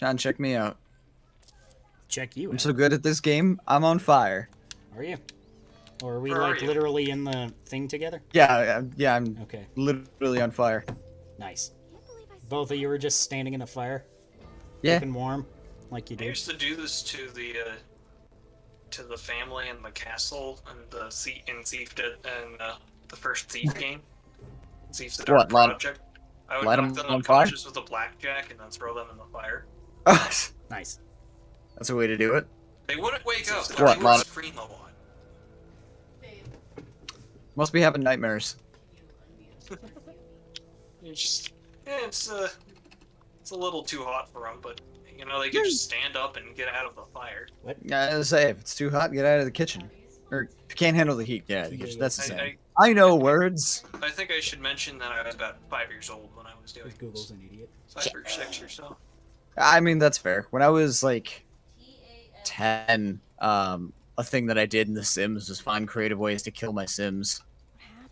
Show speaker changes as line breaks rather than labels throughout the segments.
Sean, check me out.
Check you
I'm
out.
so good at this game, I'm on fire.
Are you? Or are we
Where are
like
you?
literally in the thing together?
Yeah, I'm
Okay,
literally on fire.
nice. Both of you were just standing in the fire,
Yeah.
keeping warm, like you
I
do.
used to do this to the family in the castle and the Thief and the first Thief game, Thief the Dark
What,
Project. I would
light
knock
'em
them
on fire?
unconscious with a blackjack and then throw them in the fire.
That's
Nice.
a way to do it.
They wouldn't wake up, but
What,
they
lot
would
of-
scream a lot.
Must be having nightmares.
It's a little too hot for them, but you know they could just stand up and get out of the fire.
Yeah, I say, if it's too hot, get out of the kitchen. Or if you can't handle the heat, get out of the kitchen. That's the same. I know words.
I think I should mention that I was about 5 years old when I was doing
Because Google's an idiot.
5 or 6 or so.
I mean, that's fair. When I was like 10, a thing that I did in The Sims was find creative ways to kill my Sims.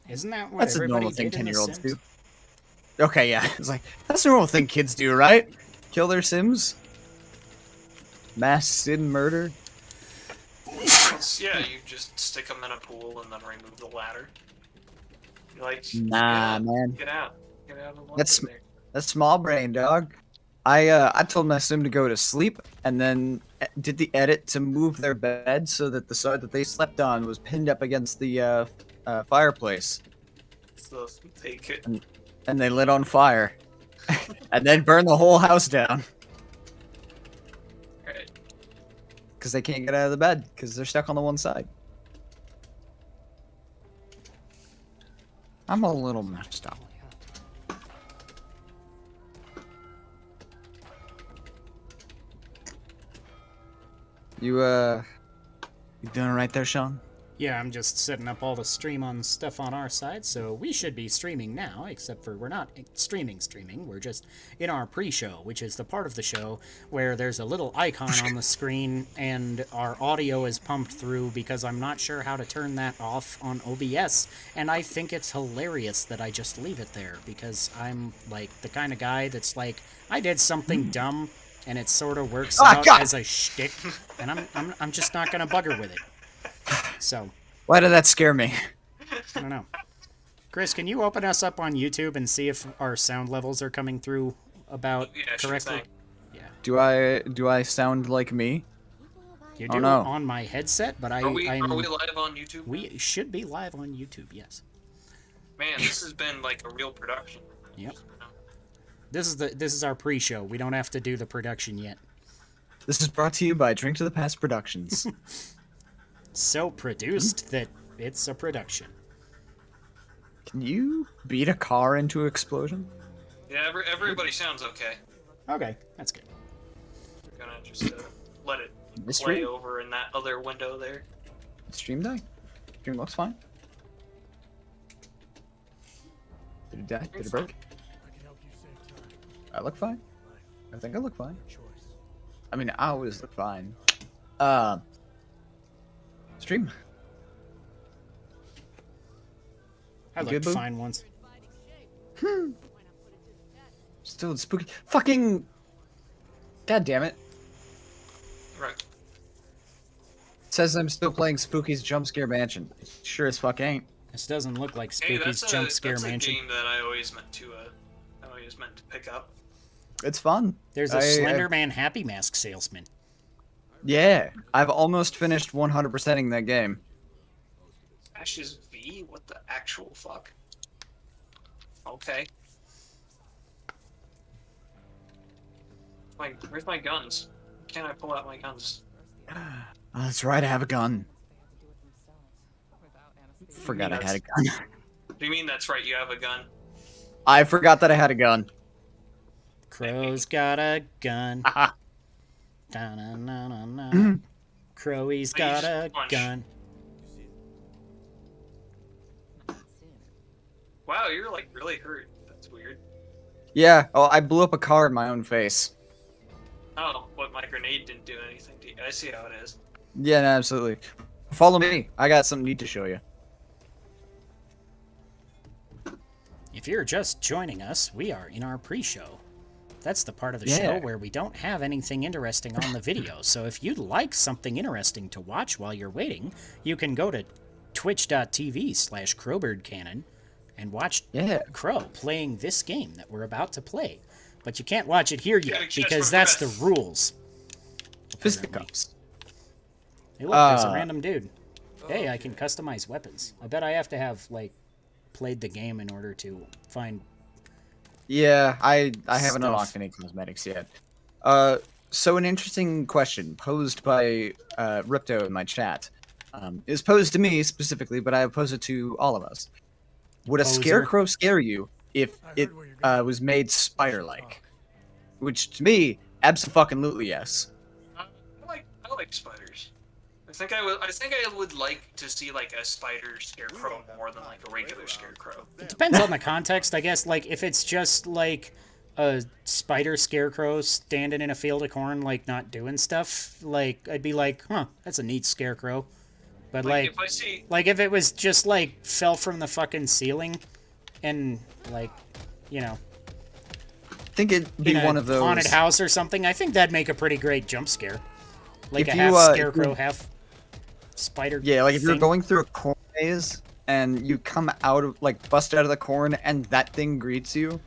Isn't that what
That's a
everybody
normal thing
did in The
10-year-olds
Sims?
do. Okay, yeah. It's like, that's a normal thing kids do, right? Kill their Sims? Mass Sim murder?
Yeah, you just stick them in a pool and then remove the ladder. You're like,
Nah, man.
Get out of the water.
That's-
there.
That's small brain, dog. I told my sim to go to sleep and then did the edit to move their bed so that the side that they slept on was pinned up against the fireplace,
So they could.
and they lit on fire, and then burned the whole house down
Right.
because they can't get out of the bed because they're stuck on the one side. I'm a little messed up. You doing it right there, Sean?
Yeah, I'm just setting up all the stream on stuff on our side, so we should be streaming now, except for we're not streaming. We're just in our pre-show, which is the part of the show where there's a little icon on the screen and our audio is pumped through because I'm not sure how to turn that off on OBS, and I think it's hilarious that I just leave it there because I'm like the kind of guy that's like, I did something dumb and it sort of works out
God.
as a shtick, and I'm just not gonna bugger with it. So,
Why did that scare me?
I don't know. Chris, can you open us up on YouTube and see if our sound levels are coming through about
Yeah, sure
correctly?
thing.
Yeah.
Do I sound like me?
You
Oh,
do
no.
on my headset, but
Are we
I'm
live on YouTube?
we should be live on YouTube, yes.
Man, this has been like a real production.
Yep. This is our pre-show. We don't have to do the production yet.
This is brought to you by Drink to the Past Productions.
So produced that it's a production.
Can you beat a car into explosion?
Yeah, everybody sounds okay.
Okay, that's good.
We're gonna just let it
This
play
stream?
over in that other window there.
Stream die? Stream looks fine. Did it die? Did it break? I look fine. I think I look fine. I mean, I always look fine. Stream.
I
You
looked
good, boo?
fine once.
Still spooky. Fucking. God damn it.
Right.
It says I'm still playing Spooky's Jump Scare Mansion. Sure as fuck ain't.
This doesn't look like
Hey,
Spooky's
that's
Jump Scare
that's
Mansion.
a game that I always meant to pick up.
It's fun.
There's a
I-
Slender Man Happy Mask salesman.
Yeah, I've almost finished 100%ing that game.
Ashes V? What the actual fuck? Okay. Where's my guns? Can't I pull out my guns?
Oh, that's right, I have a gun. Forgot I had a gun.
Do you mean that's right? You have a gun?
I forgot that I had a gun.
Crow's got a gun.
Haha.
Da-na-na-na-na. Crowy's
Oh, you
got
just
a
punch.
gun.
Wow, you're like really hurt. That's weird.
Yeah, oh, I blew up a car in my own face.
Oh, but my grenade didn't do anything to you. I see how it is.
Yeah, no, absolutely. Follow me. I got something neat to show you.
If you're just joining us, we are in our pre-show. That's the part of the
Yeah.
show where we don't have anything interesting on the video. So if you'd like something interesting to watch while you're waiting, you can go to twitch.tv/crowbirdcannon and watch
Yeah.
Crow playing this game that we're about to play. But you can't watch it here yet
catch
because
my
that's the
breath.
rules.
Fisticuffs.
Hey, look, there's a random dude. Hey, I can customize weapons. I bet I have to have, like, played the game in order to find...
Yeah, I haven't
Stuff.
unlocked any cosmetics yet. So an interesting question posed by Ripto in my chat is posed to me specifically, but I pose it to all of us. Would a
Poser.
scarecrow scare you if it was made spider-like? Which to me, abso-fucking-lutely yes.
I like spiders. I think I would like to see like a spider scarecrow more than like a regular scarecrow.
It depends on the context, I guess. Like, if it's just, like, a spider scarecrow standing in a field of corn, like, not doing stuff, like, I'd be like, huh, that's a neat scarecrow. But, like,
if I see
if it was just, like, fell from the fucking ceiling and, like, you know,
I think it'd be
in a
one of those.
haunted house or something, I think that'd make a pretty great jump scare. Like
If
a
you,
half
if
scarecrow,
you-
half spider.
Yeah, like if you're
thing.
going through a corn maze and you come out of bust out of the corn and that thing greets you.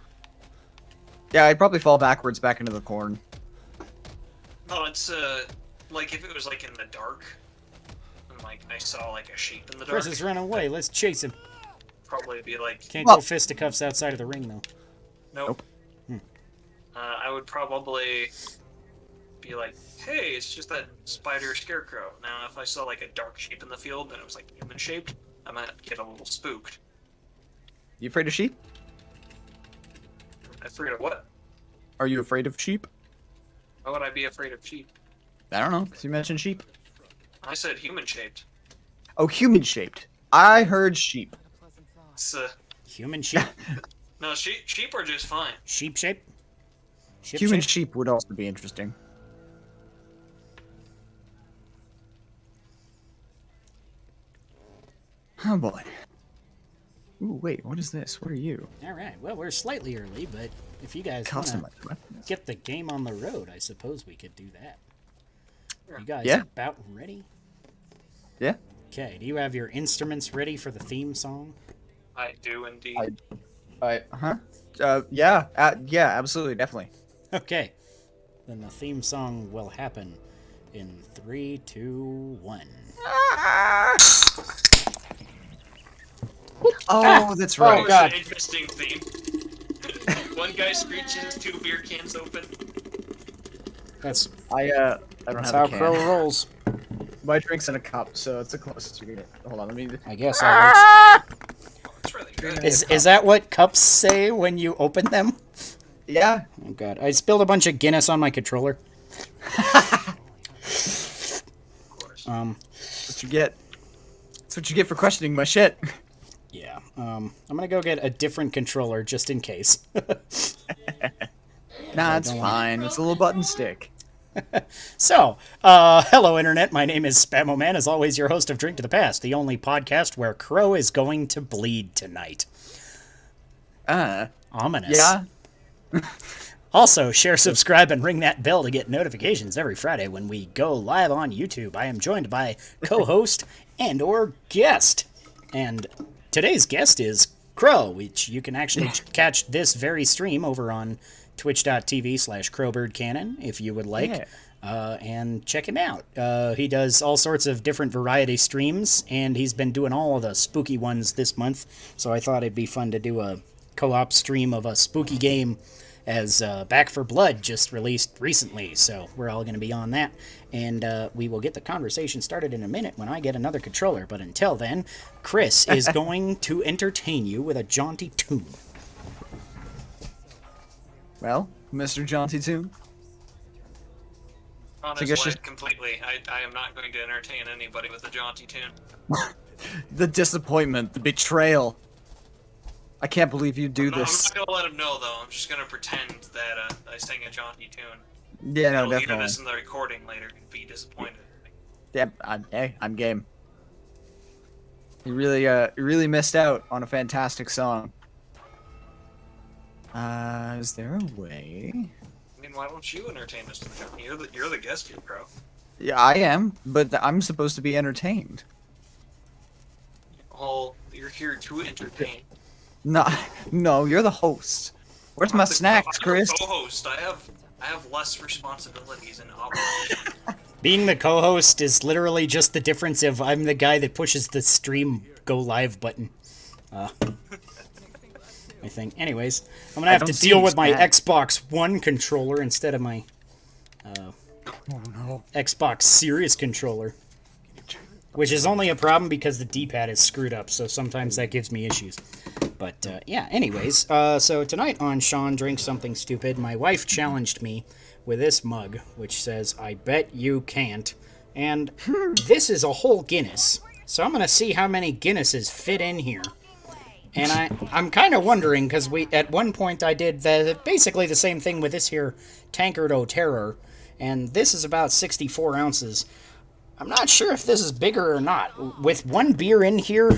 Yeah, I'd probably fall backwards back into the corn.
no, it's like if it was like in the dark, and like I saw like a shape in the dark,
Chris is running away. Let's chase him.
probably be like,
Can't
Well-
go fisticuffs outside of the ring, though.
nope. I would probably be like, hey, it's just that spider scarecrow. Now, if I saw like a dark shape in the field and it was like human shaped, I might get a little spooked.
You afraid of sheep?
I forget what.
Are you afraid of sheep?
Why would I be afraid of sheep?
I don't know, because you mentioned sheep.
I said human shaped.
Oh, human-shaped. I heard sheep.
It's
Human sheep?
no, sheep are just fine.
Sheep shape? Ship
Human
shape?
sheep would also be interesting. Oh boy. Ooh, wait, what is this? What are you?
Alright, well, we're slightly early, but if you guys want to
Customized weapons.
get the game on the road, I suppose we could do that. You guys
Yeah.
about ready?
Yeah.
Okay, do you have your instruments ready for the theme song?
I do indeed.
Yeah, absolutely, definitely.
Okay, then the theme song will happen in 3, 2, 1.
Oh, that's
That
right.
was
God.
an interesting theme. One guy screeches, 2 beer cans open.
That's
I don't
that's
have
how
a can.
Crow rolls.
My drink's in a cup, so it's the closest you get. Hold on, let me.
I guess that works.
It's really good.
Is that what cups say when you open them?
Yeah.
Oh god, I spilled a bunch of Guinness on my controller.
Of course.
That's what you get. That's what you get for questioning my shit.
Yeah. I'm gonna go get a different controller just in case.
Nah, it's
don't
fine. It's a little button stick.
So, hello internet. My name is Spamoman, as always, your host of Drink to the Past, the only podcast where Crow is going to bleed tonight. Ominous.
Yeah.
Also, share, subscribe, and ring that bell to get notifications every Friday when we go live on YouTube. I am joined by co-host and or guest. And today's guest is Crow, which you can actually catch this very stream over on twitch.tv/crowbirdcannon if you would like.
Yeah.
And check him out. He does all sorts of different variety streams, and he's been doing all of the spooky ones this month. So I thought it'd be fun to do a co-op stream of a spooky game, as Back for Blood just released recently. So we're all going to be on that. And we will get the conversation started in a minute when I get another controller. But until then, Chris is going to entertain you with a jaunty tune.
Well, Mr. Jaunty Toon.
On
I
his
guess
way,
just-
completely. I am not going to entertain anybody with a jaunty tune.
The disappointment, the betrayal. I can't believe you do
No, I'm
this.
not going to let him know, though. I'm just going to pretend that I sang a jaunty tune.
Yeah, no,
He'll hear
definitely.
this in the recording later and be disappointed.
Yeah, I'm game. You really missed out on a fantastic song. Is there a way?
I mean, why don't you entertain us? You're the guest here, bro.
Yeah, I am, but I'm supposed to be entertained.
Well, you're here to entertain.
No, no, you're the host. Where's my snacks,
I'm the
Chris?
co-host. I have less responsibilities and obligations.
Being the co-host is literally just the difference of I'm the guy that pushes the stream go live button. I think. Anyways, I'm gonna have to deal with my Xbox One controller instead of my Xbox Series controller. Which is only a problem because the D-pad is screwed up, so sometimes that gives me issues. But, yeah, anyways, so tonight on Sean Drinks Something Stupid, my wife challenged me with this mug, which says, I bet you can't. And this is a whole Guinness. So I'm going to see how many Guinnesses fit in here. And I'm kind of wondering, because at one point I did basically the same thing with this here Tankard O' Terror, and this is about 64 ounces. I'm not sure if this is bigger or not. With one beer in here,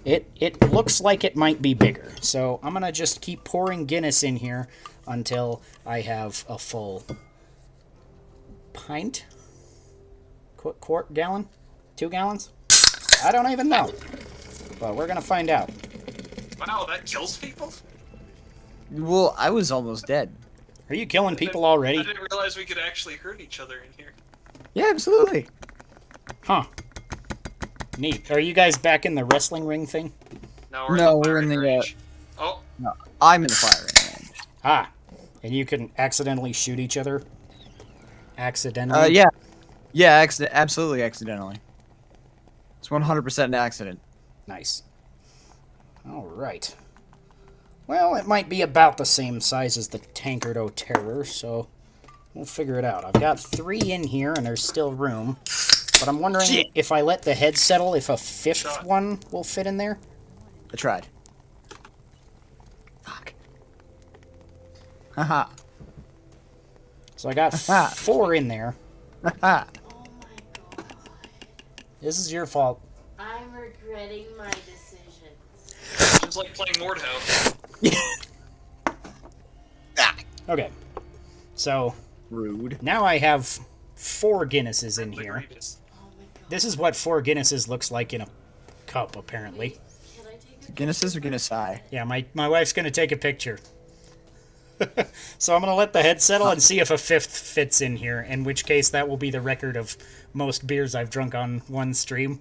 it looks like it might be bigger. So I'm going to just keep pouring Guinness in here until I have a full pint? Quart gallon? 2 gallons? I don't even know. But we're going to find out.
Wow, that kills people?
Well, I was almost dead.
Are you killing people already?
I didn't realize we could actually hurt each other in here.
Yeah, absolutely.
Huh. Neat. Are you guys back in the wrestling ring thing?
No,
We're in the.
range. Oh,
No, I'm in the firing range.
Ah. And you can accidentally shoot each other? Accidentally?
Yeah. Yeah, absolutely accidentally. It's 100% an accident.
Nice. Alright. Well, it might be about the same size as the Tankard O' Terror, so we'll figure it out. I've got 3 in here, and there's still room. But I'm wondering if I let the head settle, if a 5th one will fit in there?
I tried. Fuck. Haha.
So I got 4 in there.
Haha.
Oh my god.
This is your fault.
I'm regretting my decisions.
just like playing Mordhau.
Okay. So,
Rude.
now I have 4 Guinnesses in here.
Oh my god.
This is what 4 Guinnesses looks like in a cup, apparently.
Can I take a
Guinnesses or Guinness High?
Yeah, my wife's going to take a picture. So I'm going to let the head settle and see if a 5th fits in here, in which case that will be the record of most beers I've drunk on one stream.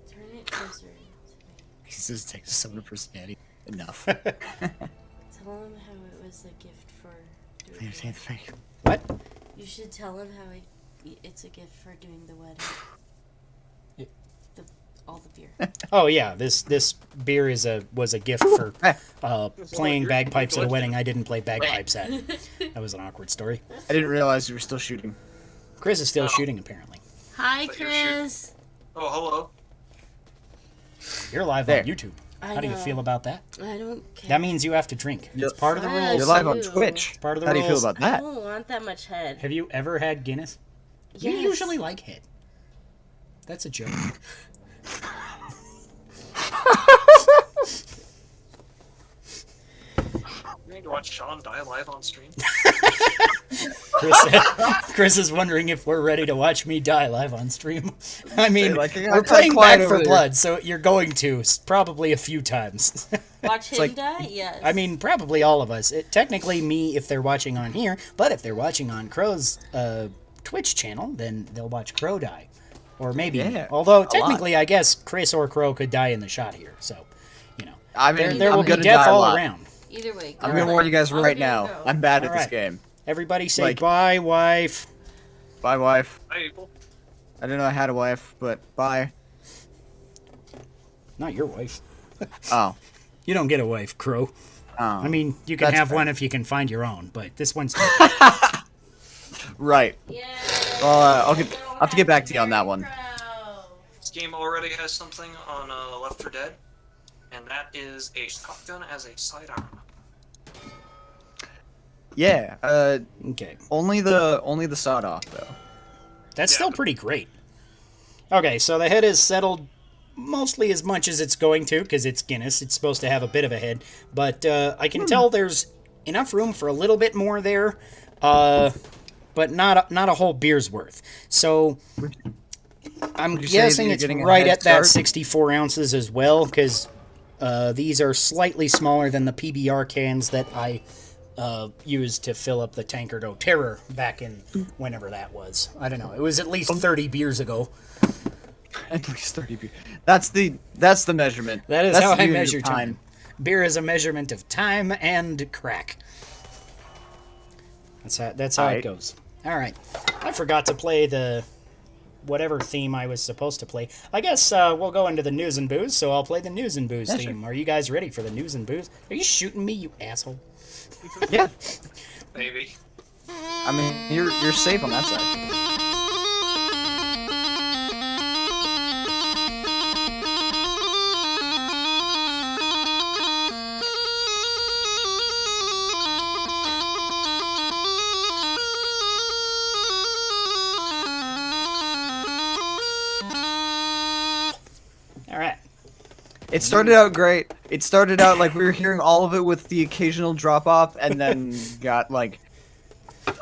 turn it closer to me?
He says takes a 7 personality. Enough.
Tell him how it was a gift for doing the wedding.
What?
You should tell him how it's a gift for doing the wedding. All the beer.
Oh yeah, this beer was a gift for playing bagpipes at a wedding I didn't play bagpipes at. That was an awkward story.
I didn't realize you were still shooting.
Chris is still shooting, apparently.
Hi,
But you're
Chris.
Oh, hello.
You're live
There.
on YouTube.
I
How do you
know.
feel about that?
I don't care.
That means you have to drink. It's part of the
Yes.
rules.
You're live on
Ew.
Twitch.
Part of the
How do you feel
rules.
about
I
that?
don't want that much head.
Have you ever had Guinness? You
Yes.
usually like head. That's a joke.
You need to watch Sean die live on stream.
Chris is wondering if we're ready to watch me die live on stream. I mean,
Like, yeah,
we're
I'm
playing
quiet
Back for
over there.
Blood, so you're going to probably a few times.
Watch him
like-
die? Yes.
I mean, probably all of us. Technically me if they're watching on here, but if they're watching on Crow's Twitch channel, then they'll watch Crow die. Or maybe me.
Yeah,
Although,
a
technically, I guess Chris or Crow could die in the shot here, so, you know.
I mean,
There
I'm
will be
gonna
death
die a
all
lot.
around.
Either way.
I'm
go
gonna
on.
warn you guys
I'm
right
gonna
now.
go.
I'm bad at
All
this
right.
game.
Everybody say
Like-
bye, wife.
Bye, wife.
Hi, April.
I didn't know I had a wife, but bye.
Not your wife.
Oh.
You don't get a wife, Crow.
Oh.
I mean, you can
That's
have
fair.
one if you can find your own, but this one's...
Right.
Yeah.
Well, I'll have to get back to you on that one.
This game already has something on Left 4 Dead, and that is a shotgun as a sidearm.
Yeah.
Okay.
Only the sawed off though.
That's
Yeah,
still
but-
pretty great. Okay, so the head is settled mostly as much as it's going to, because it's Guinness. It's supposed to have a bit of a head. But I can tell there's enough room for a little bit more there, but not a whole beer's worth. So I'm guessing it's right at that 64 ounces as well, because these are slightly smaller than the PBR cans that I used to fill up the Tankard O Terror back in whenever that was. I don't know. It was at least 30 beers ago.
At least 30 beers. That's the measurement.
That's how I measure
time.
Beer is a measurement of time and crack. That's how it goes. All right. I forgot to play the whatever theme I was supposed to play. I guess we'll go into the news and booze, so I'll play the news and booze theme. Sure. Are you guys ready for the news and booze? Are you shooting me, you asshole?
Yeah.
Maybe.
I mean, you're safe on that side. It started out great. It started out like we were hearing all of it with the occasional drop off, and then got like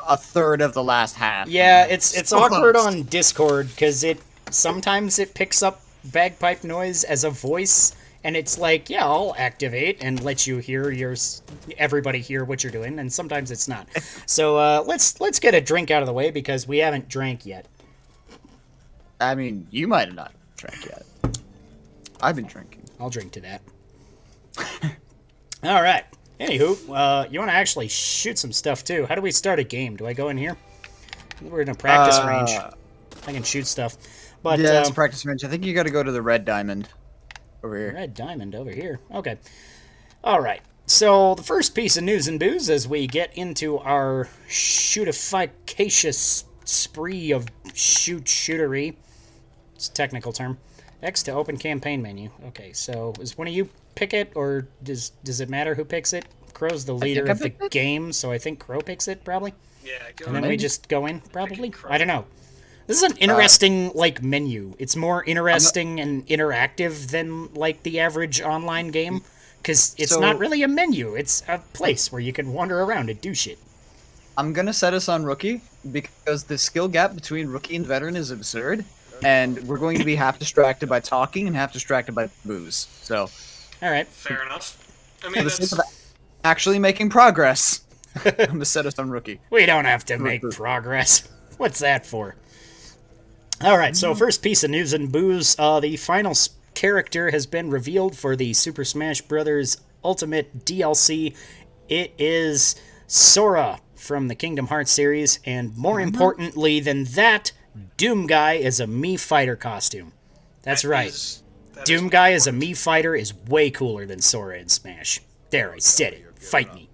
a third of the last half.
Yeah, it's awkward on Discord because sometimes it picks up bagpipe noise as a voice, and it's like, yeah, I'll activate and let you hear everybody hear what you're doing, and sometimes it's not. So let's get a drink out of the way because we haven't drank yet.
I mean, you might have not drank yet. I've been drinking.
I'll drink to that. All right. Anywho, you want to actually shoot some stuff too. How do we start a game? Do I go in here? We're in a practice range. I can shoot stuff. But
yeah, it's a practice range. I think you got to go to the Red Diamond over here.
Red Diamond over here. Okay. All right. So the first piece of news and booze as we get into our shootificacious spree of shootery. It's a technical term. X to open campaign menu. Okay, so is one of you pick it, or does it matter who picks it? Crow's the leader of the game, so I think Crow picks it, probably?
Yeah, go
and then we just go in, probably? I don't know. This is an interesting, menu. It's more interesting and interactive than, the average online game, because it's not really a menu. It's a place where you can wander around and do shit.
I'm going to set us on Rookie, because the skill gap between Rookie and Veteran is absurd. And we're going to be half distracted by talking and half distracted by booze. So,
all right,
fair enough. I mean, that's
actually making progress. I'm gonna set us on Rookie.
We don't have to make progress. What's that for? All right. So first piece of news and booze: the final character has been revealed for the Super Smash Bros. Ultimate DLC. It is Sora from the Kingdom Hearts series, and more importantly than that, Doom Guy is a Mii Fighter costume. That's right. Doom Guy as a Mii Fighter is way cooler than Sora in Smash. There, I said it. Fight me.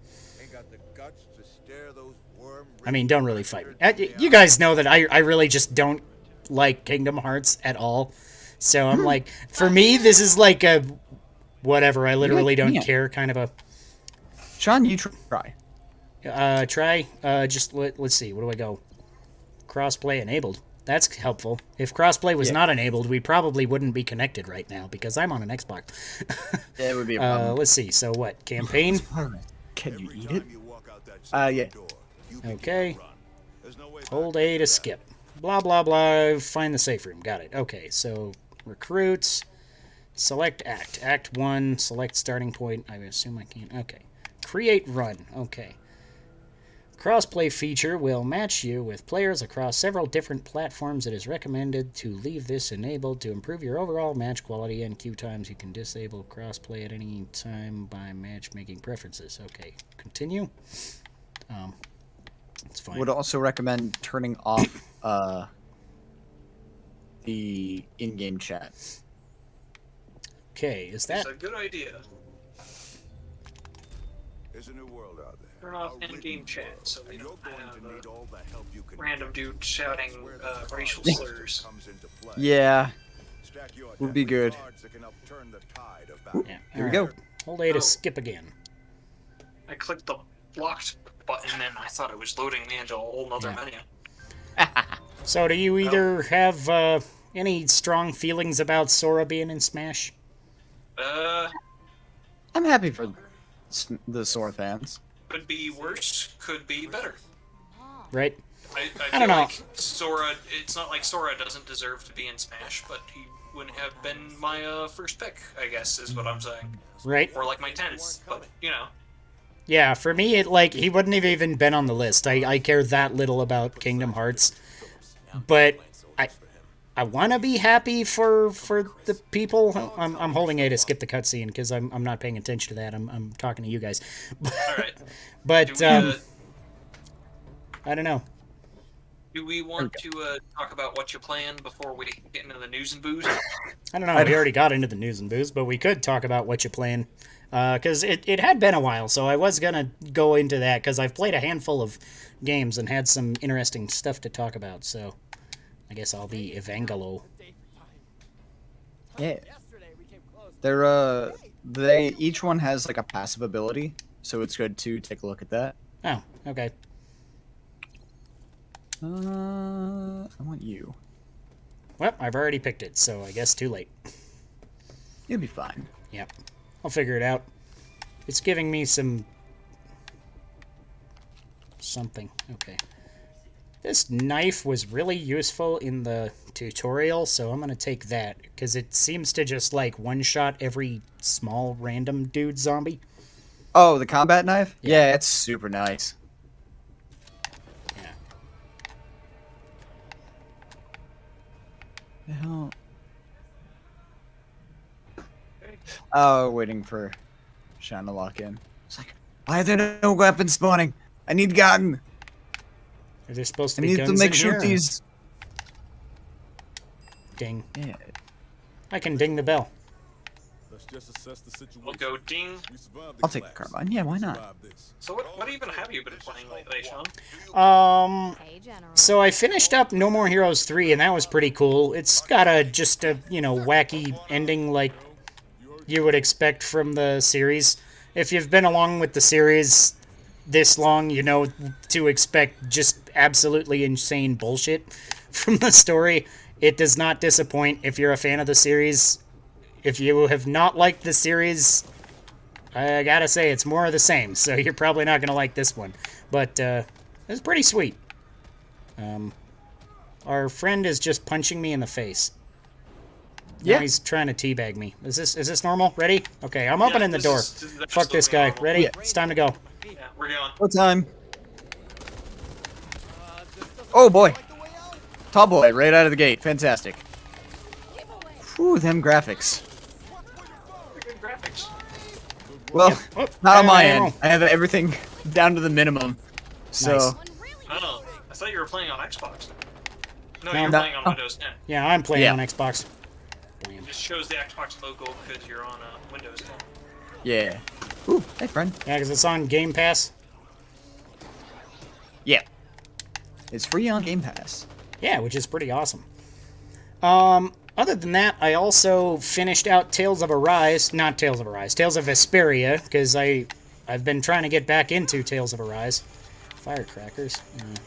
I mean, don't really fight me. You guys know that I really just don't like Kingdom Hearts at all. So I'm like, for me, this is like a whatever. I literally don't care kind of a...
Sean, you try.
Just let's see. What do I go? Crossplay enabled. That's helpful. If crossplay was not enabled, we probably wouldn't be connected right now because I'm on an Xbox.
Yeah, it would be a problem.
Let's see. So what? Campaign?
Can you eat it? Yeah.
Okay. Hold A to skip. Blah, blah, blah. Find the safe room. Got it. Okay, so recruits. Select act. Act 1. Select starting point. I assume I can't. Okay. Create run. Okay. Crossplay feature will match you with players across several different platforms. It is recommended to leave this enabled to improve your overall match quality and queue times. You can disable crossplay at any time by matchmaking preferences. Okay, continue. It's fine.
Would also recommend turning off the in-game chat.
Okay, is that...
It's a good idea.
There's a new world out there.
Turn off in-game chat so we don't have random dude shouting racial slurs.
Yeah, would be good.
Yeah,
here we go.
Hold A to skip again.
I clicked the blocked button and I thought it was loading me into a whole nother menu.
So do you either have any strong feelings about Sora being in Smash?
I'm happy for the Sora fans.
Could be worse, could be better.
Right?
I
I
feel
don't know.
like Sora, it's not like Sora doesn't deserve to be in Smash, but he wouldn't have been my first pick, I guess, is what I'm saying.
Right?
Or like my 10th, but, you know.
Yeah, for me, he wouldn't have even been on the list. I care that little about Kingdom Hearts. But I want to be happy for the people. I'm holding A to skip the cutscene because I'm not paying attention to that. I'm talking to you guys.
Alright.
But,
Do
I don't know.
do we want to talk about what you plan before we get into the news and booze?
I don't know. We already got into the news and booze, but we could talk about what you're playing. Because it had been a while, so I was going to go into that, because I've played a handful of games and had some interesting stuff to talk about, so I guess I'll be Evangelo.
Yeah. They each one has like a passive ability, so it's good to take a look at that.
Oh, okay.
I want you.
Well, I've already picked it, so I guess too late.
You'll be fine.
Yep. I'll figure it out. It's giving me something. Okay. This knife was really useful in the tutorial, so I'm going to take that, because it seems to just, like, one-shot every small random dude zombie.
Oh, the combat knife? Yeah, it's super nice.
Yeah.
The hell? Oh, waiting for Sean to lock in. It's like, why are there no weapons spawning? I need gun.
Are there supposed to
I
be
need
guns
to make
in
sure
here?
these.
Ding.
Yeah.
I can ding the bell.
Let's just assess the situation.
We'll go ding.
We survived
I'll take the
collapse.
carbine. Yeah, why not?
Survived this.
So what even have you been playing lately, Sean?
Hey, General.
So I finished up No More Heroes 3, and that was pretty cool. It's got just a, wacky ending like you would expect from the series. If you've been along with the series this long, you know to expect just absolutely insane bullshit from the story. It does not disappoint if you're a fan of the series. If you have not liked the series, I gotta say, it's more of the same, so you're probably not gonna like this one. But, it's pretty sweet. Our friend is just punching me in the face. Now
Yeah.
he's trying to teabag me. Is this normal? Ready? Okay, I'm opening the
this
door.
is- that's
Fuck this guy.
normal.
Ready?
Yeah.
It's time to go.
Yeah, we're going.
What time? Oh boy. Tall boy, right out of the gate. Fantastic. Whew, them graphics.
Good graphics.
Well,
Oh,
not on my
ammo.
end. I have everything down to the minimum. So,
Nice.
Oh, I thought you were playing on Xbox. No,
No,
you're
no.
playing on Windows 10.
Yeah, I'm playing
Yeah.
on Xbox. Blam.
It just shows the Xbox logo because you're on Windows 10.
yeah. Ooh, hey friend.
Yeah, because it's on Game Pass.
Yeah. It's free on Game Pass.
Yeah, which is pretty awesome. Other than that, I also finished out Tales of Arise. Not Tales of Arise. Tales of Vesperia, because I've been trying to get back into Tales of Arise. Firecrackers.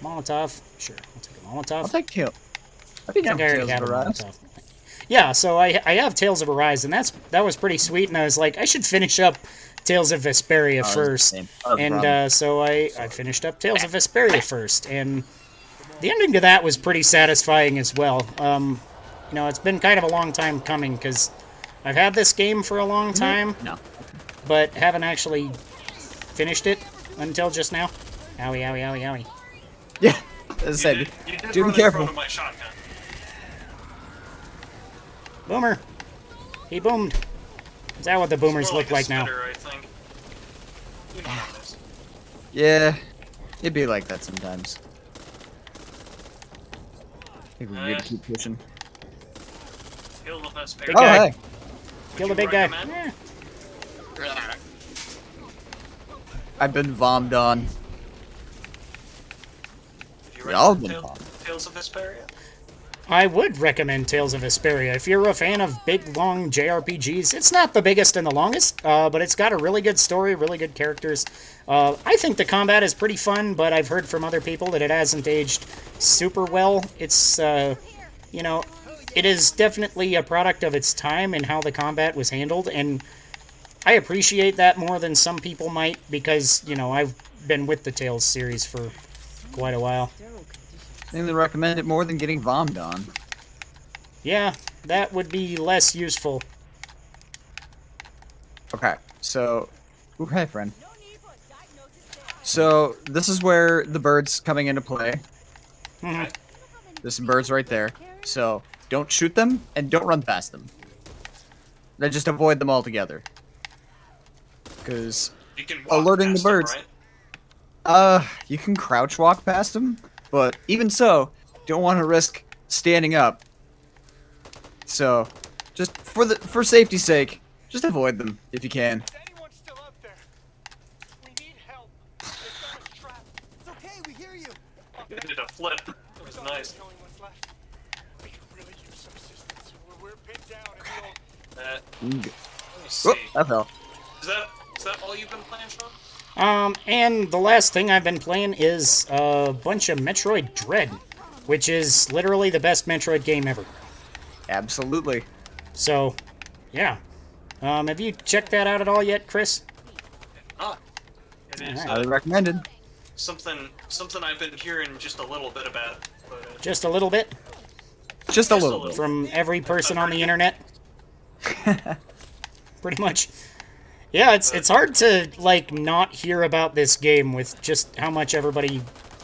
Molotov. Sure, I'll take a Molotov.
I'll take Tail. I think
I think I already have a Molotov. Yeah, so I have Tales of Arise, and that was pretty sweet, and I was like, I should finish up Tales of Vesperia first. And so I finished up Tales of Vesperia first, and the ending to that was pretty satisfying as well. It's been kind of a long time coming, because I've had this game for a long time,
No.
but haven't actually finished it until just now. Owie, owie, owie, owie.
Yeah. As I said,
You did
do
run
be careful.
in front of my shotgun.
Boomer! He boomed. Is that what the boomers
More
look
a
like now?
spitter, I think. You know how it is.
Yeah. It'd be like that sometimes. I think we're good to keep pushing.
Kill the best
Big
pair.
Oh,
guy.
hey.
Kill the
you
big guy.
recommend?
Eh.
I've been vommed on.
Did you
We all
recommend
been bombed.
Tales of Vesperia?
I would recommend Tales of Vesperia. If you're a fan of big, long JRPGs, it's not the biggest and the longest, but it's got a really good story, really good characters. I think the combat is pretty fun, but I've heard from other people that it hasn't aged super well. It's, it is definitely a product of its time and how the combat was handled, and I appreciate that more than some people might because, you know, I've been with the Tales series for quite a while.
I think they recommend it more than getting bombed on.
Yeah, that would be less useful.
Okay, so... Ooh, hey, friend. So, this is where the bird's coming into play.
Mhm.
There's some birds right there. So, don't shoot them, and don't run past them. Then just avoid them altogether. Because
You can walk
alerting the
past them,
birds.
right?
You can crouch walk past them, but even so, don't want to risk standing up. So, just for safety's sake, just avoid them if you can.
Is anyone still out there? We need help. They've got us trapped. It's okay, we hear you.
You did a flip. It was nice.
Knowing what's left. We could really use some assistance. We're pinned down in the old...
Let me see.
Oh, that fell.
Is that all you've been playing, Sean?
And the last thing I've been playing is a bunch of Metroid Dread, which is literally the best Metroid game ever.
Absolutely.
So, yeah. Have you checked that out at all yet, Chris?
Ah, it is
Highly recommended.
something I've been hearing just a little bit about. But,
Just a little bit?
Just a
Just a
little
little.
bit.
From every person on the internet? Pretty much. Yeah, it's hard to, like, not hear about this game with just how much everybody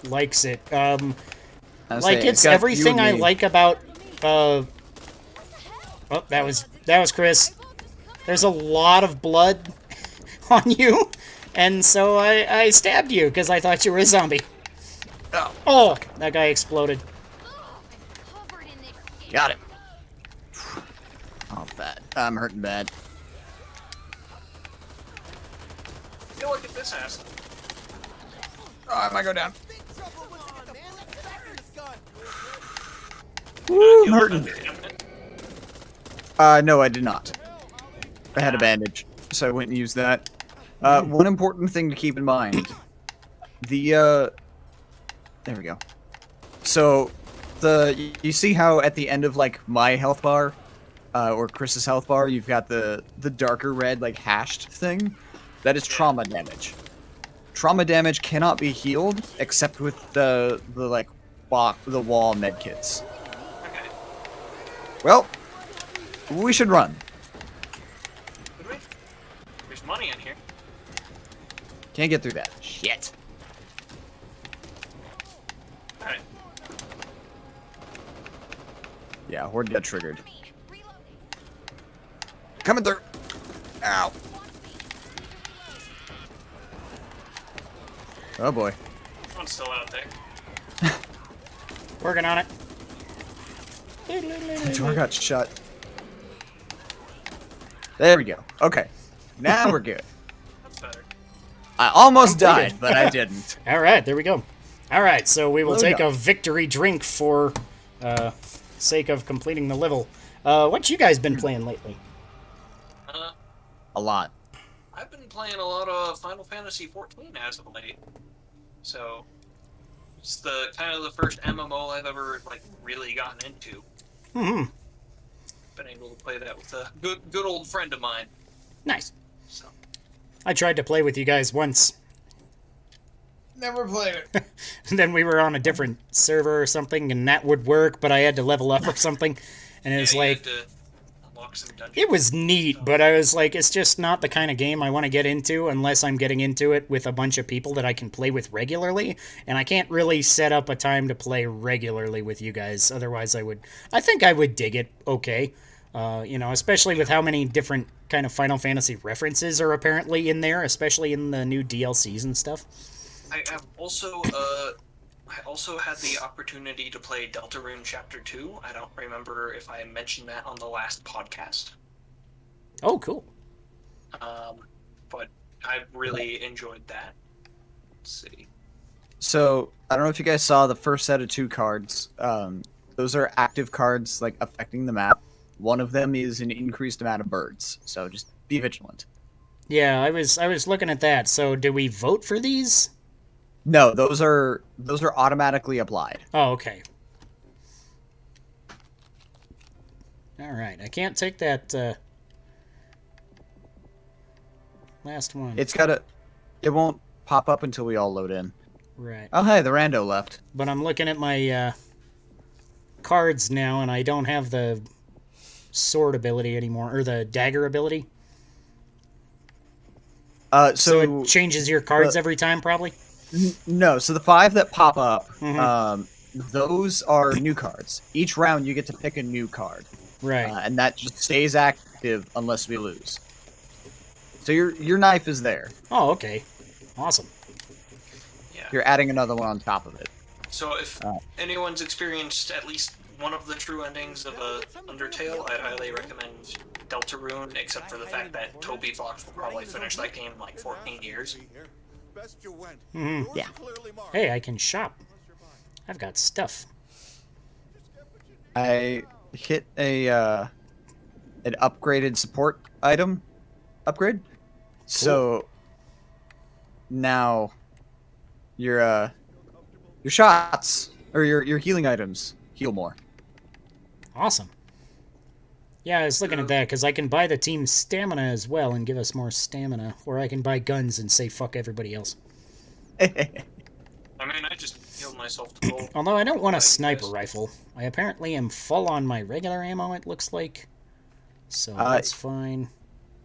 likes it. Like, it's
got you
everything
and
I
me.
like about, Oh, that was Chris. There's a lot of blood on you, and so I stabbed you because I thought you were a zombie. Oh, that guy exploded.
Got it. Oh, bad. I'm hurting bad.
you look at this ass.
Oh, I might go down.
You
I'm
look
hurting.
at the cabinet.
No, I did not. I had a bandage, so I went and used that. One important thing to keep in mind. There we go. So, you see how at the end of, like, my health bar, or Chris's health bar, you've got the darker red, like, hashed thing? That is trauma damage. Trauma damage cannot be healed, except with the wall medkits.
Okay.
Well, we should run.
Could we? There's money in here.
Can't get through that. Shit.
Alright.
Yeah, Horde got triggered. Coming through. Ow. Oh boy.
One's still out there.
Working on it.
The door got shut. There we go. Okay. Now we're good.
That's better.
I almost
Completed.
died, but I didn't.
All right, there we go. All right, so we will
Load
take
up.
a victory drink for sake of completing the level. What you guys been playing lately?
A lot.
I've been playing a lot of Final Fantasy XIV as of late. So, it's the kind of the first MMO I've ever like really gotten into.
Hmm.
Been able to play that with a good old friend of mine.
Nice.
So,
I tried to play with you guys once.
Never played it.
Then we were on a different server or something, and that would work, but I had to level up or something. And it was
you
like,
had to unlock some dungeons.
it was neat, but I was like, it's just not the kind of game I want to get into unless I'm getting into it with a bunch of people that I can play with regularly. And I can't really set up a time to play regularly with you guys. Otherwise, I think I would dig it okay. Especially with how many different kind of Final Fantasy references are apparently in there, especially in the new DLCs and stuff.
I have also had the opportunity to play Deltarune Chapter 2. I don't remember if I mentioned that on the last podcast.
Oh, cool.
But I really enjoyed that. Let's see.
So, I don't know if you guys saw the first set of 2 cards. Those are active cards, like, affecting the map. One of them is an increased amount of birds, so just be vigilant.
Yeah, I was looking at that. So, do we vote for these?
No, those are automatically applied.
Oh, okay. Alright, I can't take that, last one.
It won't pop up until we all load in.
Right.
Oh, hey, the rando left.
But I'm looking at my, cards now, and I don't have the sword ability anymore, or the dagger ability. So it changes your cards every time, probably?
No, so the 5 that pop up,
Mhm.
those are new cards. Each round you get to pick a new card.
Right.
And that just stays active unless we lose. So your knife is there.
Oh, okay. Awesome.
Yeah.
You're adding another one on top of it.
So if anyone's experienced at least one of the true endings of Undertale, I'd highly recommend Deltarune, except for the fact that Toby Fox will probably finish that game in like 14 years.
Yeah.
Hey, I can shop. I've got stuff.
I hit an upgraded support item upgrade. So now your shots or your healing items heal more.
Awesome. Yeah, I was looking at that, because I can buy the team stamina as well and give us more stamina, or I can buy guns and say fuck everybody else.
I mean, I just healed myself to full.
Although I don't want a sniper rifle. I apparently am full on my regular ammo, it looks like. So that's fine.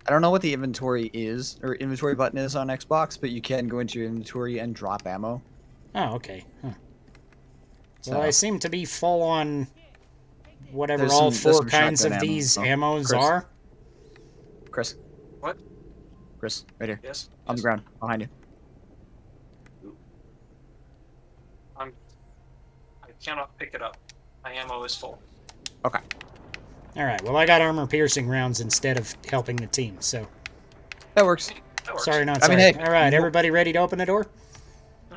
I don't know what the inventory is, or inventory button is on Xbox, but you can go into your inventory and drop ammo.
Oh, okay. Huh.
So,
Well, I seem to be full on whatever
There's
all
some- there's
four
some
kinds of
shotgun ammo.
these
Oh,
ammos
Chris.
are.
Chris,
What?
Chris, right here.
Yes?
On the ground, behind you.
I cannot pick it up. My ammo is full.
Okay.
Alright, well I got armor-piercing rounds instead of helping the team, so...
That works.
That works.
Sorry, not
I mean,
sorry.
hey,
Alright, everybody ready to open the door?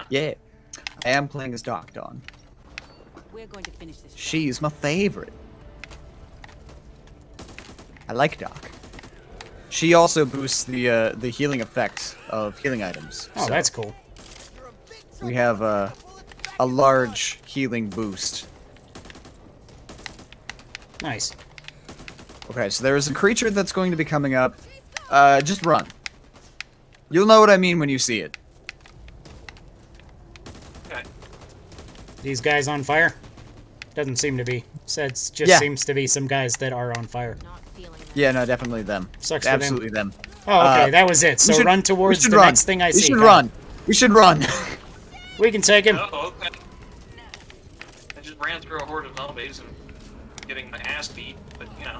Yeah. I am playing as Doc Dawn.
We're going to finish this.
She's my favorite. I like Doc. She also boosts the healing effects of healing items.
Oh,
so
that's cool.
we have a large healing boost.
Nice.
Okay, so there is a creature that's going to be coming up. Just run. You'll know what I mean when you see it.
Okay.
These guys on fire? Doesn't seem to be. Just
Yeah.
seems to be some guys that are on fire.
Not feeling that.
Yeah, no, definitely them.
Sucks for them.
Absolutely them.
Oh, okay,
Uh,
that was it. So
we should-
run
we
towards
should
the
run.
next thing I
We
see.
should
Got it.
run. We should run.
We can take him.
Oh, okay. I just ran through a horde of zombies and getting my ass beat, but you know.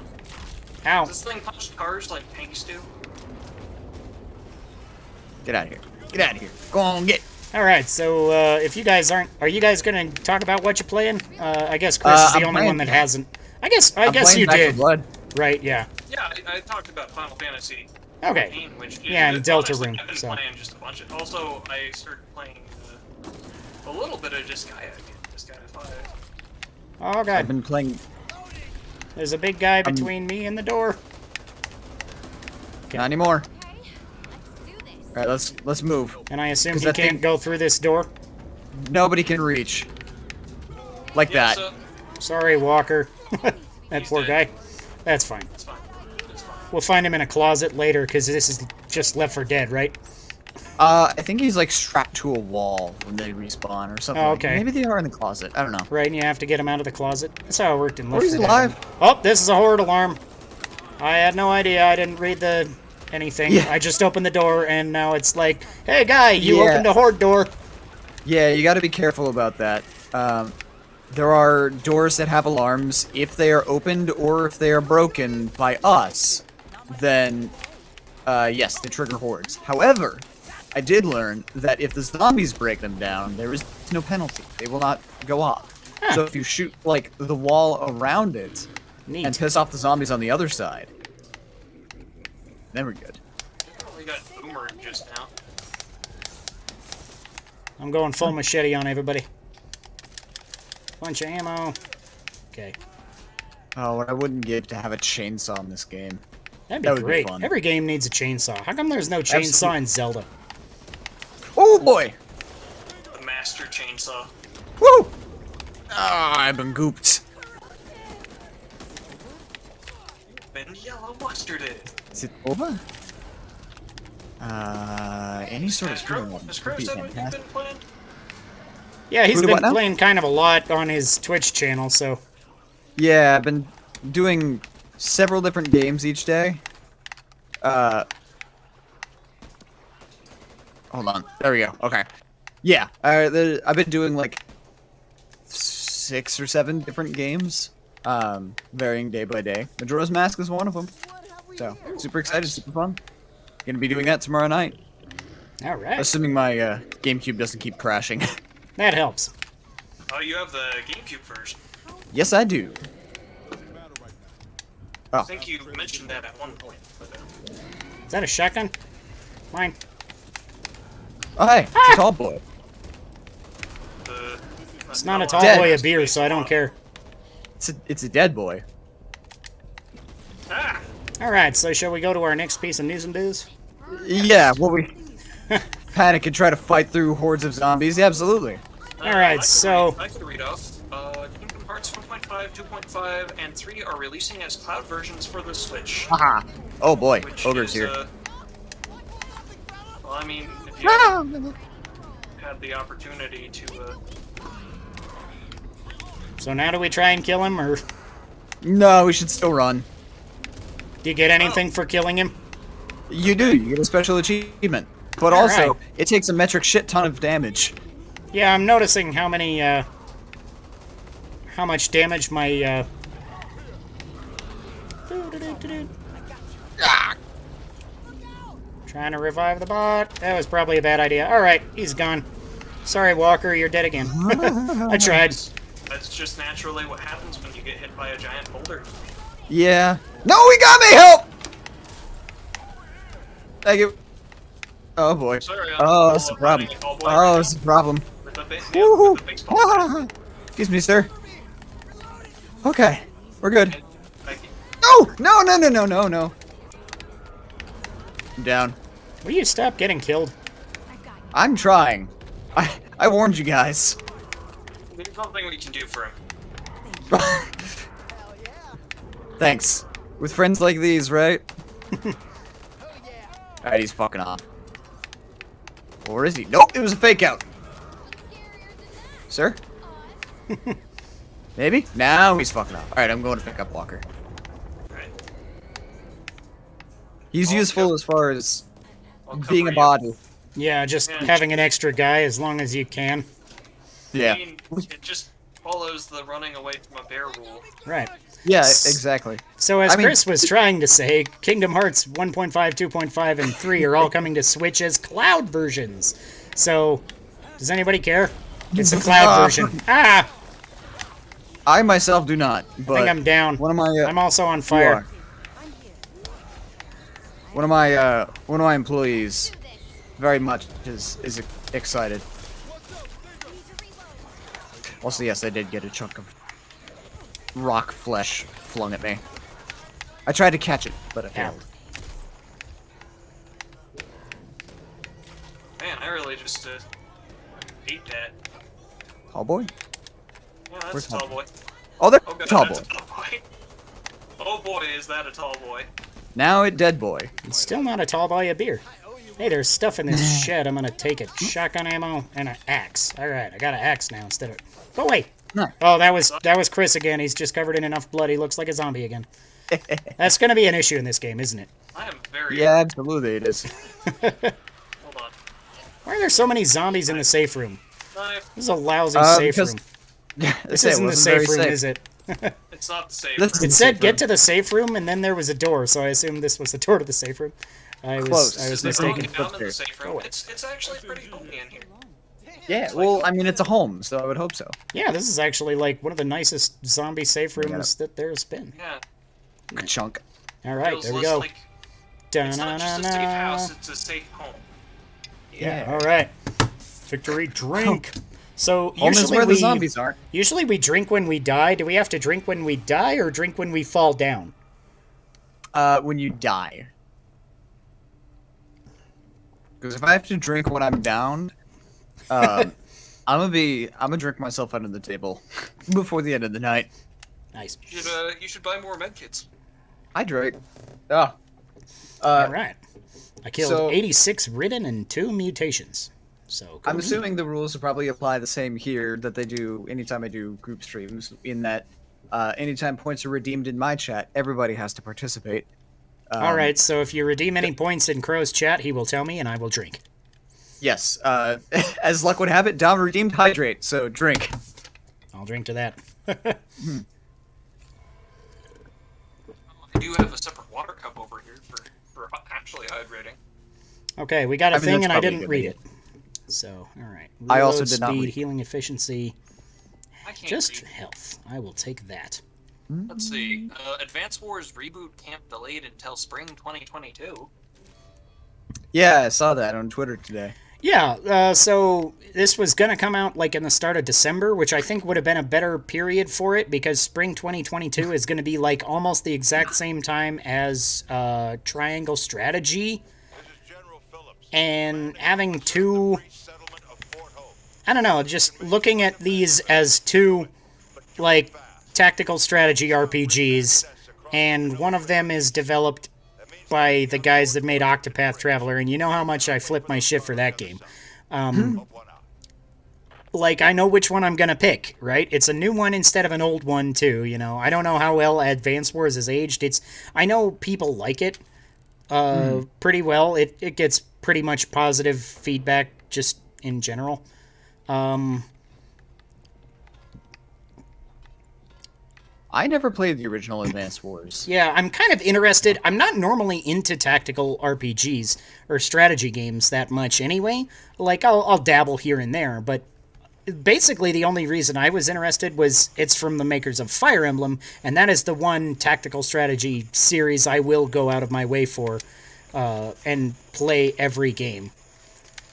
Ow.
Does this thing punch cars like tanks do?
Get out of here. Get out of here. Go on, get.
Alright, so if you guys aren't... Are you guys going to talk about what you're playing? I guess Chris is the
I'm
only
playing-
one that hasn't. I guess
I'm
you
playing Back 4
did.
Blood.
Right, yeah.
Yeah, I talked about Final Fantasy.
Okay.
14, which
Yeah, and
honestly,
Deltarune,
I've been
so.
playing just a bunch of. Also, I started playing a little bit of Disgaea again. Disgaea 5.
Oh,
I've
God.
been playing.
There's a big guy between me and the door.
Not anymore.
Okay, let's do this.
All right, let's move.
And I assume
'Cause
he
that
can't
thing-
go through this door?
Nobody can reach. Like
Yeah,
that.
so
Sorry, Walker. That
He's
poor
dead.
guy. That's fine.
it's fine. It's fine.
We'll find him in a closet later, because this is just Left 4 Dead, right?
I think he's like strapped to a wall when they respawn or something.
Oh,
like that.
okay.
Maybe they are in the closet. I don't know.
Right, and you have to get him out of the closet. That's how it worked in Left
he's
4 Dead.
alive.
Oh, this is a horde alarm. I had no idea. I didn't read the anything.
Yeah.
I just opened the door, and now it's like, hey, guy, you
Yeah.
opened a horde door.
Yeah, you got to be careful about that. There are doors that have alarms. If they are opened or if they are broken by us, then yes, they trigger hordes. However, I did learn that if the zombies break them down, there is no penalty. They will not go off.
Huh.
So if you shoot like the wall around it
Neat.
and piss off the zombies on the other side, then we're good.
We got Boomer just now.
I'm going full machete on everybody. Bunch of ammo. Okay.
Oh, what I wouldn't give to have a chainsaw in this game.
That'd be
That would be
great.
fun.
Every game needs a chainsaw. How come there's no chainsaw
Absolutely.
in Zelda?
Oh boy!
The Master Chainsaw.
Woo! Ah, I've been gooped.
and yellow mustard it.
Is it over? Any sort of
Has Crow
would be
said what you've
fantastic.
been playing?
Yeah, he's
Who do
been
what now?
playing kind of a lot on his Twitch channel, so...
Yeah, I've been doing several different games each day. Hold on. There we go. Okay. Yeah, I've been doing like 6 or 7 different games, varying day by day. Majora's Mask is one of them. So, super excited, super fun. Gonna be doing that tomorrow night.
Alright,
Assuming my GameCube doesn't keep crashing.
that helps.
Oh, you have the GameCube version.
Yes, I do.
I think you mentioned that at one point. But,
Is that a shotgun? Mine.
Oh, hey, it's a tall boy.
It's not a tall
Dead.
boy of beer, so I don't care.
It's a dead boy.
Ah!
Alright, so shall we go to our next piece of news and booze?
Yeah, well, we panic and try to fight through hordes of zombies. Yeah, absolutely.
Alright, so...
I could read off. Kingdom Hearts 1.5, 2.5, and 3 are releasing as cloud versions for the Switch.
Haha. Oh boy,
Which
Ogre's
is,
here.
Well, I mean, if you haven't had the opportunity to,
So now do we try and kill him, or
No, we should still run.
do you get anything for killing him?
You do. You get a special achievement, but also
Alright.
it takes a metric shit ton of damage.
Yeah, I'm noticing how many, how much damage my, Trying to revive the bot. That was probably a bad idea. Alright, he's gone. Sorry, Walker, you're dead again. I tried.
that's just naturally what happens when you get hit by a giant boulder.
Yeah. No, he got me. Help! Thank you. Oh boy.
Sorry,
Oh, that's a problem. Oh, that's a problem.
With the
Woohoo.
with the baseball bat.
Excuse me, sir. Okay, we're good.
Thank you.
No, no, no, no, no, no, no. I'm down.
Will you stop getting killed?
I'm trying. I warned you guys.
There's nothing we can do for him.
Thanks. With friends like these, right? Alright, he's fucking off. Or is he? Nope, it was a fake out. Sir? Maybe? Now he's fucking off. Alright, I'm going to pick up Walker.
Right?
He's
I'll
useful
go-
as far as
I'll
being
cover
a
you.
body.
Yeah, just
Yeah.
having an extra guy as long as you can.
Yeah.
I mean, it just follows the running away from a bear rule.
Right.
Yeah, exactly.
So as
I mean-
Chris was trying to say, Kingdom Hearts 1.5, 2.5, and 3 are all coming to Switch as cloud versions. So, does anybody care? It's a cloud version. Ah!
I myself do not,
I
but
think I'm down.
one of my
I'm also on
you
fire.
are. One of my employees very much is excited. Also, yes, I did get a chunk of rock flesh flung at me. I tried to catch it, but I failed.
Man, I really just ate that.
Tall boy?
Yeah, that's
Where's
a tall
tall
boy.
Oh, there,
Oh god,
tall
that's
boy.
a tall boy. Oh boy, is that a tall boy.
Now it dead boy.
It's still not a tall boy of beer. Hey, there's stuff in this shed. I'm gonna take it. Shotgun ammo and an axe. All right, I got an axe now instead of. Go away.
No.
Oh, that was Chris again. He's just covered in enough blood. He looks like a zombie again. That's gonna be an issue in this game, isn't it?
I am very.
Yeah, absolutely it is.
Hold on.
Why are there so many zombies in the safe room?
Knife.
This is a lousy safe
because-
room.
Yeah,
This isn't the safe room, is it?
It's not the safe
This
room.
It said get to the safe room, and then there was a door, so I assumed this was the door to the safe room. I was
Close.
I was
There's no
mistaken.
down in the safe
Go
room.
away.
It's actually pretty homey in here.
Yeah, well, I mean, it's a home, so I would hope so.
Yeah, this is actually like one of the nicest zombie safe rooms that there's been.
Yeah.
Good chunk.
All right,
Feels
there we
less
go.
like it's not just a safe
Da-na-na-na.
house; it's a safe home.
Yeah. All right. Victory drink. So
Home is
usually
where the
we
zombies are.
usually we drink when we die. Do we have to drink when we die or drink when we fall down?
When you die. Because if I have to drink when I'm down, I'm gonna drink myself under the table before the end of the night.
Nice.
You should buy more medkits.
Hydrate. Oh.
All right. I killed
so-
86 ridden and 2 mutations. So
I'm
go me.
assuming the rules will probably apply the same here that they do anytime I do group streams, in that anytime points are redeemed in my chat, everybody has to participate.
All right, so if you redeem any points in Crow's chat, he will tell me and I will drink.
Yes. As luck would have it, Dom redeemed hydrate, so drink.
I'll drink to that.
I do have a separate water cup over here for actually hydrating.
Okay, we got a
I mean,
thing
that's
and I
probably a
didn't
good
read
idea.
it. So, all right.
I also
Reload
did not
speed,
read.
healing efficiency,
I can't
just
read.
health. I will take that.
Let's see. Advance Wars reboot camp delayed until spring 2022.
Yeah, I saw that on Twitter today.
Yeah, so this was going to come out like in the start of December, which I think would have been a better period for it because spring 2022 is going to be like almost the exact same time as Triangle Strategy. And having two, I don't know, just looking at these as two like tactical strategy RPGs, and one of them is developed by the guys that made Octopath Traveler, and you know how much I flip my shit for that game. Like, I know which one I'm gonna pick, right? It's a new one instead of an old one, too, you know. I don't know how well Advance Wars has aged. I know people like it pretty well. It gets pretty much positive feedback just in general.
I never played the original Advance Wars.
Yeah, I'm kind of interested. I'm not normally into tactical RPGs or strategy games that much anyway. Like, I'll dabble here and there, but basically the only reason I was interested was it's from the makers of Fire Emblem, and that is the one tactical strategy series I will go out of my way for and play every game.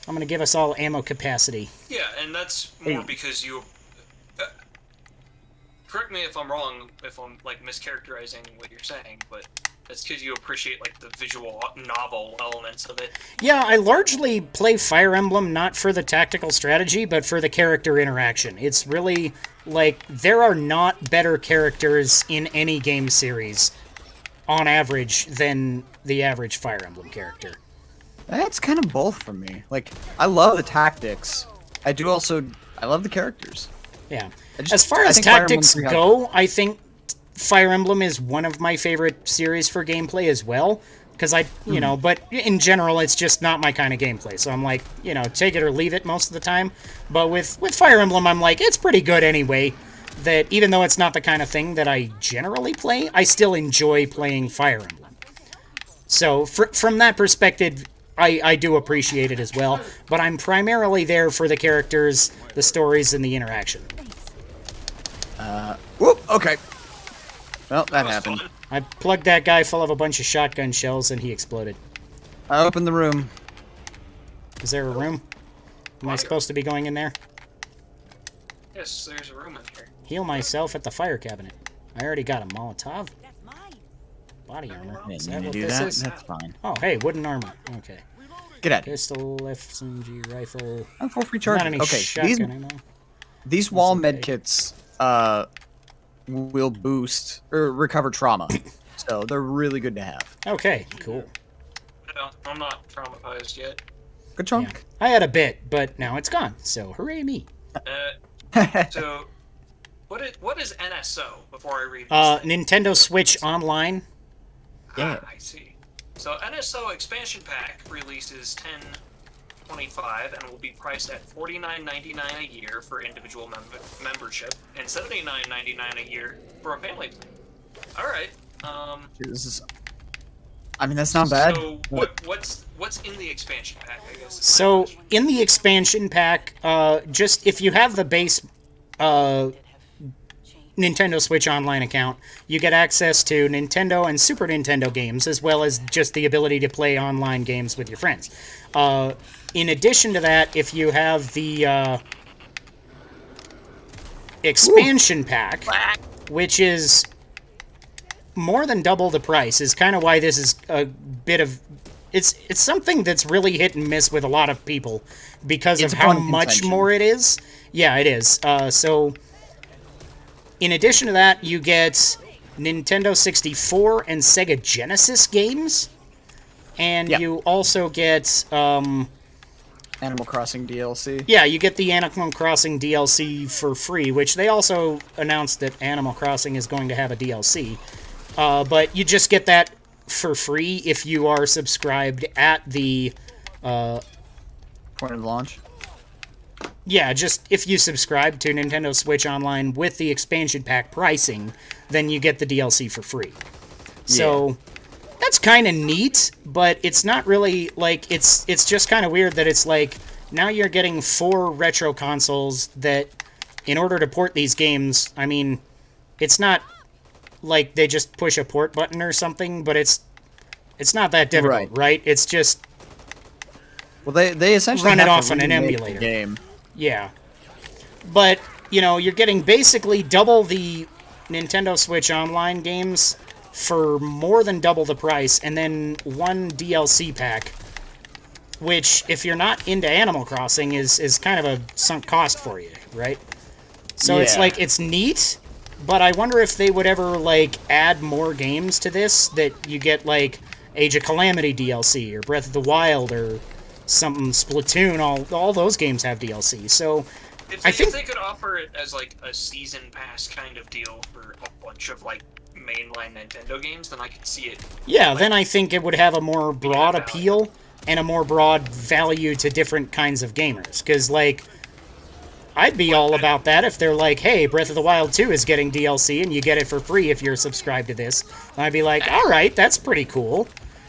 I'm going to give us all ammo capacity.
Yeah, and that's more because you. Correct me if I'm wrong, if I'm like mischaracterizing what you're saying, but that's because you appreciate like the visual novel elements of it.
Yeah, I largely play Fire Emblem not for the tactical strategy, but for the character interaction. It's really, like, there are not better characters in any game series, on average, than the average Fire Emblem character.
That's kind of both for me. Like, I love the tactics. I love the characters.
Yeah.
I
As far
I
as
think Fire
tactics
Emblem's
go, I think Fire Emblem is one of my favorite series for gameplay as well. Because but in general, it's just not my kind of gameplay. So I'm like, take it or leave it most of the time. But with Fire Emblem, I'm like, it's pretty good anyway. That even though it's not the kind of thing that I generally play, I still enjoy playing Fire Emblem. So from that perspective, I do appreciate it as well. But I'm primarily there for the characters, the stories, and the interaction.
Whoop, okay. Well, that happened.
Fun.
I plugged that guy full of a bunch of shotgun shells and he exploded.
I opened the room.
Is there a room? Am I supposed to be going in there?
Yes, there's a room in here.
Heal myself at the fire cabinet. I already got a Molotov.
That's mine.
Body armor.
Didn't
Is
mean
that
to
what
do
this
that.
is?
That's fine.
Oh, hey, wooden armor. Okay.
Get out of here.
Pistol, SMG rifle.
I'm full free
Not
charge.
any
Okay,
shotgun ammo.
these wall
okay.
med kits will boost or recover trauma. So they're really good to have.
Okay, cool.
I'm not traumatized yet.
Good
Yeah.
chunk.
I had a bit, but now it's gone. So hooray me.
So, what is NSO before I read this?
Nintendo Switch Online.
Yeah.
I see. So NSO expansion pack releases 10/25 and will be priced at $49.99 a year for individual membership and $79.99 a year for a family plan. All right.
This is, I mean, that's not bad.
So what's in the expansion pack? I guess. is my
So
question.
in the expansion pack, just if you have the base Nintendo Switch Online account, you get access to Nintendo and Super Nintendo games, as well as just the ability to play online games with your friends. In addition to that, if you have the expansion pack, which is more than double the price, is kind of why this is a bit of... It's something that's really hit and miss with a lot of people because
It's
of
a
how
point of
much
contention.
more it is. Yeah, it is. So... In addition to that, you get Nintendo 64 and Sega Genesis games, and
Yeah.
you also get
Animal Crossing DLC.
yeah, you get the Animal Crossing DLC for free, which they also announced that Animal Crossing is going to have a DLC. But you just get that for free if you are subscribed at the
Point of launch.
yeah, just if you subscribe to Nintendo Switch Online with the expansion pack pricing, then you get the DLC for free. So that's kind of neat, but it's not really like it's just kind of weird that it's like now you're getting 4 retro consoles that in order to port these games, I mean, it's not like they just push a port button or something, but it's not that difficult, right? It's just
Well, they essentially
run it
have
off
to
on an
remake the
emulator.
game.
yeah. But, you know, you're getting basically double the Nintendo Switch Online games for more than double the price, and then 1 DLC pack, which, if you're not into Animal Crossing, is kind of a sunk cost for you, right? So it's
Yeah.
like, it's neat, but I wonder if they would ever, like, add more games to this, that you get, like, Age of Calamity DLC, or Breath of the Wild, or something, Splatoon, all those games have DLC, so
If
I
they,
think-
if they could offer it as like a season pass kind of deal for a bunch of like mainline Nintendo games, then I could see it.
yeah, then I think it would have a more broad
value.
appeal and a more broad value to different kinds of gamers. Because, like, I'd be all about that if they're like, hey, Breath of the Wild 2 is getting DLC and you get it for free if you're subscribed to this. And I'd be like, all right, that's pretty cool,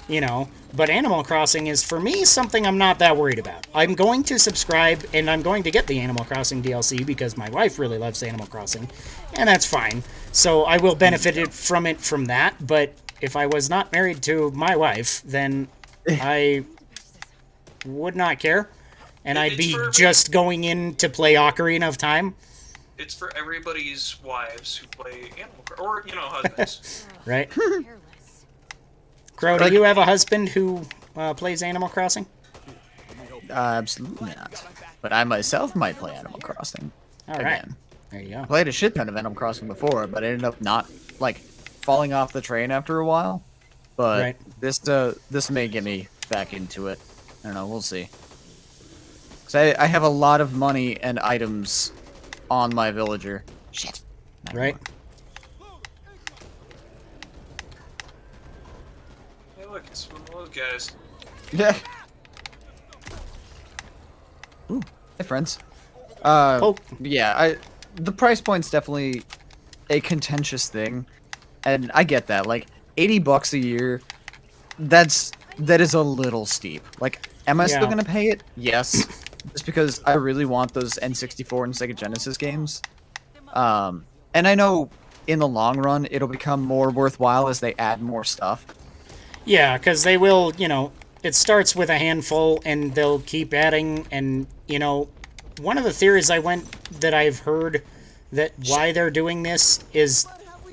you know. But Animal Crossing is, for me, something I'm not that worried about. I'm going to subscribe, and I'm going to get the Animal Crossing DLC because my wife really loves Animal Crossing, and that's fine. So I will benefit from it from that, but if I was not married to my wife, then I would not care, and I'd be just going in to play Ocarina of Time,
It's for everybody's wives who play Animal Crossing, or you know, husbands.
right?
Careless.
Crow, do you have a husband who plays Animal Crossing?
Absolutely not. But I myself might play Animal Crossing.
All right.
Again.
There you go.
Played a shit ton of Animal Crossing before, but I ended up not, like, falling off the train after a while. But
Right.
this may get me back into it. I don't know, we'll see. Because I have a lot of money and items on my villager. Shit. Not
Right?
Hey, look, it's one of those guys.
Yeah. Ooh, hey friends.
Oh.
Yeah, the price point's definitely a contentious thing, and I get that. Like, $80 a year, that is a little steep. Like, am I still
Yeah.
gonna pay it? Yes, just because I really want those N64 and Sega Genesis games. And I know in the long run it'll become more worthwhile as they add more stuff.
Yeah, because they will, you know, it starts with a handful and they'll keep adding. And, you know, one of the theories that I've heard that why they're doing this is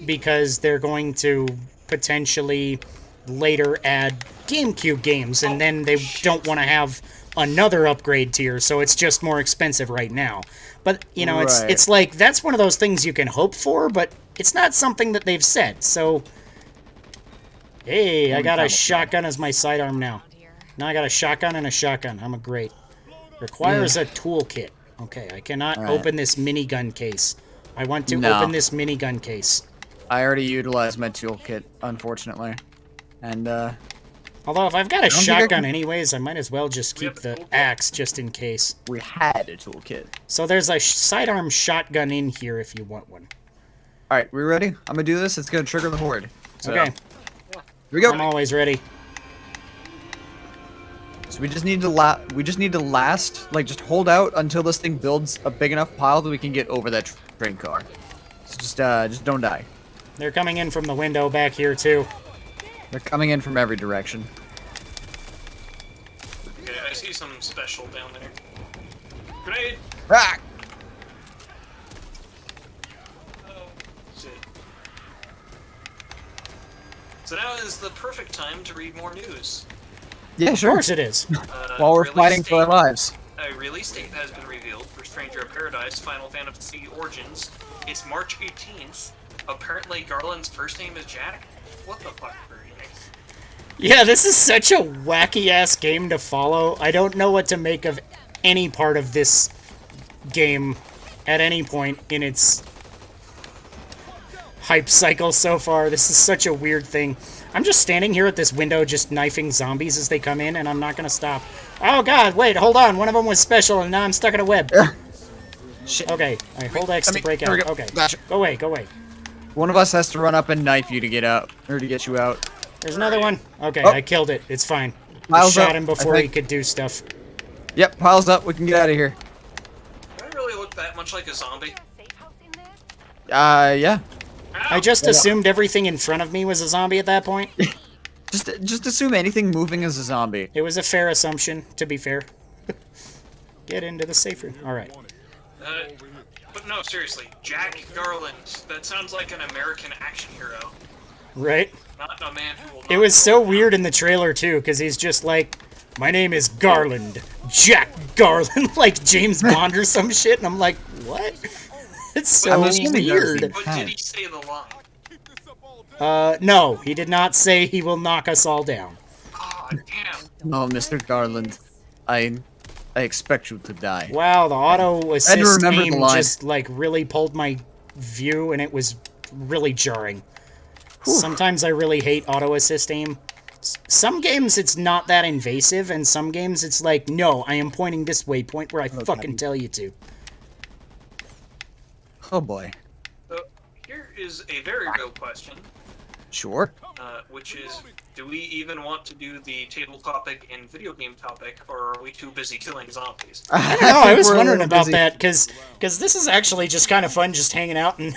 because they're going to potentially later add GameCube games, and then they don't want to have another upgrade tier, so it's just more expensive right now. But, you know,
Right.
it's like, that's one of those things you can hope for, but it's not something that they've said, so... Hey, I got a shotgun as my sidearm now. Now I got a shotgun and a shotgun. I'm a great. Requires a toolkit. Okay, I cannot
Alright.
open this minigun case. I want to
No.
open this minigun case.
I already utilized my toolkit, unfortunately, and
Although if I've got a
don't think I
shotgun
can-
anyways, I might as well just
We
keep
have
the
a toolkit.
axe just in case.
we had a toolkit.
So there's a sidearm shotgun in here if you want one.
All right, we ready? I'm gonna do this. It's gonna trigger the horde. So,
Okay,
Here we go.
I'm always ready.
So we just need to last, like, just hold out until this thing builds a big enough pile that we can get over that train car. So just don't die.
They're coming in from the window back here too.
They're coming in from every direction.
Okay, I see some special down there. Grenade!
Ah!
Shit. So now is the perfect time to read more news.
Yeah,
Of
sure.
course it is.
While we're
Release
fighting for our
date-
lives.
A release date has been revealed for Stranger of Paradise Final Fantasy Origins. It's March 18th. apparently Garland's first name is Jack? What the fuck, Bernie?
Yeah, this is such a wacky-ass game to follow. I don't know what to make of any part of this game at any point in its hype cycle so far. This is such a weird thing. I'm just standing here at this window just knifing zombies as they come in, and I'm not gonna stop. Oh god, wait, hold on. One of them was special, and now I'm stuck in a web.
Shit.
Okay, I hold X to break
there we
out.
go.
Okay,
Gotcha.
go away, go away.
One of us has to run up and knife you to get out, or to get you out.
There's another one. Okay,
Oh.
I killed it. It's fine. I
Piles
shot
up,
him
I
before he
think.
could do stuff.
Yep, piles up. We can get out of here.
Do I really look that much like a zombie?
Yeah.
I just assumed everything in front of me was a zombie at that point.
Just assume anything moving is a zombie.
It was a fair assumption, to be fair. Get into the safe room. Alright.
But no, seriously, Jack Garland. That sounds like an American action hero,
Right?
not a man who will.
It was so weird in the trailer, too, because he's just like, my name is Garland. Jack Garland. Like James Bond or some shit. And I'm like, what? It's so
I'm assuming
weird.
But did he say the line?
No, he did not say he will knock us all down.
Oh, damn.
Oh, Mr. Garland, I expect you to die.
Wow, the auto assist
remember the
aim
line.
just like really pulled my view, and it was really jarring. Sometimes I really hate auto assist aim. Some games it's not that invasive, and some games it's like, no, I am pointing this way, point where I fucking tell you to.
Oh boy.
So here is a very real question,
Sure.
which is, do we even want to do the table topic and video game topic, or are we too busy killing zombies?
No, I was wondering about that, because this is actually just kind of fun, just hanging out and,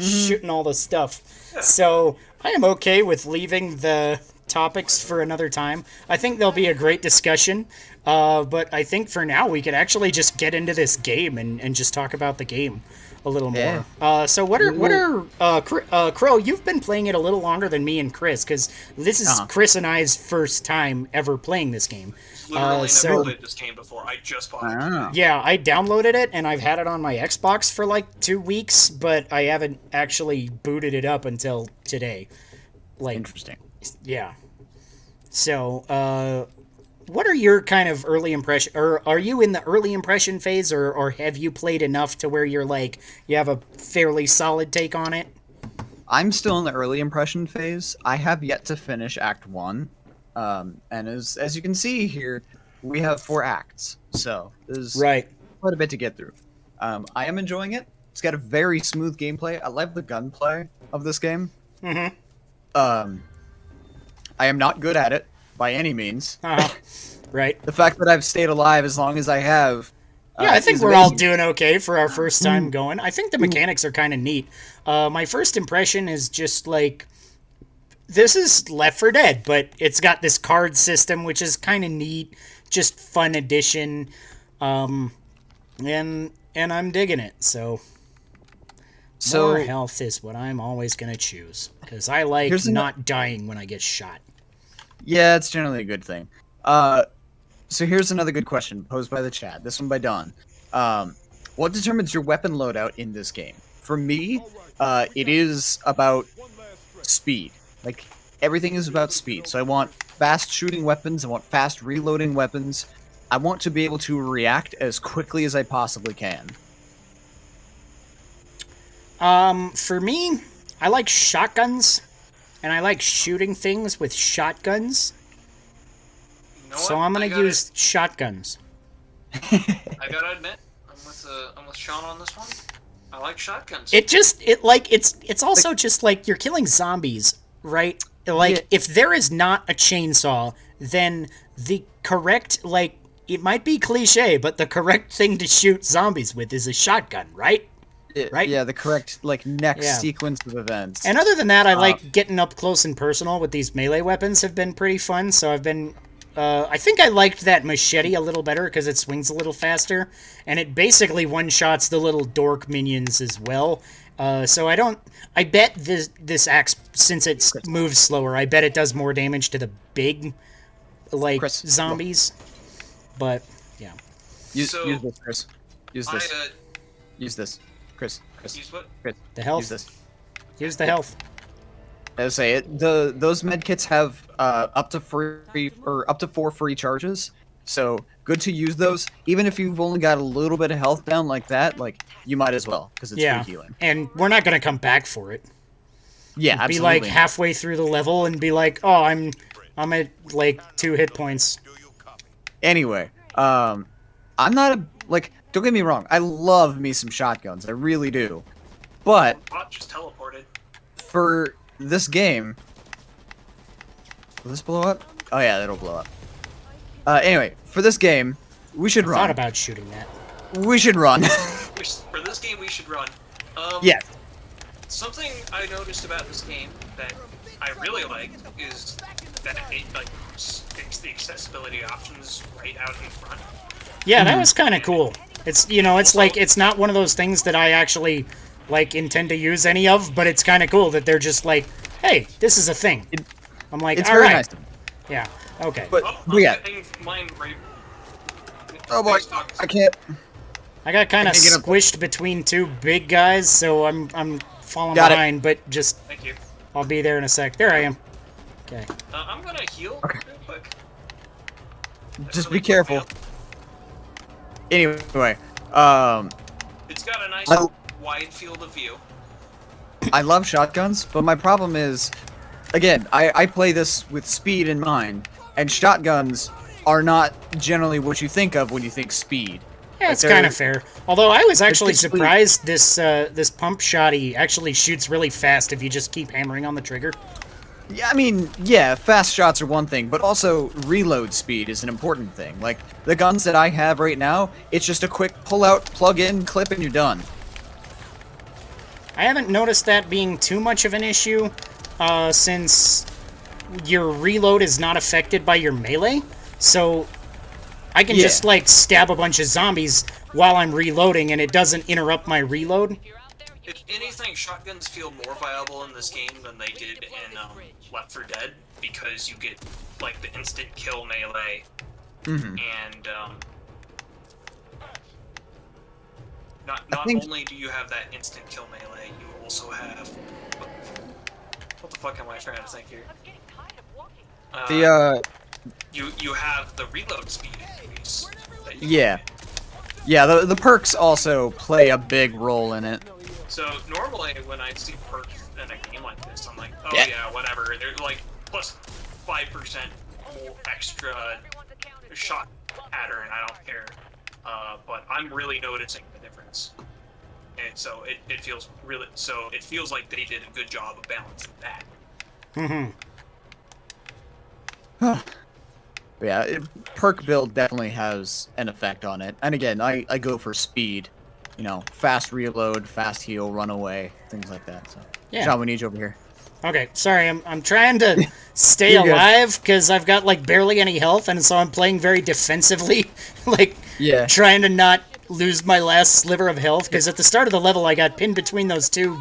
shooting all the stuff. So I am okay with leaving the topics for another time. I think there'll be a great discussion, but I think for now we could actually just get into this game and just talk about the game a little more. So what are Crow, you've been playing it a little longer than me and Chris, because this is Chris and I's first time ever playing this game.
Literally
so-
never played this game before. I just bought it.
Ah.
Yeah, I downloaded it, and I've had it on my Xbox for like 2 weeks, but I haven't actually booted it up until today. Like,
Interesting.
yeah. So, what are your kind of early impression, or are you in the early impression phase, or have you played enough to where you're like, you have a fairly solid take on it?
I'm still in the early impression phase. I have yet to finish Act 1. And as you can see here, we have 4 acts. So there's
Right.
quite a bit to get through. I am enjoying it. It's got a very smooth gameplay. I love the gunplay of this game.
Mm-hmm.
I am not good at it by any means.
Right.
The fact that I've stayed alive as long as I have.
Yeah, I think
is
we're all
amazing.
doing okay for our first time going. I think the mechanics are kind of neat. My first impression is just like, this is Left 4 Dead, but it's got this card system, which is kind of neat, just fun addition, and I'm digging it. So more health is what I'm always gonna choose, because I like
Here's
not dying when I get shot.
Yeah, it's generally a good thing. So here's another good question posed by the chat. This one by Don. What determines your weapon loadout in this game? For me, it is about speed. Like, everything is about speed. So I want fast shooting weapons. I want fast reloading weapons. I want to be able to react as quickly as I possibly can.
For me, I like shotguns, and I like shooting things with shotguns.
You know
So
what?
I'm gonna
I gotta-
use shotguns.
I gotta admit, I'm with Sean on this one. I like shotguns.
It's also just like you're killing zombies, right? Like,
Yeah.
if there is not a chainsaw, then the correct, like, it might be cliche, but the correct thing to shoot zombies with is a shotgun, right? Right?
Yeah, the correct, next
Yeah.
sequence of events.
And other than that, I like getting up close and personal with these melee weapons have been pretty fun, so I've been... I think I liked that machete a little better because it swings a little faster, and it basically one-shots the little dork minions as well. So I bet this axe, since it moves slower, I bet it does more damage to the big,
Chris,
zombies. But, yeah.
Use
So-
this, Chris. Use this.
I
Use this. Chris.
use what?
Chris.
The health?
Use this.
Use the health.
As I say it, those med kits have up to 4 free charges, so good to use those. Even if you've only got a little bit of health down like that, like you might as well because it's
Yeah,
free healing.
and we're not gonna come back for it.
Yeah,
Be
absolutely.
like halfway through the level and be like, oh, I'm at like 2 hit points.
Anyway, I'm not don't get me wrong, I love me some shotguns, I really do. But
Bot just teleported.
for this game, will this blow up? Oh yeah, that'll blow up. Anyway, for this game, we should
Thought
run.
about shooting that.
We should run.
For this game, we should run.
Yes.
Something I noticed about this game that I really like is that it like sticks the accessibility options right out in front.
Yeah, that was kind of cool. It's it's like it's not one of those things that I actually like intend to use any of, but it's kind of cool that they're just like, hey, this is a thing. I'm like,
It's
all
very
right,
nice.
yeah, okay.
But
I'm
yeah.
getting mine right.
Oh boy, I can't.
I got kind of
can't get up.
squished between 2 big guys, so I'm falling
Got it.
behind. But just
Thank you.
I'll be there in a sec. There I am. Okay.
I'm gonna heal real quick.
Just
Really
be careful.
quick
Anyway,
heal. It's got a nice
I-
wide field of view.
I love shotguns, but my problem is, again, I play this with speed in mind, and shotguns are not generally what you think of when you think speed.
Yeah,
Like,
it's kind
they're-
of fair. Although I was actually
basically-
surprised this pump shotty actually shoots really fast if you just keep hammering on the trigger.
Yeah, I mean, yeah, fast shots are one thing, but also reload speed is an important thing. Like, the guns that I have right now, it's just a quick pull out, plug in, clip, and you're done.
I haven't noticed that being too much of an issue, since your reload is not affected by your melee. So I can
Yeah.
just like stab a bunch of zombies while I'm reloading, and it doesn't interrupt my reload.
If anything, shotguns feel more viable in this game than they did in Left 4 Dead because you get like the instant kill melee,
Mm-hmm.
and not
think-
only do you have that instant kill melee, you also have what the fuck am I trying to think here? You have the reload speed increase. That you
Yeah. Yeah, the perks also play a big role in it.
So normally when I see perks in a game like this, I'm like, oh
Yeah.
yeah, whatever. They're like plus 5% more extra shot pattern. I don't care. But I'm really noticing the difference, and so it feels really. So it feels like they did a good job of balancing that.
Mm-hmm.
But yeah, perk build definitely has an effect on it. And again, I go for speed. You know, fast reload, fast heal, run away, things like that. So,
Yeah.
John, we need you over here.
Okay, sorry, I'm trying to stay
You're good.
alive because I've got like barely any health, and so I'm playing very defensively, like
Yeah.
trying to not lose my last sliver of health. Because at the start of the level, I got pinned between those 2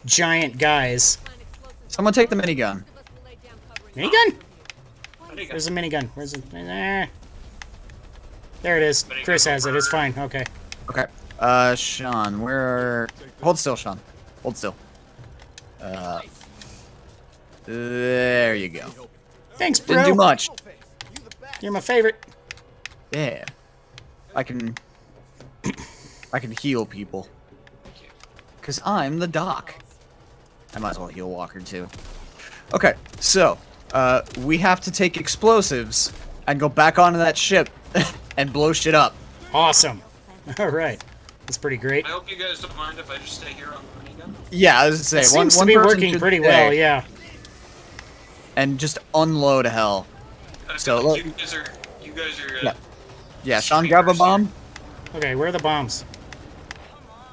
giant guys.
Someone take the minigun.
Minigun?
How do you
There's
guys?
a minigun. Where's it? There it is. Chris has it. It's fine. Okay.
Okay. Sean, where? Hold still, Sean. Hold still. There you go.
Thanks, bro.
Didn't do much.
You're my favorite.
Yeah. I can heal people. Cause I'm the doc. I might as well heal Walker too. Okay, so we have to take explosives and go back onto that ship and blow shit up.
Awesome. All right. That's pretty great.
I hope you guys don't mind if I just stay here on the minigun.
Yeah, I was gonna
It
say
seems to
one
be
person
working
should
pretty
stay
well. Yeah.
And just unload hell.
I
So,
feel like
look-
you guys are.
Yeah. Yeah, Sean, grab a bomb.
Okay. Where are the bombs?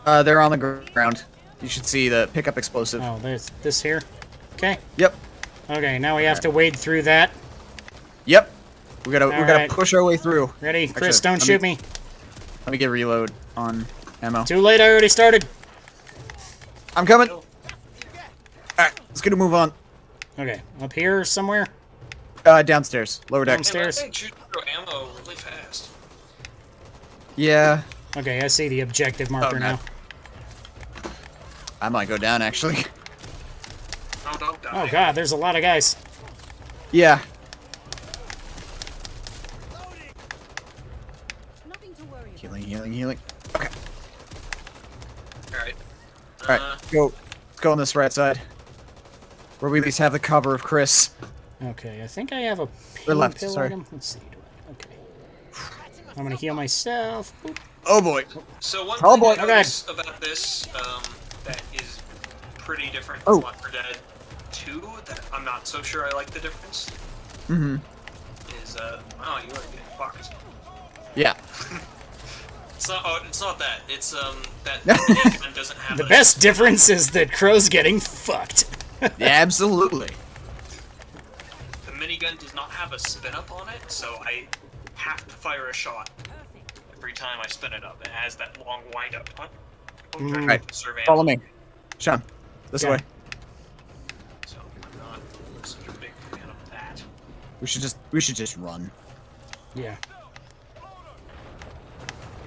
They're on the ground. You should see the pickup explosive.
Oh, there's this here. Okay.
Yep.
Okay. Now we have to wade through that.
Yep. We gotta
Alright.
push our way through.
Ready, Chris?
Actually,
Don't shoot me.
Let me get reload on ammo.
Too late. I already started.
I'm coming. Alright, let's get a move on.
Okay. Up here somewhere.
Downstairs, lower deck.
Downstairs.
I think shoot through ammo really fast.
Yeah,
Okay. I see the objective marker
Oh,
now.
God. I might go down actually.
die.
Oh god, there's a lot of guys.
Yeah.
Nothing to worry about.
Healing, healing, healing. Okay.
Alright.
Alright, go. Let's go on this right side. Where we at least have the cover of Chris.
Okay, I think I have a
Or
pain
left,
pill
sorry.
item. Let's see. Okay. I'm gonna heal myself. Boop.
Oh boy.
So one
Oh,
thing
boy.
I
Okay.
noticed about this that is pretty different
Oh.
from Left 4 Dead 2 that I'm not so sure I like the difference
Mm-hmm.
is oh, you are getting fucked.
Yeah.
It's not that. It's that the minigun doesn't have
The
a
best difference is that Crow's getting fucked.
Yeah, absolutely.
The minigun does not have a spin up on it, so I have to fire a shot every time I spin it up. It has that long wind up. I'm trying
Right.
to conserve ammo,
Follow me. Sean, this
Okay.
way.
so I'm not such a big fan of that.
We should just run.
Yeah.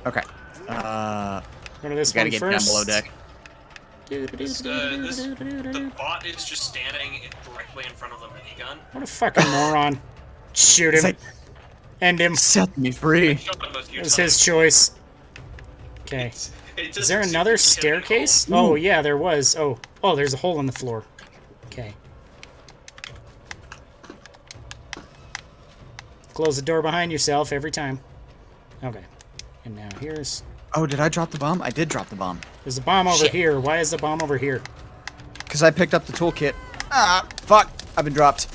Okay.
Go to this
Gotta
one
get
first.
down below deck.
The bot is just standing directly in front of the minigun.
What a fucking moron. Shoot
It's
him.
like,
End him.
set me free.
Shot him a few
It was
times.
his choice. Okay.
It
Is there
doesn't
another
seem to hit him at all.
staircase? Oh, yeah, there was. Oh, there's a hole in the floor. Okay. Close the door behind yourself every time. Okay. And now here's...
Oh, did I drop the bomb? I did drop the bomb.
There's a bomb over
Shit.
here. Why is the bomb over here?
Because I picked up the toolkit. Ah, fuck. I've been dropped.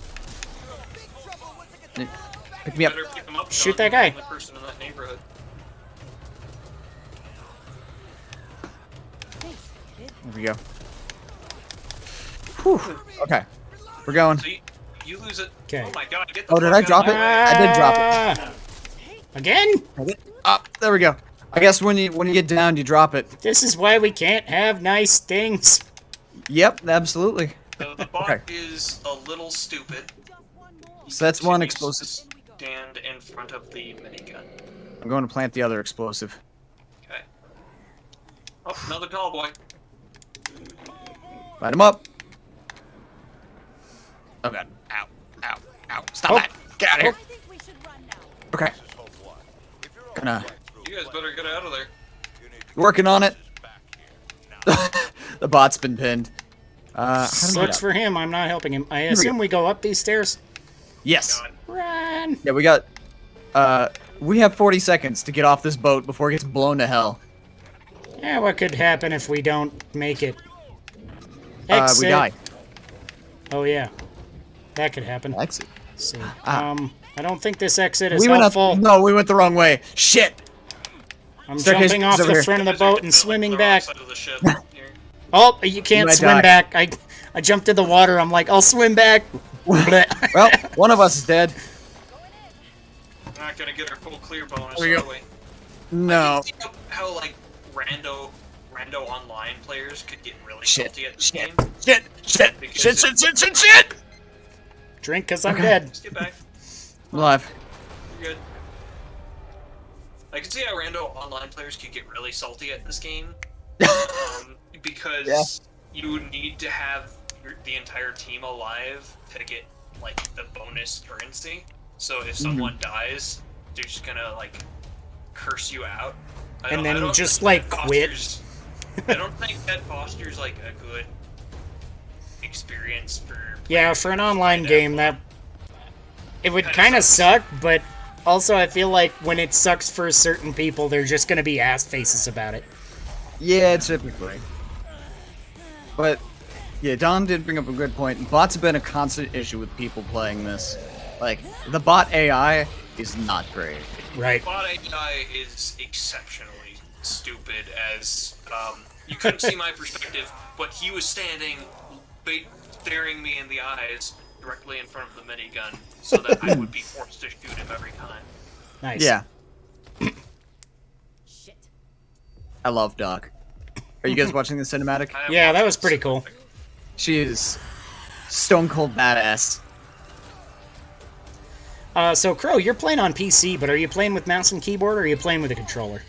Pick me up.
Better pick him up,
Shoot
Sean.
that guy.
You're the only person in that neighborhood.
There we go. Whew. Okay. We're going.
So you lose it.
'Kay.
Oh my god, get the
Oh, did
fuck
I
out
drop
of
it?
my way.
I did drop it.
Ah! Again?
Up. There we go. I guess when you get down, you drop it.
This is why we can't have nice things.
Yep, absolutely.
The bot
Okay.
is a little stupid.
So that's one
Continues to
explosive.
Stand in front of the minigun.
I'm going to plant the other explosive.
Okay. Oh, another tall boy.
Light him up. Oh god. Ow. Ow. Ow. Stop
Oh.
that. Get out of here.
I think we should run now.
Okay. Gonna
You guys better get out of there.
working on it. The bot's been pinned. How do we
Sucks
get up?
for him. I'm not helping him. I assume we go up these stairs.
Yes.
God.
Run.
Yeah, we got. We have 40 seconds to get off this boat before it gets blown to hell.
Yeah, what could happen if we don't make it?
We
Exit.
die.
Oh yeah, that could happen.
Exit.
Let's see.
Ah.
I don't think this exit is
We went up.
helpful.
No, we went the wrong way. Shit.
I'm
Staircase
jumping off
is over
the
here.
front of the
Guys are
boat and
the
swimming
wrong
back.
side of the ship here.
Oh, you can't
might
swim
die.
back. I jumped in the water. I'm like, I'll swim back. Blech.
Well, one of us is dead.
We're not gonna get our full clear bonus,
There we
are
go.
we?
No.
See how like rando online players could get really
Shit.
salty at this
Shit.
game?
Shit. Shit.
Because
Shit. Shit. Shit. Shit. Shit.
Drink, cause I'm dead.
Just get back.
I'm alive.
You're good. I can see how rando online players could get really salty at this game. Because you need to have the entire team alive to get like the bonus currency. So if someone dies, they're just gonna like curse you out.
And
I
then
don't
just,
think
like,
that
quit.
fosters- I don't think that fosters like a good experience for.
Yeah, for an online
Yeah.
game, that it would
Kinda
kind of
sucks.
suck, but also I feel like when it sucks for certain people, they're just gonna be ass faces about it.
Yeah, typically. But yeah, Don did bring up a good point. Bots have been a constant issue with people playing this. Like the bot AI is not great.
Right.
Bot AI is exceptionally stupid. As you couldn't see my perspective, but he was standing, staring me in the eyes directly in front of the minigun, so that I would be forced to shoot him every time.
Nice.
Yeah,
Shit.
I love Doc. Are you guys watching the cinematic?
I am
Yeah, that
watching
was pretty
this
cool.
specific-
She is stone cold badass.
So Crow, you're playing on PC, but are you playing with mouse and keyboard, or are you playing with a controller?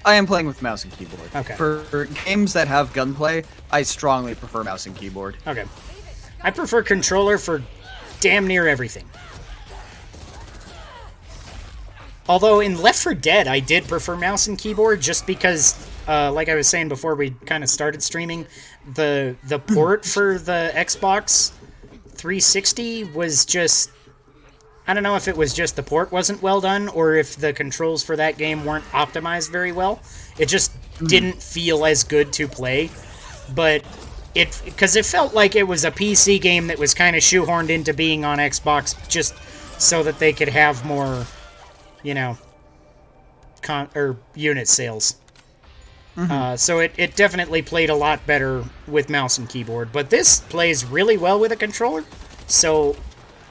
I am playing with mouse and keyboard.
Okay.
For games that have gunplay, I strongly prefer mouse and keyboard.
Okay. I prefer controller for damn near everything. Although in Left 4 Dead, I did prefer mouse and keyboard just because, like I was saying before we kind of started streaming, the port for the Xbox 360 was just... I don't know if it was just the port wasn't well done or if the controls for that game weren't optimized very well. It just didn't feel as good to play. But because it felt like it was a PC game that was kind of shoehorned into being on Xbox just so that they could have more, you know, unit sales. So it definitely played a lot better with mouse and keyboard. But this plays really well with a controller. So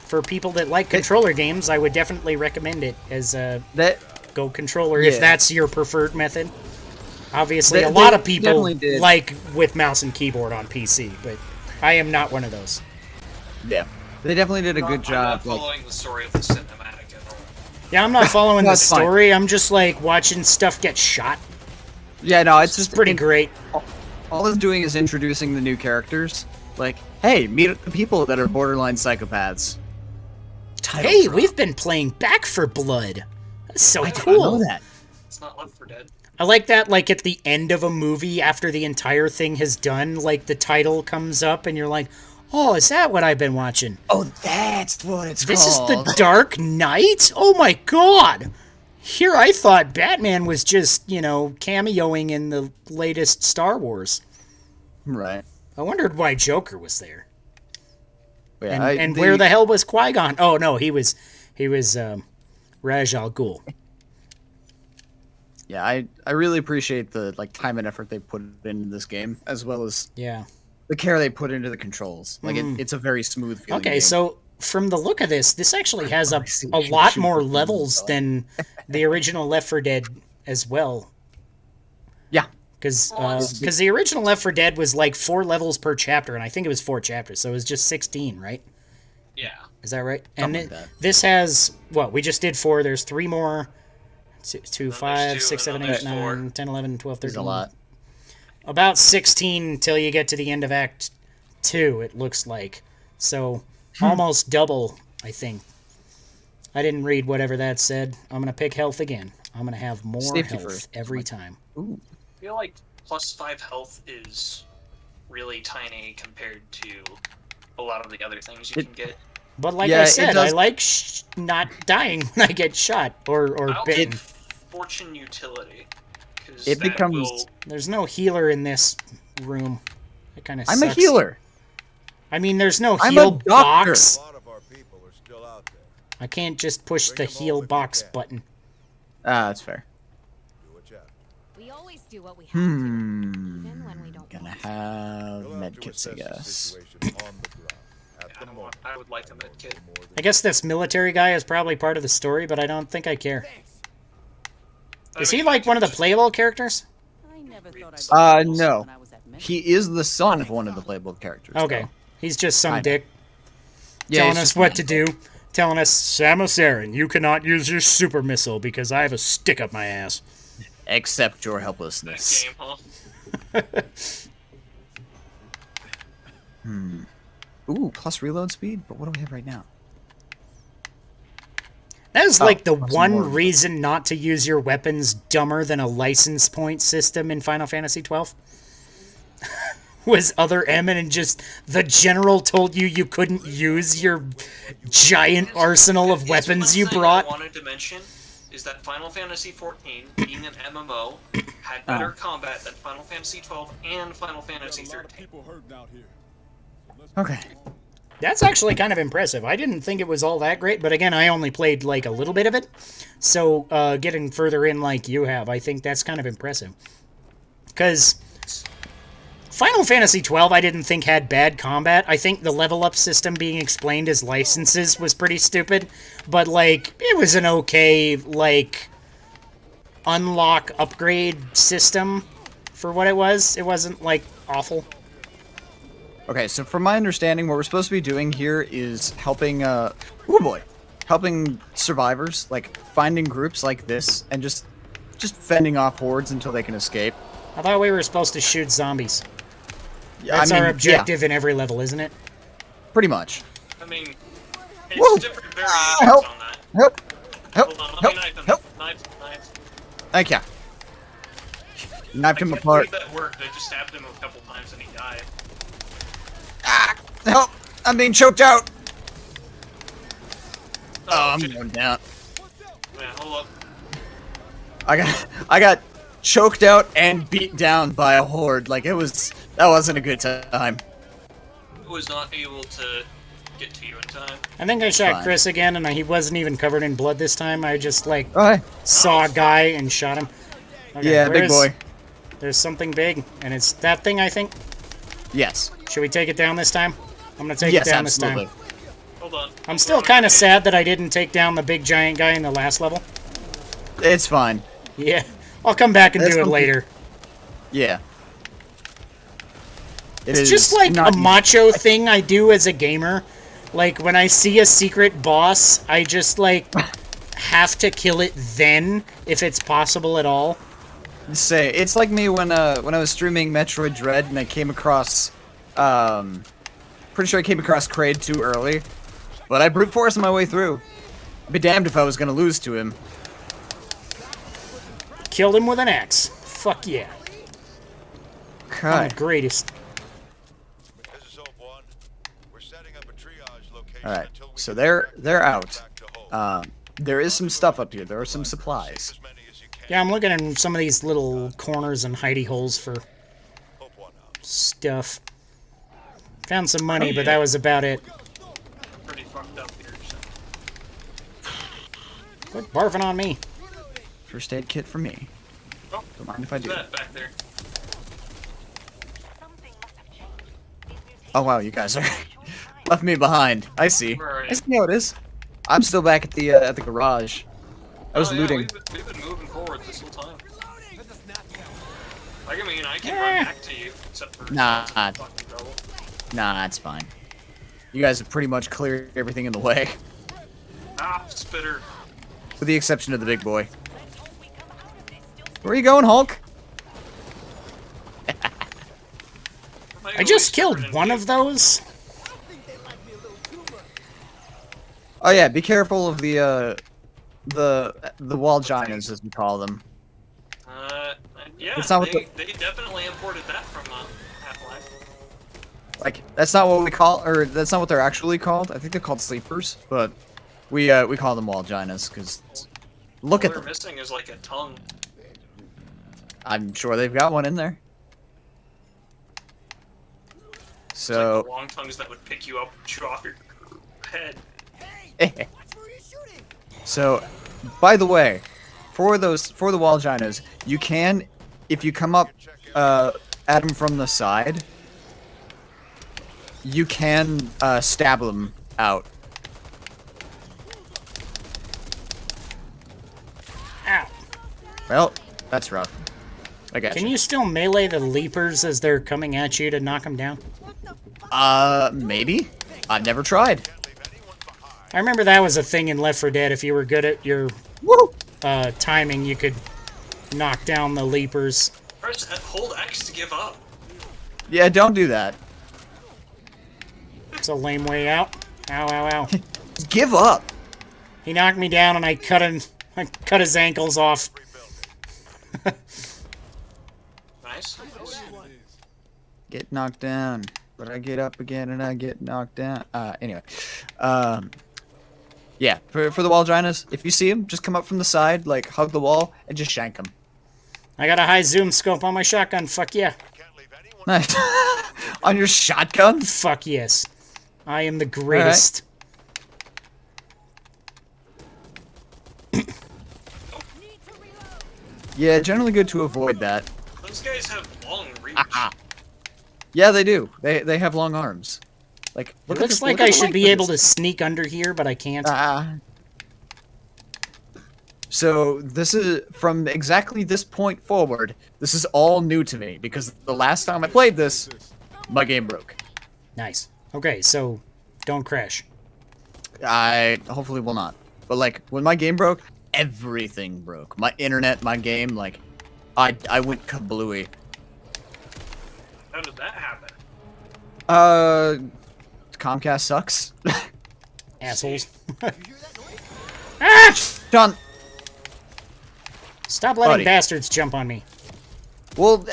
for people that like controller games, I would definitely recommend it as a Go controller if that's your preferred method. Obviously, a lot of people like with mouse and keyboard on PC, but I am not one of those.
Yeah. They definitely did a good job.
I'm not following the story of the cinematic at all.
Yeah, I'm not following the
That's fine.
story. I'm just like watching stuff get shot.
Yeah, no, it's just
Pretty great.
All it's doing is introducing the new characters. Like, hey, meet the people that are borderline psychopaths. Title
Hey,
drop.
we've been playing Back for Blood. That's so
I
cool.
know that.
It's not Left 4 Dead.
I like that, like, at the end of a movie, after the entire thing has done, like, the title comes up, and you're like, oh, is that what I've been watching?
Oh, that's what it's
This is
called.
the Dark Knight? Oh my god! Here I thought Batman was just, you know, cameoing in the latest Star Wars.
Right.
I wondered why Joker was there.
Yeah,
And where the hell was Qui-Gon? Oh, no, he was Raj Al Ghul.
Yeah, I really appreciate the time and effort they put into this game, as well as
Yeah.
the care they put into the controls. Like, it's a very smooth feeling
Okay,
game.
so from the look of this actually has a
see
lot
shoot
more
the
levels
things
than the original Left 4 Dead as well.
Yeah.
Because the original Left 4 Dead was like 4 levels per chapter, and I think it was 4 chapters, so it was just 16, right?
Yeah.
Is that right?
Something
And
like that.
this has, what, we just did 4, there's 3 more. 2, 5,
2,
6, 7,
and
8,
then there's 4.
9, 10, 11, 12, 13.
There's a lot.
About 16 till you get to the end of Act 2, it looks like. So, almost double, I think. I didn't read whatever that said. I'm going to pick health again. I'm going to have more
Safety
health
first.
every time.
Ooh.
I feel like plus 5 health is really tiny compared to a lot of the other things you can get.
But like
Yeah,
I
it
said,
does-
I like not dying when I get shot or
I'll
bitten.
take Fortune Utility. 'Cause
It
that
becomes-
will-
There's no healer in this room. It kind of
I'm
sucks.
a healer.
I mean, there's no
I'm
heal
a doctor.
box.
A lot of our people are still out there.
I can't just push the
Bring 'em
heal
home if you
box
can.
button.
That's fair.
Do what you have to.
We always do what we have to, even when we don't
Gonna
want to.
have
You'll have to
medkits, I
assess the
guess.
situation on the ground. At the moment,
I would like a med kit.
more than
I guess this military guy is probably part of the story, but I don't think I care. Is he like one of the playable characters?
I never thought I'd be
No.
when I was at Met.
He is the son of one of the playable characters.
Okay.
though.
He's just some
Kinda.
dick
Yeah,
telling
it's
us
just-
what to do. Telling us, Samus Aran, you cannot use your super missile because I have a stick up my ass.
Accept your helplessness.
Game, huh?
Ooh, plus reload speed? But what do we have right now?
That is like the
plus
one
more.
reason not to use your weapons dumber than a license point system in Final Fantasy 12. Was other M and just the general told you you couldn't use your giant arsenal of
It's
weapons
one
you
thing
brought.
I wanted to mention is that Final Fantasy XIV, being an MMO, had better combat than Final Fantasy XII and Final Fantasy
a lot of
XIII.
people hurting out here.
Okay.
That's actually kind of impressive. I didn't think it was all that great, but again, I only played like a little bit of it. So getting further in like you have, I think that's kind of impressive. Because Final Fantasy XII, I didn't think had bad combat. I think the level up system being explained as licenses was pretty stupid. But like, it was an okay, like, unlock upgrade system for what it was. It wasn't like awful.
Okay, so from my understanding, what we're supposed to be doing here is helping, helping survivors, like, finding groups like this, and just fending off hordes until they can escape.
I thought we were supposed to shoot zombies.
Yeah,
That's
I mean,
our objective in every level, isn't it?
Pretty much.
I mean, it's
Woo!
different variations
Help!
on that.
Help! Help!
Hold on, let
Help!
me knife him.
Help!
Knife.
Thank ya. Knifed
I
him
can't
apart.
believe that worked. I just stabbed him a couple times and he died.
Ah! Help! I'm being choked out! Oh, I'm
shit.
going down.
Yeah, hold up.
I got choked out and beat down by a horde. Like, that wasn't a good time.
Was not able to get to you in time.
I think I shot
Fine.
Chris again, and he wasn't even covered in blood this time. I just, like,
Alright.
saw a guy and shot him. Okay,
Yeah, big boy.
There's something big, and it's that thing, I think.
Yes.
Should we take it down this time? I'm gonna take
Yes,
it down
absolutely.
this time.
Hold on.
I'm still kind of sad that I didn't take down the big giant guy in the last level.
It's fine.
Yeah, I'll come back and
That's
do it
something-
later.
Yeah.
It's just like a macho thing I do as a gamer. Like, when I see a secret boss, I just, like, have to kill it then, if it's possible at all.
Say, it's like me when I was streaming Metroid Dread and I came across, pretty sure I came across Kraid too early, but I brute forced my way through. Be damned if I was gonna lose to him.
Killed him with an axe. Fuck yeah. I'm
Okay.
the greatest.
This is Hope 1. We're setting up a triage location
All right.
until we
So
can
they're
get
out.
back to home.
There is some stuff up here. There are some supplies.
As many as you can.
Yeah, I'm looking at some of these little corners and hidey holes for
Hope 1 out.
stuff. Found some money, but that was about it.
Pretty fucked up here. So.
Quit barfing on me.
First aid kit for me.
Oh,
Don't mind if I
what's
do.
that back there?
Oh wow, you guys are left me behind. I see.
Where are
I
you?
see how it is. I'm still back at the garage. I was
Oh, yeah,
looting.
we've been moving forward this whole time. Like, I mean, I can run back to you, except for
Nah.
fucking trouble.
Nah, it's fine. You guys have pretty much cleared everything in the way,
Ah, spitter.
with the exception of the big boy. Where are you going, Hulk?
I just killed one of those.
Oh yeah, be careful of the wall giants, as we call them.
Yeah,
It's not what
they definitely imported that from Half-Life.
Like, that's not what we call, or that's not what they're actually called. I think they're called sleepers, but we call them wall giants because look
All
at
they're
them.
missing is like a tongue.
I'm sure they've got one in there.
It's like
So,
the long tongues that would pick you up and chew off your head.
so, by the way, for the wall giants, you can, if you come up at them from the side, you can stab them out.
Ow.
Well, that's rough. I got
Can you still melee the leapers as they're coming at you to knock them down?
Maybe. I've never tried.
I remember that was a thing in Left 4 Dead. If you were good at your
Woo!
timing, you could knock down the leapers.
Hold X to give up.
Yeah, don't do that.
It's a lame way out. Ow, ow, ow.
Give up.
He knocked me down and I cut his ankles off.
Nice.
Get knocked down, but I get up again and I get knocked down. Anyway, yeah, for the wall giants, if you see them, just come up from the side, like hug the wall, and just shank them.
I got a high zoom scope on my shotgun. Fuck yeah.
Can't leave anyone
Nice. On your shotgun?
Fuck yes. I am the greatest.
Yeah, generally good to avoid that.
Those guys have long reach.
Yeah, they do. They have long arms. Like,
It
look
looks
at
like I should be able to sneak under here, but I can't.
So this is from exactly this point forward. This is all new to me because the last time I played this, my game broke.
Nice. Okay, so don't crash.
I hopefully will not. But like when my game broke, everything broke. My internet, my game, like I went kablooey.
How did that happen?
Comcast sucks.
Assholes. Ah!
John,
Stop letting
Buddy.
bastards jump on me.
well,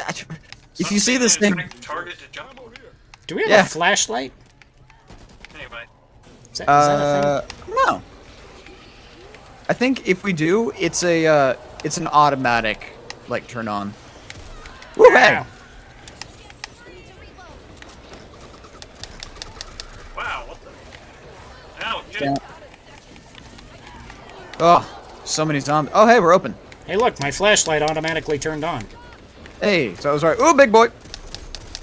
if you see this thing,
Target to jump.
Do we have
Yeah.
a flashlight?
Anyway,
Is that a thing?
no. I think if we do, it's an automatic, like, turn on. Woo, hey!
Wow.
wow, what the? Ow, shit.
Yeah. Oh, so many zombies. Oh, hey, we're open.
Hey, look, my flashlight automatically turned on.
Hey, so I was right. Ooh, big boy.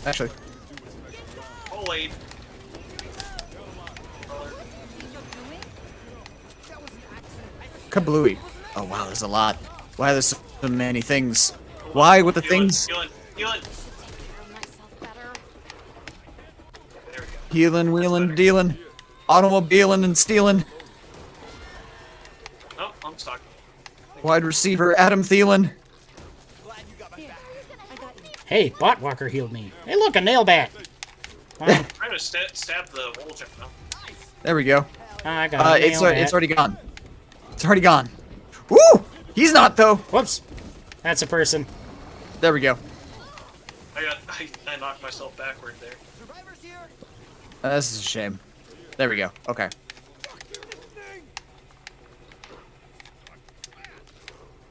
Actually,
Holy.
kablooey. Oh, wow, there's a lot. Why there's so many things? Why with the things?
Healing.
myself better.
There we go.
Healing, wheeling, dealing, automobiling and stealing.
Oh, I'm stuck.
Wide receiver Adam Thielen.
Hey, Botwalker healed me. Hey, look, a nail bat. Wow.
I'm trying to stab the wall jump now.
There we go.
I got a nail bat.
It's already gone. It's already gone. Woo! He's not though.
Whoops. That's a person.
There we go.
I knocked myself backward there.
This is a shame. There we go. Okay.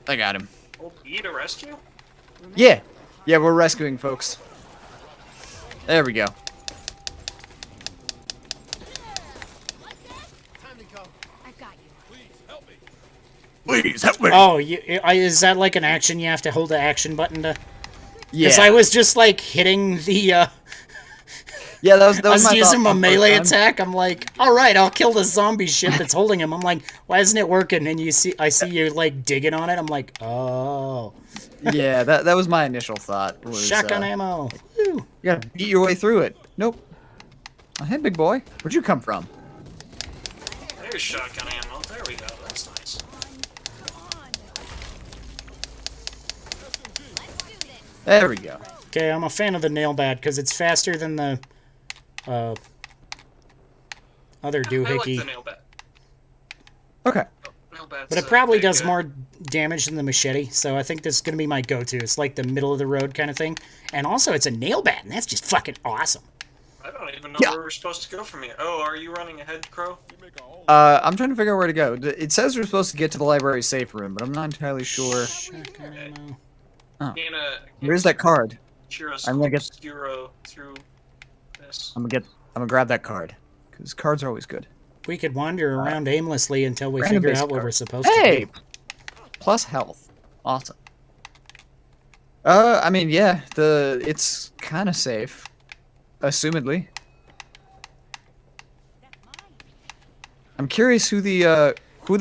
I got him.
Hold E to rescue?
Yeah. Yeah, we're rescuing folks. There we go.
I've got you.
Please help me.
Oh, is that like an action? You have to hold the action button to...
Yeah.
Because I was just, like, hitting the,
Yeah, that was
I was
my
using
thought
my
the first
melee
time.
attack. I'm like, all right, I'll kill the zombie shit that's holding him. I'm like, why isn't it working? And I see you like digging on it. I'm like, oh,
Yeah, that was my initial thought. Was,
shotgun ammo. Woo.
You gotta beat your way through it. Nope. Oh, hey, big boy. Where'd you come from?
There's shotgun ammo. There we go. That's nice.
There we go.
Okay, I'm a fan of the nail bat because it's faster than the other
I like
doohickey.
the nail bat.
Okay.
Nail bat's,
But it probably
pretty
does
good.
more damage than the machete, so I think this is going to be my go-to. It's like the middle of the road kind of thing. And also, it's a nail bat, and that's just fucking awesome.
I don't even know
Yeah.
where we're supposed to go from here. Oh, are you running ahead, Crow?
I'm trying to figure out where to go. It says we're supposed to get to the library safe room, but I'm not entirely sure.
Shotgun ammo.
Where's that card? I'm gonna get-
through this.
I'm gonna grab that card, because cards are always good.
We could wander around aimlessly until we
Random
figure
base
out what
card.
we're supposed to
Hey!
do.
Plus health. Awesome. I mean, yeah, it's kind of safe, assumedly. I'm curious who the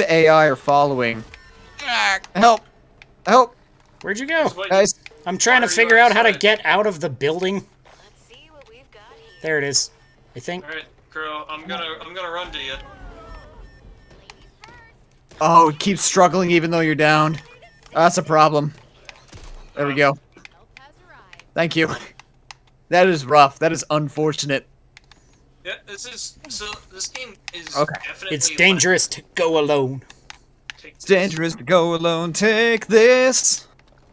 AI are following. Help! Help,
Where'd you go?
What-
guys!
I'm trying to
Why are you
figure out how to
outside?
get out of the building.
Let's see what we've got here.
There it is. I think.
All right, Crow. I'm gonna run to you.
Oh, keep struggling even though you're down. That's a problem. There we go.
Help has arrived.
Thank you. That is rough. That is unfortunate.
Yeah, this game is
Okay.
definitely
It's dangerous to go alone.
It's dangerous to go alone. Take this.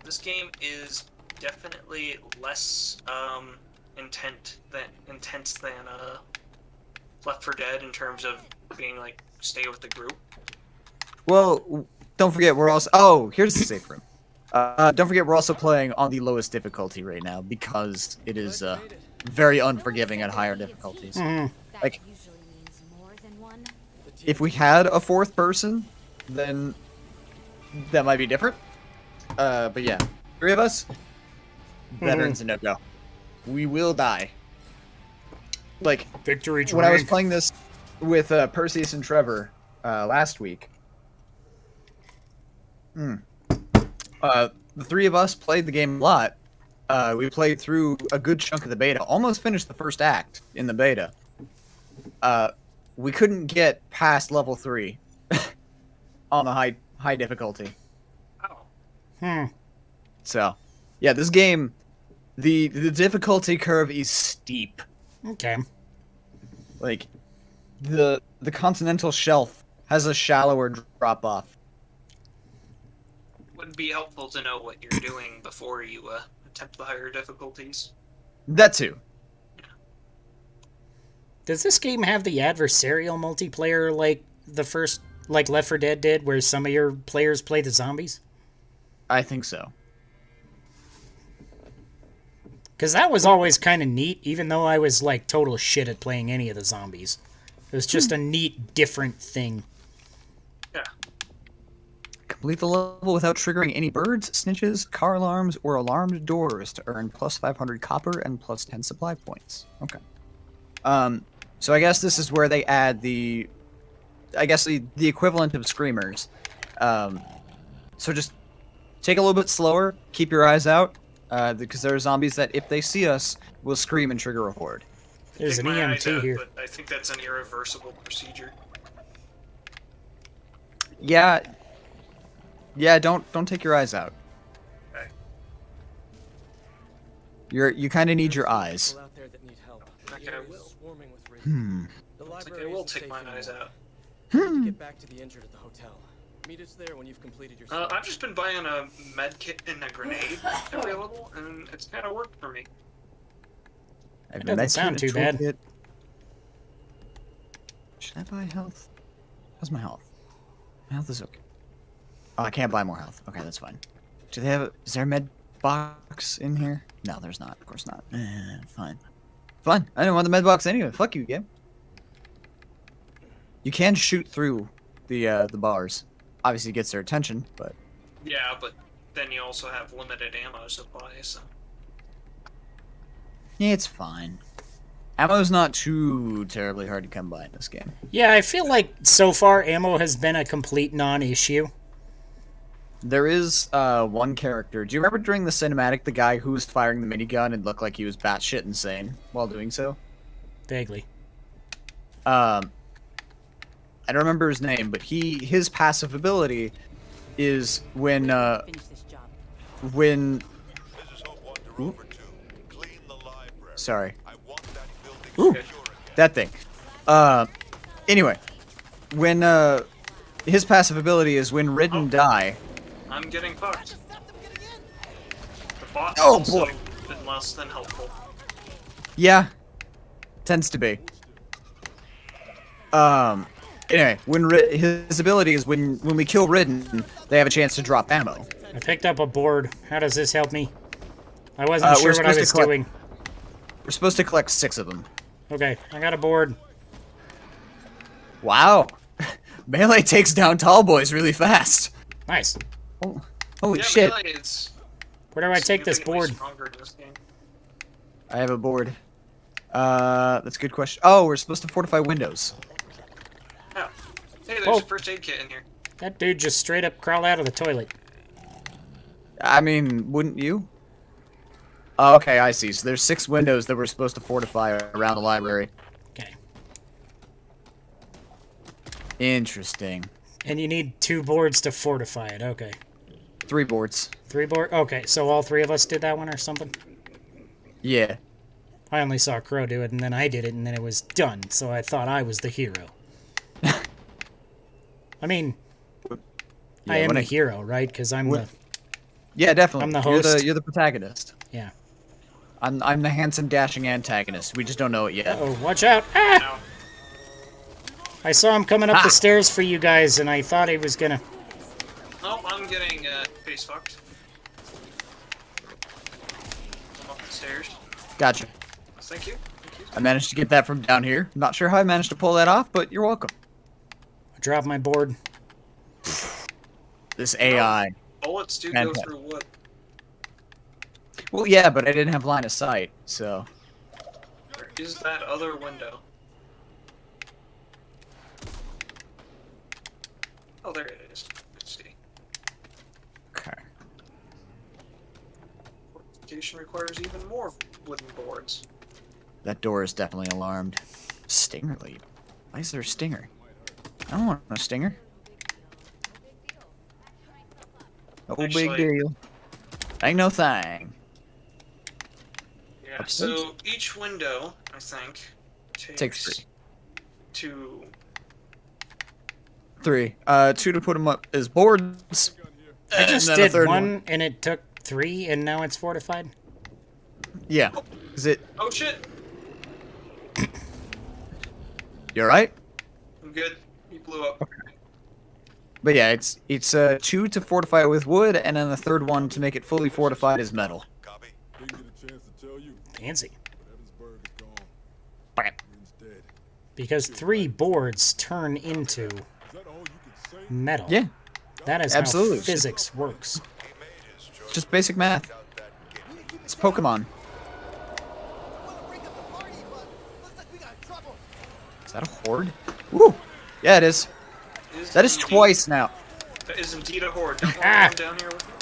This game is definitely less intense than Left 4 Dead in terms of being like stay with the group.
Well, don't forget we're also. Oh, here's the safe room. Don't forget we're also playing on the lowest difficulty right now because it is very unforgiving at higher difficulties.
Mhm.
That
Like-
usually means more than one.
If we had a fourth person, then that might be different. But yeah, 3 of us, veterans and no go. We will die. Like
Victory
when I was
drink.
playing this with Perseus and Trevor last week. The 3 of us played the game a lot. We played through a good chunk of the beta, almost finished the first act in the beta. We couldn't get past level 3 on the high difficulty.
Oh,
So, yeah, this game, the difficulty curve is steep.
Okay.
Like, the continental shelf has a shallower drop off.
Would be helpful to know what you're doing before you attempt the higher difficulties.
That too.
Does this game have the adversarial multiplayer like the first, like Left 4 Dead did, where some of your players play the zombies?
I think so.
Because that was always kind of neat, even though I was like total shit at playing any of the zombies. It was just a neat, different thing.
Yeah.
Complete the level without triggering any birds, snitches, car alarms, or alarmed doors to earn plus 500 copper and plus 10 supply points. Okay. So I guess this is where they add the equivalent of screamers. So just take a little bit slower, keep your eyes out, because there are zombies that, if they see us, will scream and trigger a horde.
There's
Take
an
my eyes
EMT
out,
here.
But I think that's an irreversible procedure.
Yeah, don't take your eyes out.
Okay.
You kind of need your eyes.
Out there that need help.
Okay, I will.
Swarming with
Hmm.
The
I think I
library
will
isn't
take
safe
my
anymore.
eyes out.
Get back to the injured at the hotel. Meet us there when you've completed your.
I've just been buying a med kit and a grenade every level, and it's kind of worked for me.
I've
That doesn't
med
sound
kit,
too
a
bad.
toolkit. Should I buy health? How's my health? My health is okay. Oh, I can't buy more health. Okay, that's fine. Do they have? Is there a med box in here? No, there's not. Of course not. Fine. Fine. I didn't want the med box anyway. Fuck you, game. You can shoot through the bars. Obviously, it gets their attention, but
Yeah, but then you also have limited ammo supply, so.
yeah, it's fine. Ammo's not too terribly hard to come by in this game.
Yeah, I feel like so far ammo has been a complete non-issue.
There is one character. Do you remember during the cinematic, the guy who was firing the minigun and looked like he was batshit insane while doing so?
Vaguely.
I don't remember his name, but his passive ability is when
This is Hope 1 to Rover 2. Clean the library.
sorry,
I want that building
Ooh.
secure again.
that thing. Anyway, when his passive ability is when ridden die.
I'm getting fucked. The bot
Oh,
also
boy.
been less than helpful.
Yeah, tends to be. Anyway, when his ability is when we kill Ridden, they have a chance to drop ammo.
I picked up a board. How does this help me? I wasn't sure
we're
what I
supposed to
was
collect-
doing.
We're supposed to collect 6 of them.
Okay, I got a board.
Wow, melee takes down tall boys really fast.
Nice.
Oh, holy
Yeah,
shit!
melee is
Where do I take this
significantly
board?
stronger in this game.
I have a board. That's a good question. Oh, we're supposed to fortify windows.
Oh. Hey, there's
Oh.
a first aid kit in here.
That dude just straight up crawled out of the toilet.
I mean, wouldn't you? Oh, okay, I see. So there's 6 windows that we're supposed to fortify around the library.
Okay.
Interesting.
And you need 2 boards to fortify it. Okay.
3 boards.
3 board. Okay, so all 3 of us did that one or something?
Yeah.
I only saw Crow do it, and then I did it, and then it was done. So I thought I was the hero. I mean,
Yeah,
I am
when
the hero, right? Because I'm
when-
the
Yeah, definitely.
I'm the host.
You're the protagonist.
yeah.
I'm the handsome, dashing antagonist. We just don't know it yet.
Oh, watch out! Ah!
Now,
I saw him coming up the stairs for you guys, and I thought he was gonna.
oh, I'm getting face fucked. I'm up the stairs.
Gotcha.
Thank you. Thank you.
I managed to get that from down here. Not sure how I managed to pull that off, but you're welcome.
I dropped my board.
This AI.
Bullets do go
Fantastic.
through wood.
Well, yeah, but I didn't have line of sight, so.
Where is that other window? Oh, there it is. Let's see.
Okay.
Fortification requires even more wooden boards.
That door is definitely alarmed. Stinger lead. Why is there a stinger? I don't want a stinger. No big
Actually-
deal. Ain't no thing.
Yeah.
Upstairs?
So each window, I think,
Takes 3.
2.
3. 2 to put them up as boards.
I just
and then a
did
third
one, and it took 3, and now it's fortified.
Yeah. Is it?
Oh shit!
You alright?
I'm good. He blew up.
But yeah, it's 2 to fortify it with wood, and then the third one to make it fully fortified is metal.
Copy.
Didn't get a chance to tell you,
Fancy.
but Evansburg is gone.
Bam.
Wind's dead.
Because 3 boards turn into
Is that all you can say?
metal.
Yeah,
That is
absolutely.
how physics works.
He made his choice.
it's just basic math.
Out that gate.
It's Pokemon. Is that a horde? Woo! Yeah, it is. That is
indeed-
twice now.
That is indeed a horde. Don't
Ah.
come down here with me.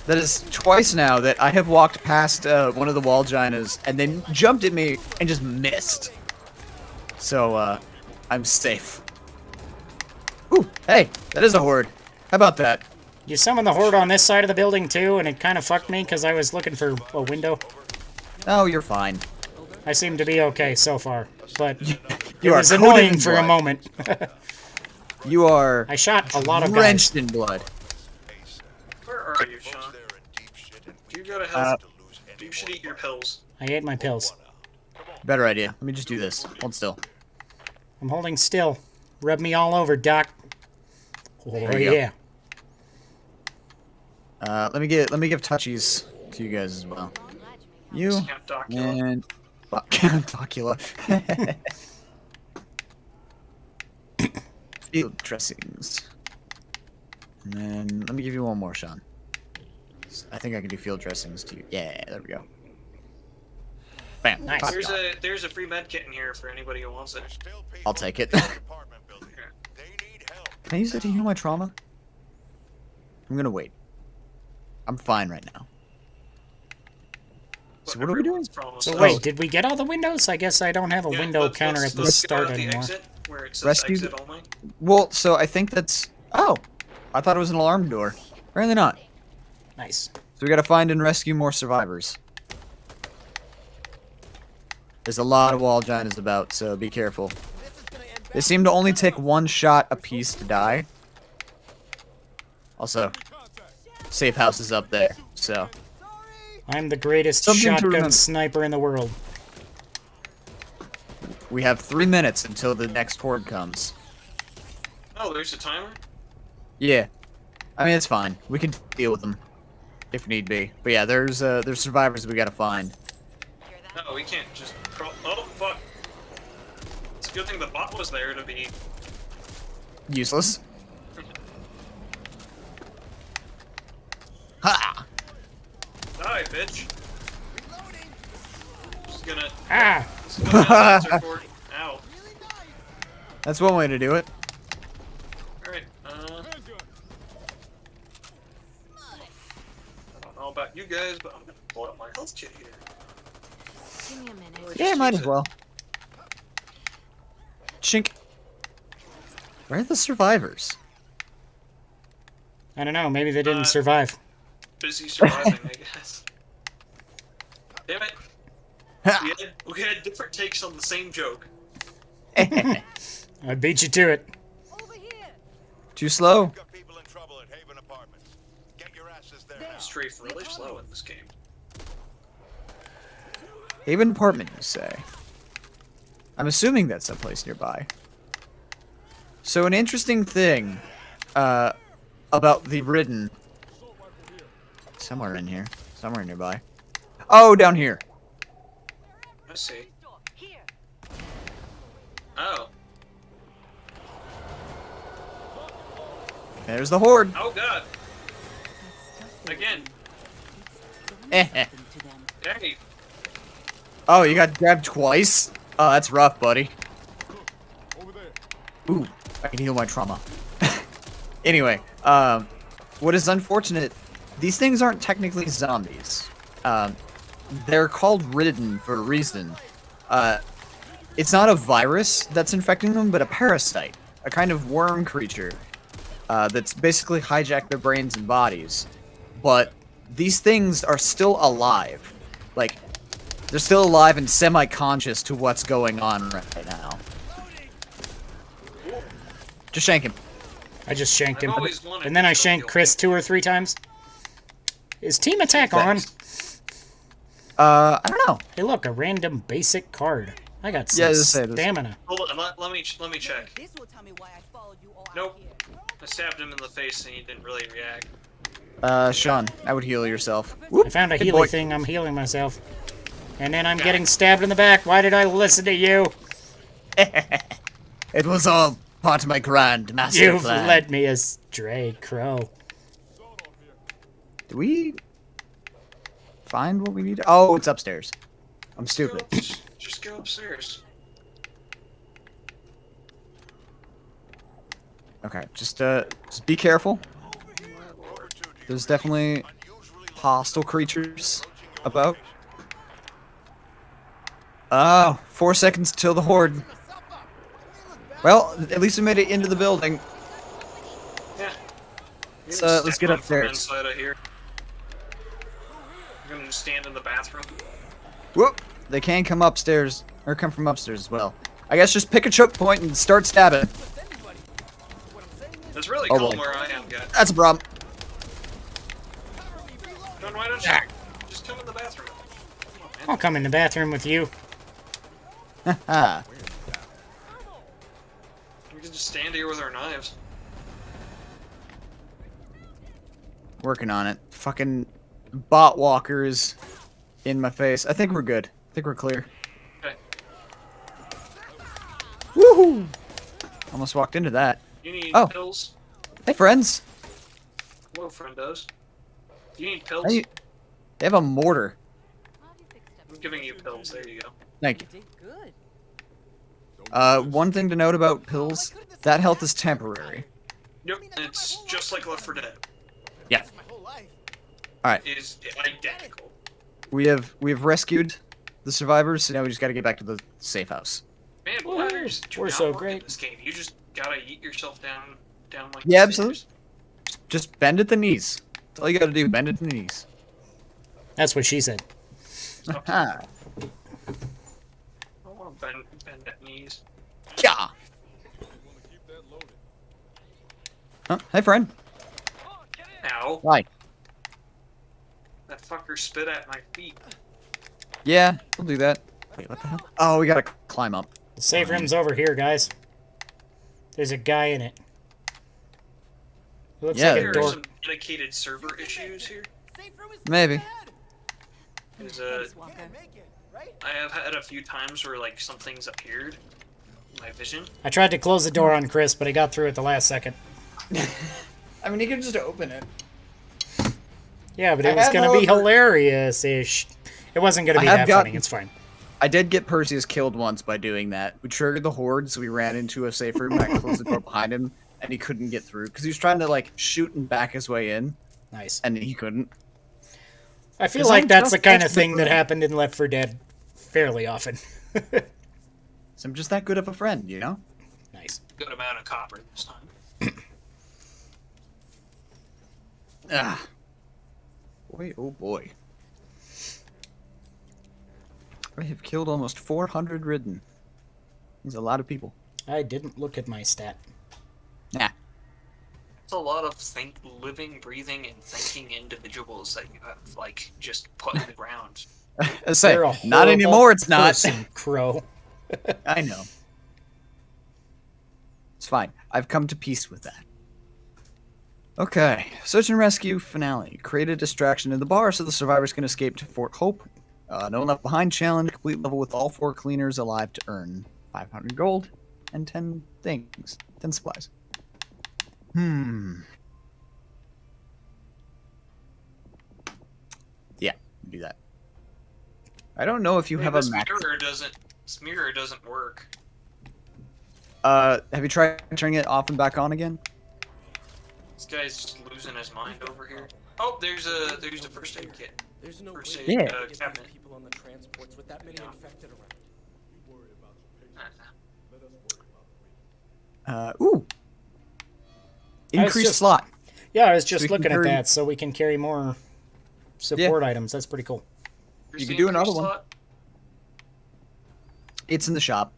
That is twice now that I have walked past one of the wall ginas and they jumped at me and just missed. So, I'm safe. Ooh, hey, that is a horde. How about that?
You summoned the horde on this side of the building too, and it kind of fucked me because I was looking for a window.
Oh, you're fine.
I seem to be okay so far, but it
You are
was
coated
annoying
in
for a
blood.
moment.
You are
I shot a lot of guys.
drenched in blood.
Where are you,
Folks
Sean?
there in deep shit, and
Do
we
you go to
don't
health?
have to lose any
You should
more
eat your
ground.
pills.
I ate my pills.
Better idea. Let me just do this. Hold still.
I'm holding still. Rub me all over, Doc. Oh
There you go.
yeah.
Let me give touchies to you guys as well. You
Camp Docula.
and Docula. Field dressings. And then let me give you one more, Sean. I think I can do field dressings too. Yeah, there we go. Bam.
Nice.
Top
There's
dog.
there's a free med kit in here for anybody who wants it.
There's still people
I'll take it.
in the apartment building.
Here.
They need help.
Can I use it to heal my trauma? I'm gonna wait. I'm fine right now. So what are we doing?
Everyone's problem
So
is-
wait, did we get all the windows? I guess I don't have a
Yeah,
window
let's-
counter
let's-
at the
let's get
start
out the
anymore.
Exit, where it says
Rescue-
exit only.
Well, so I think that's. Oh, I thought it was an alarm door. Apparently not.
Nice.
So we gotta find and rescue more survivors. There's a lot of wall giants about, so be careful. They seem to only take one shot a piece to die. Also, safe house is up there, so.
I'm the greatest
Something to
shotgun
remember.
sniper in the world.
We have 3 minutes until the next horde comes.
Oh, there's a timer?
Yeah. I mean, it's fine. We can deal with them. If need be. But yeah, there's survivors we gotta find.
No, we can't just crawl. Oh, fuck. It's a good thing the bot was there to be.
Useless. Ha!
Die, bitch. Just gonna.
Ah!
Just gonna answer for- Ow.
That's one way to do it.
Alright, I don't know about you guys, but I'm gonna pull out my health kit here.
Give me a minute.
Or
Yeah,
just
might
use
as
it.
well. Chink. Where are the survivors?
I don't know, maybe they didn't
Uh,
survive.
Busy surviving, I guess. Damn it.
Ha!
We had different takes on the same joke.
I beat you to it.
Too slow.
We've got people in trouble at Haven Apartments. Get your asses there now.
Strafe really slow in this game.
Haven apartment, you say? I'm assuming that's someplace nearby. So an interesting thing about the Ridden. Somewhere in here. Somewhere nearby. Oh, down here.
I see. Oh.
There's the horde.
Oh god. Again.
Eh.
Hey.
Oh, you got grabbed twice? Oh, that's rough, buddy.
Over there.
Ooh, I can heal my trauma. Anyway, what is unfortunate, these things aren't technically zombies. They're called Ridden for a reason. It's not a virus that's infecting them, but a parasite. A kind of worm creature that's basically hijacked their brains and bodies. But these things are still alive. Like, they're still alive and semi-conscious to what's going on right now. Just shank him.
I just shanked
I've
him.
always wanted
And then
to
I
kill
shanked
the
Chris 2 or 3 times. Is team attack on?
I don't know.
Hey, look, a random basic card. I got some
Yeah, just say this.
stamina.
Hold on, let me check.
This will tell me why I followed you all
Nope.
out here.
I stabbed him in the face and he didn't really react.
Sean, I would heal yourself.
I
Whoop.
found a
Hey,
healing
boy.
thing. I'm healing myself. And then I'm getting stabbed in the back. Why did I listen to you?
It was all part of my grand master
You've
plan.
led me astray, Crow.
Do we find what we need? Oh, it's upstairs. I'm stupid.
Just go upstairs.
Okay, just be careful. There's definitely hostile creatures about. Oh, 4 seconds till the horde. Well, at least we made it into the building.
Yeah.
Let's get
Step on from
upstairs.
inside of here. I'm gonna stand in the bathroom.
Whoop! They can come upstairs, or come from upstairs as well. I guess just pick a choke point and start stabbing.
It's really
Oh,
calm
boy.
where I am, guys.
That's a problem.
John, why don't you just come in the bathroom? Come on, man.
I'll come in the bathroom with you.
Ah,
We can just stand here with our knives.
working on it. Fucking bot walkers in my face. I think we're good. I think we're clear.
Okay.
Woohoo! Almost walked into that.
You need
Oh.
pills?
Hey, friends.
Hello, friendos. Do you need pills?
Hey, they have a mortar.
I'm giving you pills. There you go.
Thank you.
You did good.
One thing to note about pills, that health is temporary.
Yep, it's just like Left 4 Dead.
Yeah.
My whole life.
Alright,
It is identical.
we've rescued the survivors, so now we just gotta get back to the safe house.
Man,
Woohoo,
ladders do
we're
not
so
work
great.
in this game. You just gotta eat yourself down like
Yeah,
the stairs.
absolutely. Just bend at the knees. That's all you gotta do, bend at the knees.
That's what she said.
Aha.
I want to bend at knees.
Yeah. Huh? Hey, friend.
Ow.
Why?
That fucker spit at my feet.
Yeah, we'll do that. Wait, what the hell? Oh, we gotta climb up.
The safe room's over here, guys. There's a guy in it. It looks
Yeah,
like a
There are
door.
some dedicated server issues here.
Maybe.
Is,
Walker.
I have had a few times where like something's appeared in my vision.
I tried to close the door on Chris, but I got through at the last second.
I mean, you can just open it.
Yeah, but
I
it was
have
going to be
over-
hilarious-ish. It wasn't going to
I
be
have
that
gotten-
funny. It's fine.
I did get Perseus killed once by doing that. We triggered the horde, so we ran into a safe room. I closed the door behind him, and he couldn't get through because he was trying to like shoot and back his way in,
Nice.
and he couldn't.
I feel
'Cause
like
I'm
that's
just
the kind of
extra
thing that
good.
happened in Left 4 Dead fairly often.
So I'm just that good of a friend, you know?
Nice.
Good amount of copper this time.
Ah. Boy, oh boy. I have killed almost 400 ridden. That's a lot of people.
I didn't look at my stat.
Nah.
It's a lot of living, breathing, and thinking individuals that you have like just put in the ground.
I say,
You're a
not
horrible
anymore, it's not.
person, Crow.
I know. It's fine. I've come to peace with that. Okay. Search and rescue finale. Create a distraction in the bar so the survivors can escape to Fort Hope. No one left behind challenge. Complete level with all 4 cleaners alive to earn 500 gold and 10 things. 10 supplies. Yeah, do that. I don't know if you have a
This
max.
mirror doesn't work.
Have you tried turning it off and back on again?
This guy's just losing his mind over here. Oh, there's a first aid kit.
There's no
First
way
aid
Yeah.
to get
cabinet.
people on the transports with that many infected around.
Ooh. Increased
just-
slot.
Yeah, I was
we
just
can
looking at
carry-
that, so we can carry more support items. That's pretty cool.
Here's
You
the
could do another
increased
one.
slot.
It's in the shop.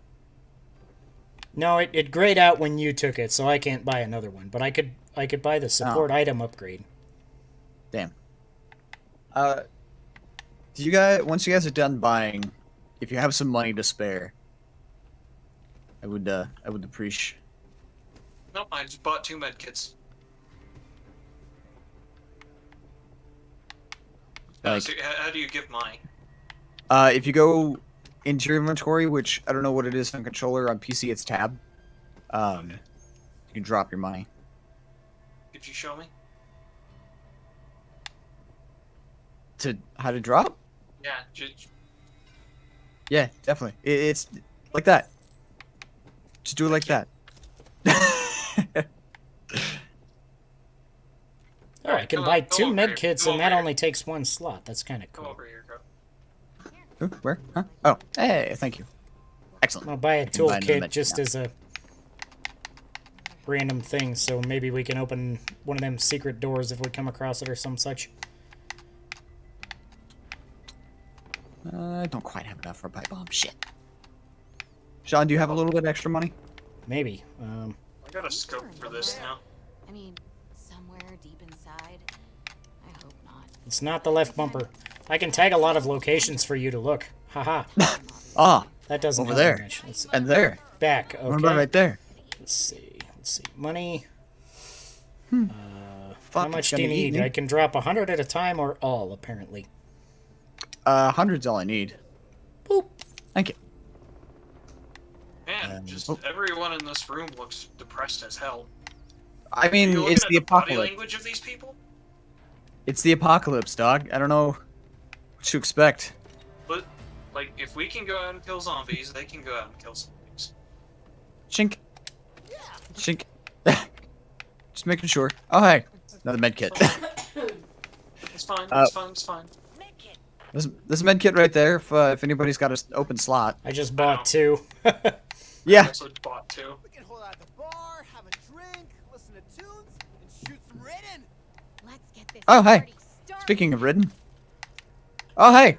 No, it grayed out when you took it, so I can't buy another one. But I could buy the support item upgrade.
Damn. Do you guys, once you guys are done buying, if you have some money to spare, I would appreciate.
Nope, I just bought 2 med kits.
Like,
So how do you give money?
if you go into your inventory, which I don't know what it is on controller, on PC it's tab. You can drop your money.
Could you show me?
To how to drop?
Yeah, just
Yeah, definitely. It's like that. Just do it like that.
Oh, I can
Go-
buy
go
2
over
med
here.
kits,
Go
and that
over here.
only takes 1 slot. That's kind of
go
cool.
over here, bro.
Ooh, where? Huh? Oh, hey, thank you. Excellent.
I'll buy a
can buy another
toolkit
med
just
now.
as a random thing, so maybe we can open one of them secret doors if we come across it or some such.
I don't quite have enough for a pipe bomb. Shit. Sean, do you have a little bit extra money?
Maybe.
I got a scope for this now.
I mean, somewhere deep inside. I hope not.
It's not the left bumper. I can tag a lot of locations for you to look. Haha.
Ah,
That doesn't
over
help me
there.
much. Let's see.
and there.
Back.
What
Okay.
about right there?
Let's see. Money.
Fuck,
How
it's
much do you
gonna eat
need?
me.
I can drop 100 at a time or all, apparently.
100's all I need.
Boop.
Thank you.
Man, just
oh.
everyone in this room looks depressed as hell.
I
Are
mean,
you looking
it's
at
the
body
apocalypse.
language of these people?
It's the apocalypse, dog. I don't know what to expect.
But, like, if we can go out and kill zombies, they can go out and kill zombies.
Chink. Chink. Just making sure. Oh, hey. Another med kit.
It's fine,
Uh,
it's fine, it's fine.
this med kit right there, if anybody's got an open slot.
I just bought 2.
I
Yeah.
also bought 2.
We can hold out at the bar, have a drink, listen to tunes, and shoot some written.
Let's get this
Oh, hey.
party started.
Speaking of ridden. Oh, hey.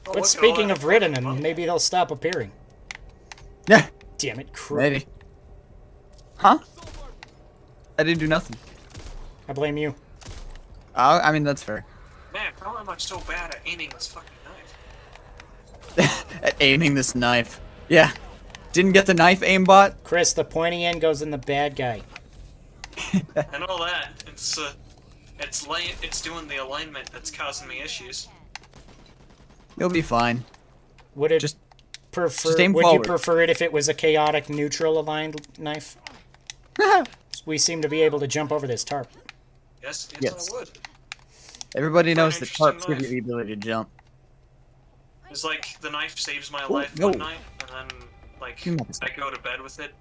But speaking of ridden, and maybe they'll stop appearing.
Yeah.
Damn it, crew.
Maybe. Huh? I didn't do nothing.
I blame you.
I mean, that's fair.
Man, how am I so bad at aiming this fucking knife?
At aiming this knife. Yeah. Didn't get the knife aimbot?
Chris, the pointy end goes in the bad guy.
I know that. It's doing the alignment that's causing me issues.
You'll be fine.
Would it
Just
prefer?
aim
Would you
forward.
prefer it if it was a chaotic neutral aligned knife? We seem to be able to jump over this tarp.
Yes,
Yes.
I would.
Everybody
Quite an
knows that tarps
interesting
give you the ability to jump.
It's like the knife saves my
Oh,
life
no.
one night, and then like
You motherfucker.
I go to bed with it,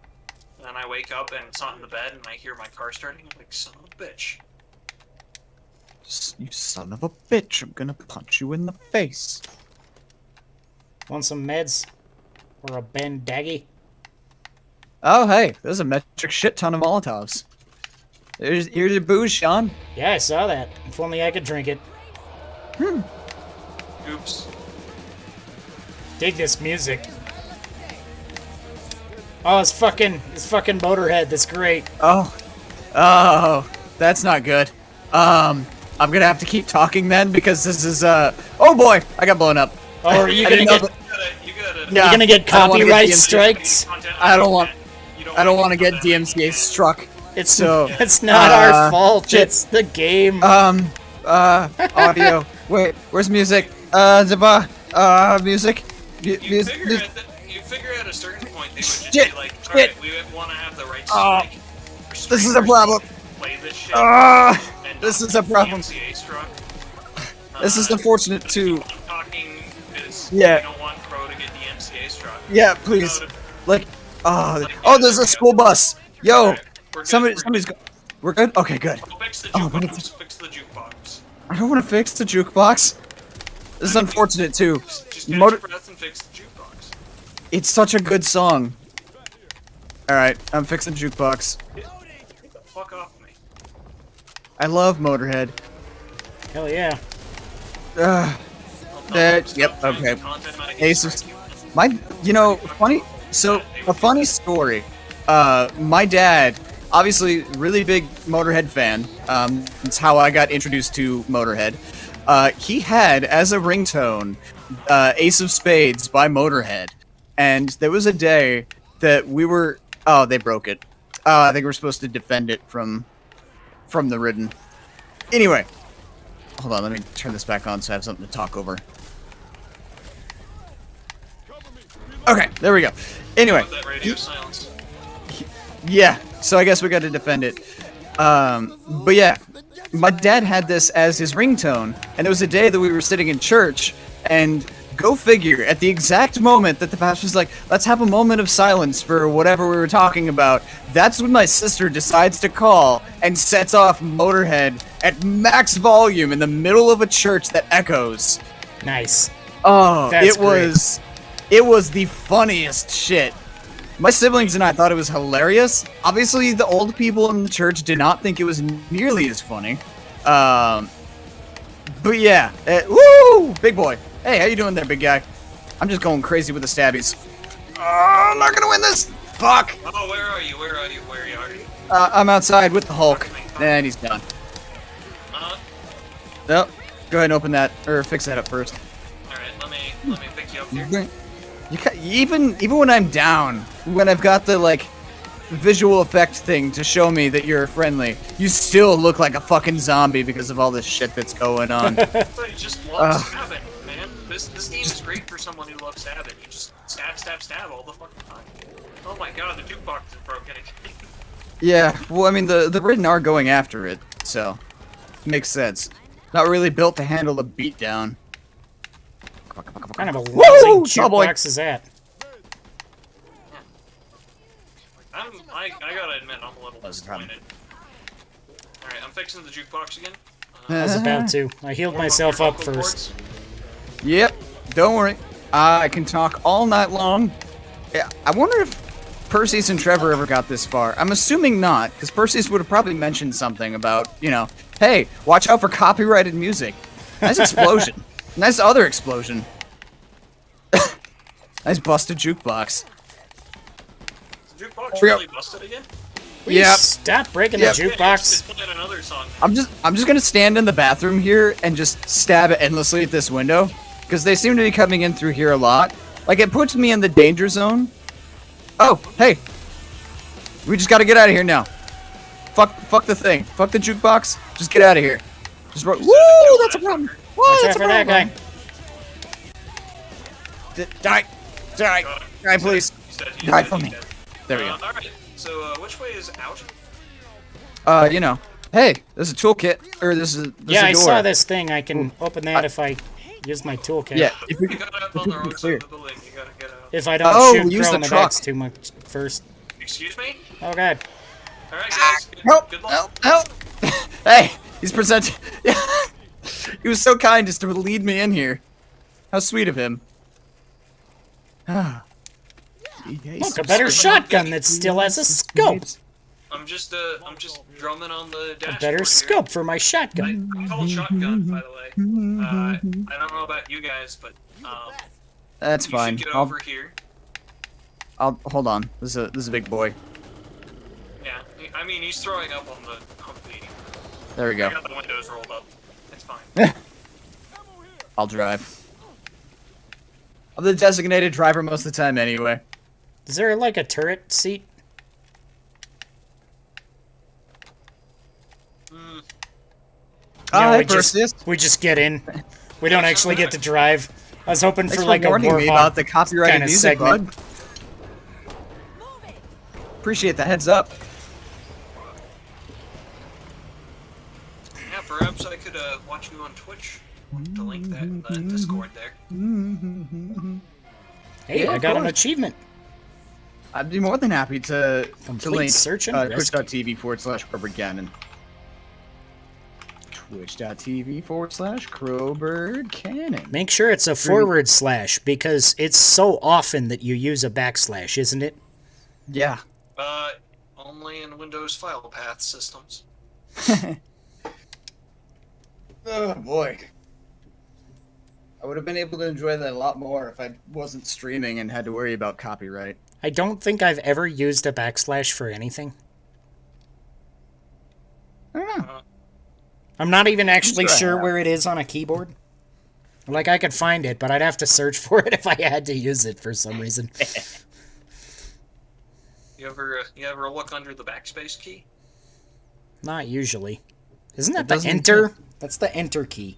and then I wake up and it's not in the bed, and I hear my car starting. I'm like, son of a bitch.
You son of a bitch, I'm gonna punch you in the face.
Want some meds? Or a bandagi?
Oh, hey, there's a metric shit ton of Molotovs. Here's your booze, Sean.
Yeah, I saw that. If only I could drink it.
Oops.
Dig this music. Oh, it's fucking Motorhead. That's great.
Oh, that's not good. I'm gonna have to keep talking then because this is oh boy, I got blown up.
Oh, are you
I
gonna
didn't know
get?
You gotta.
Yeah,
You're gonna get
I don't wanna
copyright
DMCA
strikes.
I don't want to get DMCA struck.
It's
So,
it's not our fault.
shit.
It's the game.
Audio. Wait, where's music? Music.
You figure at a certain point they would just
Shit,
be like,
shit.
alright, we want to have the rights to like
This is a problem.
play this shit. and
This
not
is a
get
problem.
DMCA struck.
This is unfortunate too.
I'm talking is
Yeah.
we don't want Crow to get DMCA struck.
Yeah, please.
So to-
Like, there's a school bus. Yo,
Alright, we're good,
somebody's go. We're good. Okay, good.
Go fix the
Oh, but
jukebox. Fix the jukebox.
I don't want to fix the jukebox. This is unfortunate too.
Just get
Motor-
your breath and fix the jukebox.
It's such a good song. All right, I'm fixing the jukebox.
Get the fuck off me.
I love Motorhead.
Hell yeah.
Yep. Okay. Ace of, my, funny. So, a funny story. My dad, obviously, really big Motorhead fan. It's how I got introduced to Motorhead. He had, as a ringtone, Ace of Spades by Motorhead. And there was a day that we were... Oh, they broke it. I think we're supposed to defend it from the ridden. Anyway. Hold on, let me turn this back on so I have something to talk over. Okay, there we go. Anyway.
That radio silence.
Yeah, so I guess we got to defend it. But yeah, my dad had this as his ringtone, and it was a day that we were sitting in church, and go figure, at the exact moment that the pastor's like, let's have a moment of silence for whatever we were talking about, that's when my sister decides to call and sets off Motorhead at max volume in the middle of a church that echoes.
Nice.
Oh,
That's
it was the funniest shit. My siblings and I thought it was hilarious. Obviously, the old people in the church did not think it was nearly as funny. But yeah, woo, big boy. Hey, how you doing there, big guy? I'm just going crazy with the stabbies. Oh, I'm not gonna win this. Fuck.
Oh, where are you? Where are you? Where are you?
I'm outside with the Hulk, and he's done. Nope. Go ahead and open that, or fix that up first.
All right, let me pick you up here.
Even when I'm down, when I've got the like visual effect thing to show me that you're friendly, you still look like a fucking zombie because of all this shit that's going on.
I just love stabbing, man. This game is great for someone who loves stabbing. You just stab all the fucking time. Oh my god, the jukebox is broken again.
Yeah, well, I mean the Ridden are going after it, so makes sense. Not really built to handle a beatdown.
What kind of a lousy jukebox is that?
I gotta admit, I'm a little disappointed. Alright, I'm fixing the jukebox again.
I was about to. I healed myself up first.
Yep, don't worry. I can talk all night long. Yeah, I wonder if Perseus and Trevor ever got this far. I'm assuming not, because Perseus would have probably mentioned something about, you know, hey, watch out for copyrighted music. Nice explosion. Nice other explosion. Nice busted jukebox.
Is the jukebox really busted again?
Yep.
Stop breaking the jukebox.
Playing another song.
I'm just gonna stand in the bathroom here and just stab endlessly at this window, because they seem to be coming in through here a lot. Like, it puts me in the danger zone. Oh, hey, we just gotta get out of here now. Fuck the thing. Fuck the jukebox. Just get out of here. Just woo! That's a problem.
Watch out for that guy.
Die, please. Die for me. There we go.
Alright, so which way is out?
You know. Hey, there's a toolkit, or this is
yeah,
a
I
door.
saw this thing. I can open that if I use my toolkit.
Yeah, if we
You gotta up on the wrong side of the building. You gotta get out.
If I don't shoot
use
Crow
the
in the
truck.
backs too much first.
Excuse me?
Oh god.
Alright, guys. Good luck.
Help! Hey, he's presenting. He was so kind just to lead me in here. How sweet of him.
Look, a better shotgun that still has a scope.
I'm just drumming on the dashboard.
A better scope for my shotgun.
I call it shotgun, by the way. I don't know about you guys, but
That's
you
fine.
should get over here.
I'll hold on. This is a big boy.
Yeah, I mean he's throwing up on the.
There we
I
go.
got the windows rolled up. It's fine.
I'll drive. I'm the designated driver most of the time anyway.
Is there like a turret seat?
Hi,
we
Perseus.
just get in. We don't actually get to drive. I was hoping
Thanks
for like a
warning me
warhawk
about the copyrighted
kinda
music,
segment.
bud. Appreciate the heads up.
Yeah, perhaps I could watch you on Twitch. To link that in the Discord there.
Hey,
Yeah,
I
of
got an
course.
achievement.
I'd be more than happy to
Complete
link
search and rescue.
twitch.tv/CrowbirdGannon. Twitch.tv/CrowbirdCannon.
Make sure it's a forward slash because it's so often that you use a backslash, isn't it?
Yeah.
Only in Windows file path systems.
Oh boy. I would have been able to enjoy that a lot more if I wasn't streaming and had to worry about copyright.
I don't think I've ever used a backslash for anything.
I don't know.
I'm not even actually
Sure.
sure where it is on a keyboard. Like, I could find it, but I'd have to search for it if I had to use it for some reason.
You ever look under the backspace key?
Not usually. Isn't that
It
the
doesn't
enter? That's the enter key.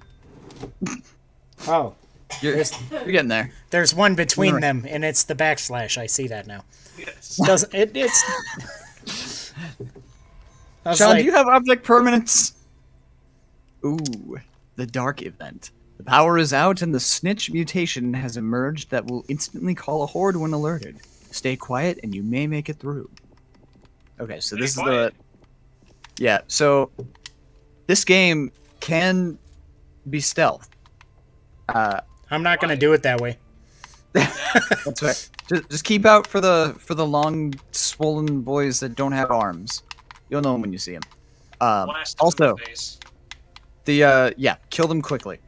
Oh.
You're getting there.
There's one between
Right.
them, and it's the backslash. I see that now.
Yes.
Doesn't it's... I was
Sean,
like,
do you have object permanence? Ooh, the dark event. The power is out and the snitch mutation has emerged that will instantly call a horde when alerted. Stay quiet and you may make it through. Okay, so this is
quiet.
the... Yeah, so this game can be stealth.
I'm not going to do it that way.
That's right. Just keep out for the long, swollen boys that don't have arms. You'll know them when you see them.
Blast him in
Also,
the face.
yeah, kill them quickly.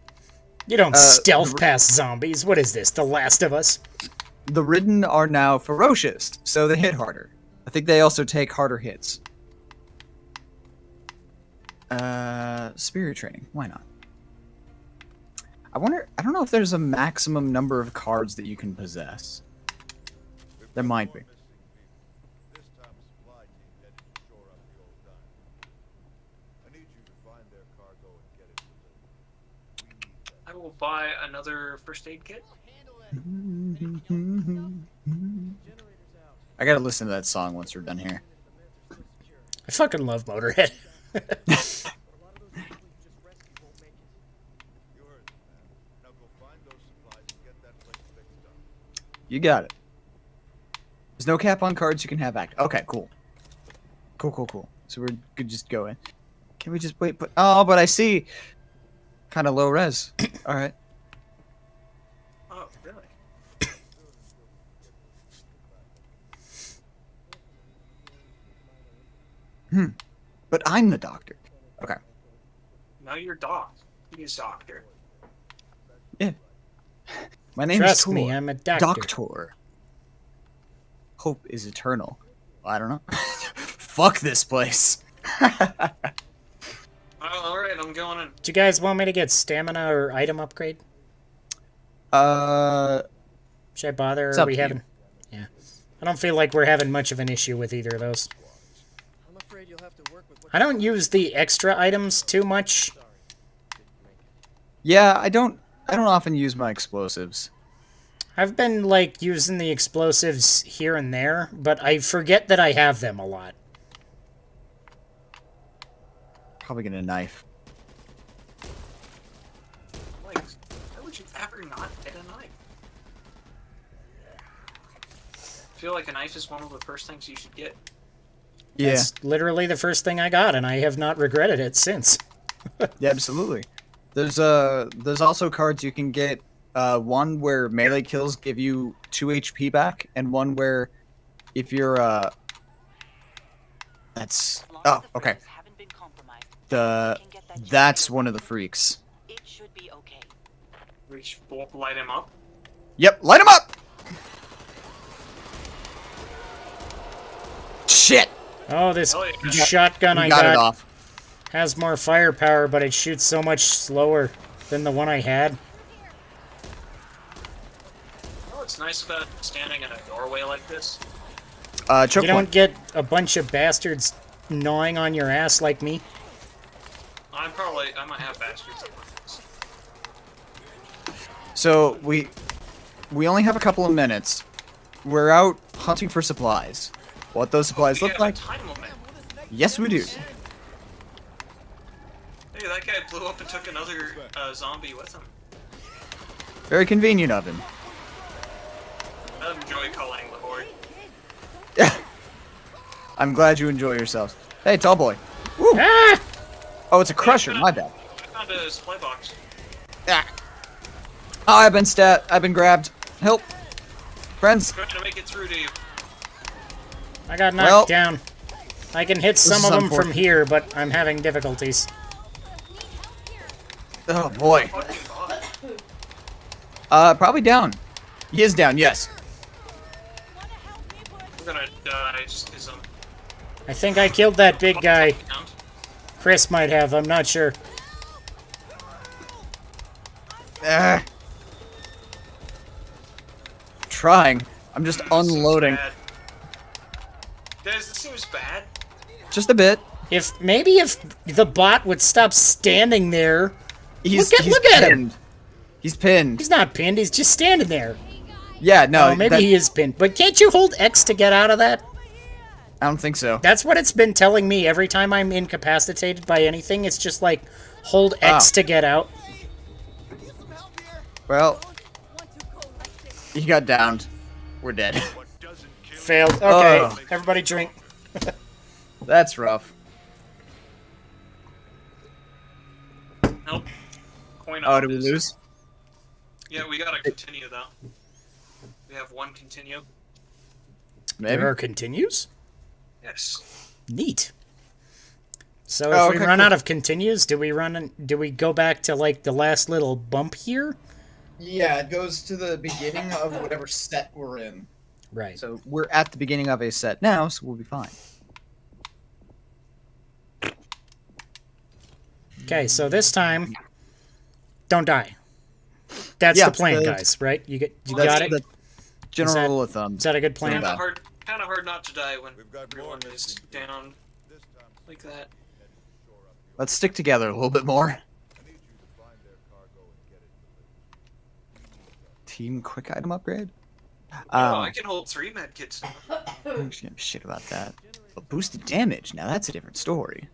You don't stealth
the-
past zombies. What is this, The Last of Us?
The Ridden are now ferocious, so they hit harder. I think they also take harder hits. Spirit training. Why not? I don't know if there's a maximum number of cards that you can possess. There might be.
This time a supply team headed to shore up the old dime. I need you to find their cargo and get it delivered. We need that.
I will buy another first aid kit.
I gotta listen to that song once we're done here.
I fucking love Motorhead.
You heard them, man. Now go find those supplies and get that place fixed up.
You got it. There's no cap on cards you can have active. Okay, cool. Cool. So we're good just go in. Can we just wait? But I see. Kind of low res. All right.
Oh, really?
But I'm the doctor. Okay.
Now you're Doc. He's Doctor.
Yeah. My name
Trust
is Tor.
me, I'm a doctor.
Doctor. Hope is eternal. I don't know. Fuck this place.
Oh, alright, I'm going in.
Do you guys want me to get stamina or item upgrade? Should I bother?
It's
Or
up
are we
to you.
having? Yeah. I don't feel like we're having much of an issue with either of those.
I'm afraid you'll have to work with what
I don't use the extra items too much.
Yeah, I don't often use my explosives.
I've been, like, using the explosives here and there, but I forget that I have them a lot.
Probably get a knife.
Like, why would you ever not get a knife? I feel like a knife is one of the first things you should get.
Yeah,
It's literally the first thing I got, and I have not regretted it since.
yeah, absolutely. There's also cards you can get. One where melee kills give you 2 HP back, and one where if you're that's okay. That's one of the freaks.
It should be okay.
Reach, light him up.
Yep, light him up. Shit.
Oh, this
Oh, yeah.
shotgun I
You got it
got
off.
has more firepower, but it shoots so much slower than the one I had.
What's nice about standing in a doorway like this?
Choke
You
point.
don't get a bunch of bastards gnawing on your ass like me.
I might have bastards like this.
So we only have a couple of minutes. We're out hunting for supplies. What those supplies
We
look
have
like?
a time limit.
Yes, we do.
Hey, that guy blew up and took another zombie with him.
Very convenient of him.
I enjoy calling the horde.
I'm glad you enjoy yourselves. Hey, tall boy. Woo.
Ah!
Oh, it's a crusher. My bad.
I found a supply box.
Ah. Oh, I've been grabbed. Help. Friends.
I'm trying to make it through to you.
I got knocked
Well,
down. I can hit some
is
of them from
unfortunate.
here, but I'm having difficulties.
Oh boy.
Fucking bot.
Probably down. He is down, yes.
I'm gonna die just because I'm
I think I killed that big guy.
down.
Chris might have, I'm not sure.
Ah. Trying. I'm just
This seems
unloading.
bad. Guys, this seems bad.
Just a bit.
If the bot would stop standing there.
He's
Look at him.
pinned. He's pinned.
He's not pinned, he's just standing there.
Yeah, no.
Oh, maybe
that-
he is pinned. But can't you hold X to get out of that?
I don't think so.
That's what it's been telling me every time I'm incapacitated by anything. It's just like, hold X
Oh.
to get out.
Well, he got downed. We're dead.
Failed. Okay,
Oh.
everybody drink.
That's rough.
Nope. Coin
Oh,
op
did we
is-
lose?
Yeah, we gotta continue though. We have one continue.
Maybe.
There are continues?
Yes.
Neat. So
Oh,
if we
okay,
run
cool.
out of continues, do we go back to like the last little bump here?
Yeah, it goes to the beginning of whatever set we're in.
Right.
So we're at the beginning of a set now, so we'll be fine.
Okay, so this time, don't die. That's
Yeah,
the plan,
the-
guys. Right? You got
That's
it.
the general
that-
rule of thumb.
Is that a good plan?
Don't die.
Kind of hard not to die when
We've got
everyone
more
is down like that.
Let's stick together a little bit more.
I need you to find their cargo and get it delivered.
Team quick item upgrade?
Oh, I can hold 3 med kits.
I don't give a shit about that. But boosted damage, now that's a different story.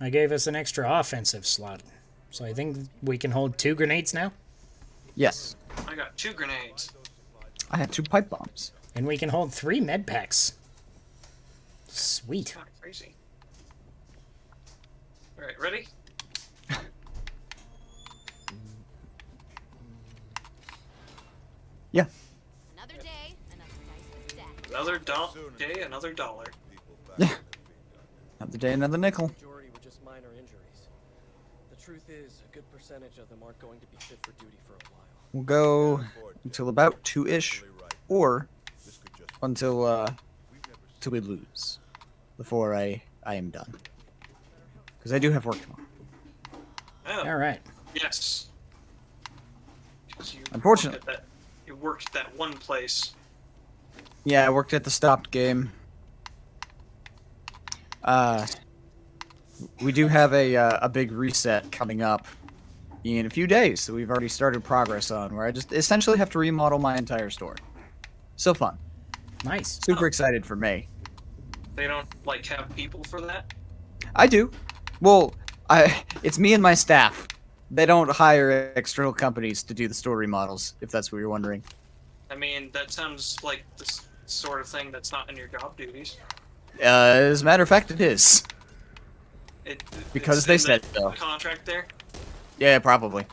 I gave us an extra offensive slot, so I think we can hold 2 grenades now,
Yes.
I got 2 grenades.
I have 2 pipe bombs.
and we can hold 3 med packs. Sweet.
Kind of crazy. All right, ready?
Yeah.
Another day, another nice stack.
Another day, another dollar.
People back
Yeah.
on their feet now.
Another day, another nickel.
Majority were just minor injuries. The truth is, a good percentage of them aren't going to be fit for duty for a while.
We'll go until about 2-ish, or
This could just
until
we've never
till we lose, before I am done. Because I do have work tomorrow.
Oh,
All right.
yes. 'Cause you
Unfortunately.
you worked at that one place.
Yeah, I worked at the stopped game. We do have a big reset coming up in a few days that we've already started progress on, where I just essentially have to remodel my entire store. So fun.
Nice.
Super excited for May.
They don't like have people for that.
I do. Well, it's me and my staff. They don't hire external companies to do the store remodels, if that's what you're wondering.
I mean, that sounds like the sort of thing that's not in your job duties.
As a matter of fact, it is. Because they
it's in
said
the
so.
Contract there.
Yeah, probably.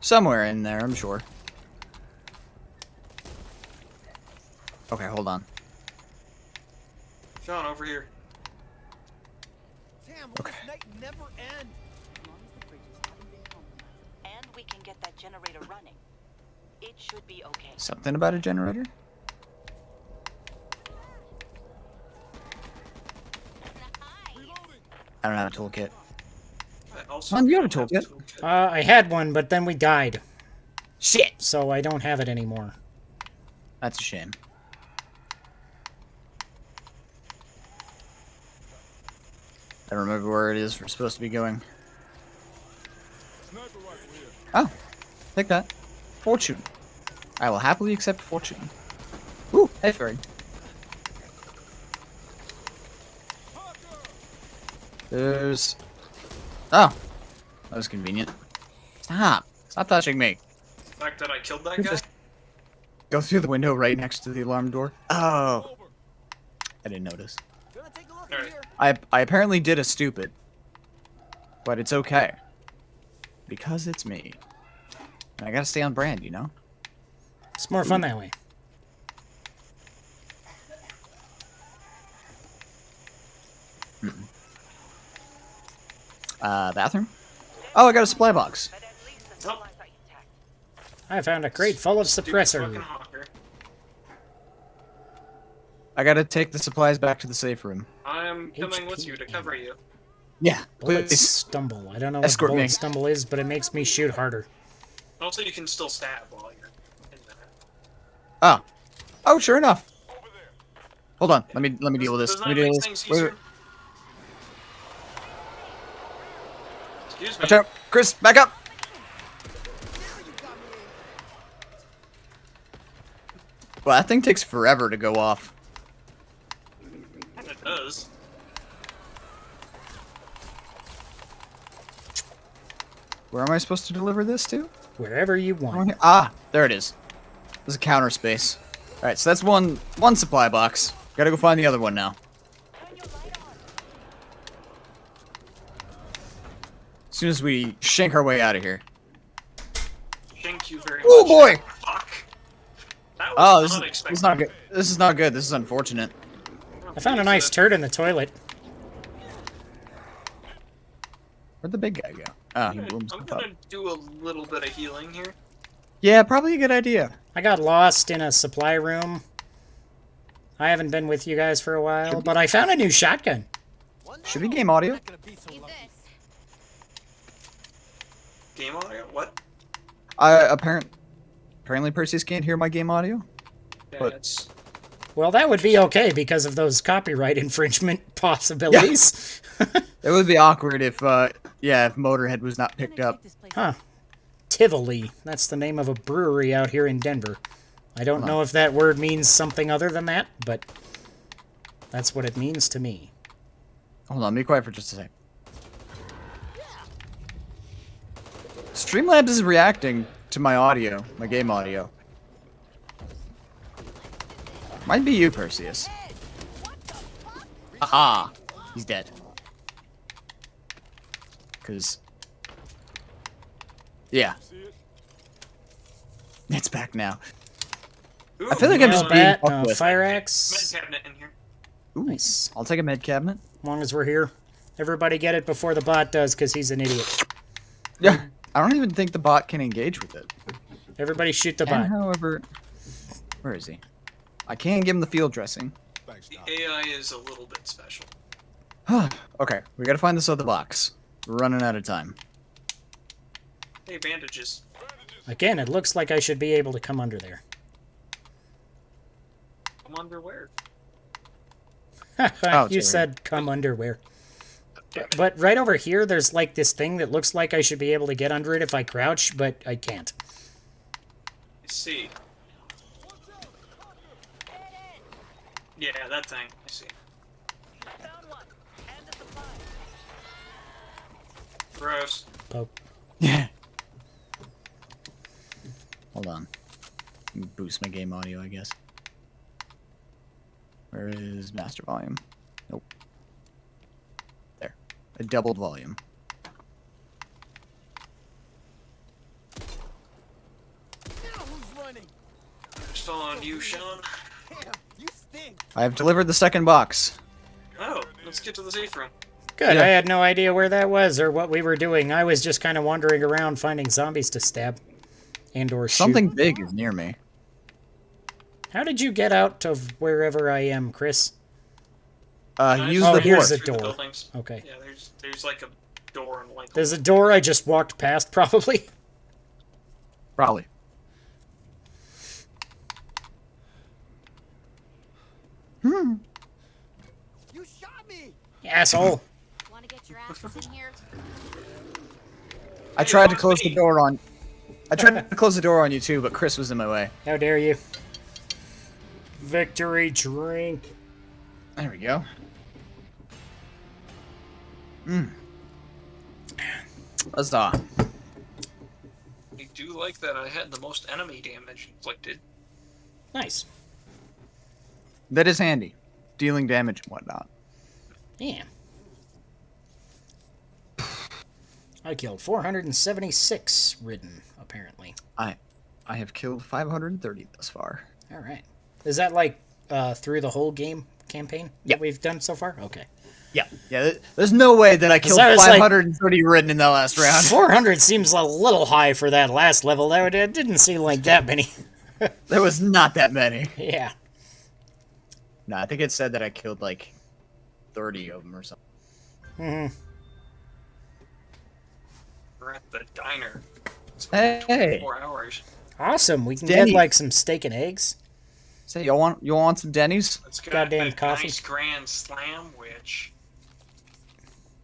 Somewhere in there, I'm sure. Okay, hold on.
Sean, over here.
Damn,
Okay.
this night never end.
As long as the bridges haven't been compromised and we can get that generator running, it should be okay.
Something about a generator? I don't have a toolkit.
I also
Mom, you have a
don't
toolkit.
toolkit.
I had one, but then we died,
Shit!
so I don't have it anymore.
That's a shame. I don't remember where it is we're supposed to be going.
Sniper rifle here.
Oh, take that. Fortune. I will happily accept fortune. Ooh, hey, fairy. There's... Oh, that was convenient. Stop. Stop touching me.
The fact that I killed that
You
guy.
just go through the window right next to the alarm door. Oh, I didn't notice.
Gonna take a look
Alright.
here.
I apparently did a stupid. But it's okay. Because it's me. And I gotta stay on brand, you know?
It's more fun that way.
Bathroom? Oh, I got a supply box.
supplies are intact.
I found a crate full of
Stupid
suppressor.
fucking hawker.
I gotta take the supplies back to the safe room.
I'm coming with
HP
you to cover you.
Yeah,
Bullet
please.
stumble. I don't know
Escort
what bullet
me.
stumble is, but it makes me shoot harder.
Also, you can still stab while you're in there.
Oh. Oh, sure enough. Hold on. Let me deal with this.
Doesn't
Let
that
me deal
make
with
things
this. Wait,
easier?
wait.
Excuse me.
Watch out. Chris, back up. Well, that thing takes forever to go off.
It does.
Where am I supposed to deliver this to?
Wherever you
Around
want.
here? Ah, there it is. There's a counter space. Alright, so that's one supply box. Gotta go find the other one now. As soon as we shank our way out of here.
Thank you very
Oh
much.
boy!
Fuck. That
Oh,
was
this
unexpected.
is not good. This is not good. This is unfortunate.
I found a nice turd in the toilet.
Where'd the big guy go? Ah, he blew
I'm
himself up.
gonna do a little bit of healing here.
Yeah, probably a good idea.
I got lost in a supply room. I haven't been with you guys for a while, but I found a new shotgun.
Should we game audio?
Game audio? What?
Apparently Perseus can't hear my game audio.
Yeah,
But-
it's...
Well, that would be okay because of those copyright infringement possibilities.
It would be awkward if Motorhead was not picked up.
Huh. Tivoli. That's the name of a brewery out here in Denver. I don't know if that word means something other than that, but that's what it means to me.
Hold on, be quiet for just a sec. Streamlabs is reacting to my audio, my game audio. Might be you, Perseus. Aha! He's dead. Cause... Yeah. It's back now.
Ooh,
I feel like I'm just
No
being
bat,
fucked
no
with.
fire
med
axe.
cabinet in here.
Ooh,
Nice.
I'll take a med cabinet.
As long as we're here. Everybody get it before the bot does, because he's an idiot.
Yeah. I don't even think the bot can engage with it.
Everybody shoot the
And
bot.
however... Where is he? I can't give him the field dressing.
Thanks,
The
Doc.
AI is a little bit special.
Okay, we gotta find this other box. We're running out of time.
Hey, bandages.
Again, it looks like I should be able to come under there.
I'm underwear.
Oh,
You
sorry.
said come underwear. But right over here, there's like this thing that looks like I should be able to get under it if I crouch, but I can't.
I see. Yeah, that thing. I see.
Found one. And the supplies.
Gross.
Poke.
Yeah. Hold on. Let me boost my game audio, I guess. Where is master volume? Nope. There. I doubled volume.
Just following you, Sean.
I have delivered the second box.
Oh, let's get to the safe room.
Good,
Yeah.
I had no idea where that was or what we were doing. I was just kind of wandering around finding zombies to stab. And or shoot.
Something big is near me.
How did you get out of wherever I am, Chris?
Use
Oh,
the
here's
door.
the
Through the
door.
buildings.
Okay.
Yeah, there's like a door and like.
There's a door I just walked past, probably.
Probably.
You shot me!
Asshole.
Want to get your asses in here?
I tried to close the door on... I tried to close the door on you too, but Chris was in my way.
How dare you? Victory drink.
There we go. Huzzah.
I do like that I had the most enemy damage inflicted.
Nice.
That is handy. Dealing damage and whatnot.
Yeah. I killed 476 ridden, apparently.
I have killed 530 thus far.
All right. Is that like through the whole game campaign
Yeah.
that we've done so far? Okay.
Yeah. There's no way that I killed
I was like-
530 written in that last round.
400 seems a little high for that last level. It didn't seem like that many.
There was not that many.
Yeah.
No, I think it said that I killed like 30 of them or something.
Mm-hmm.
We're at the diner. It's
Hey.
4 hours.
Awesome. We can
Denny's.
get like some steak and eggs.
Say, you want some Denny's?
Let's go
Goddamn
a
coffee.
nice grand slam, which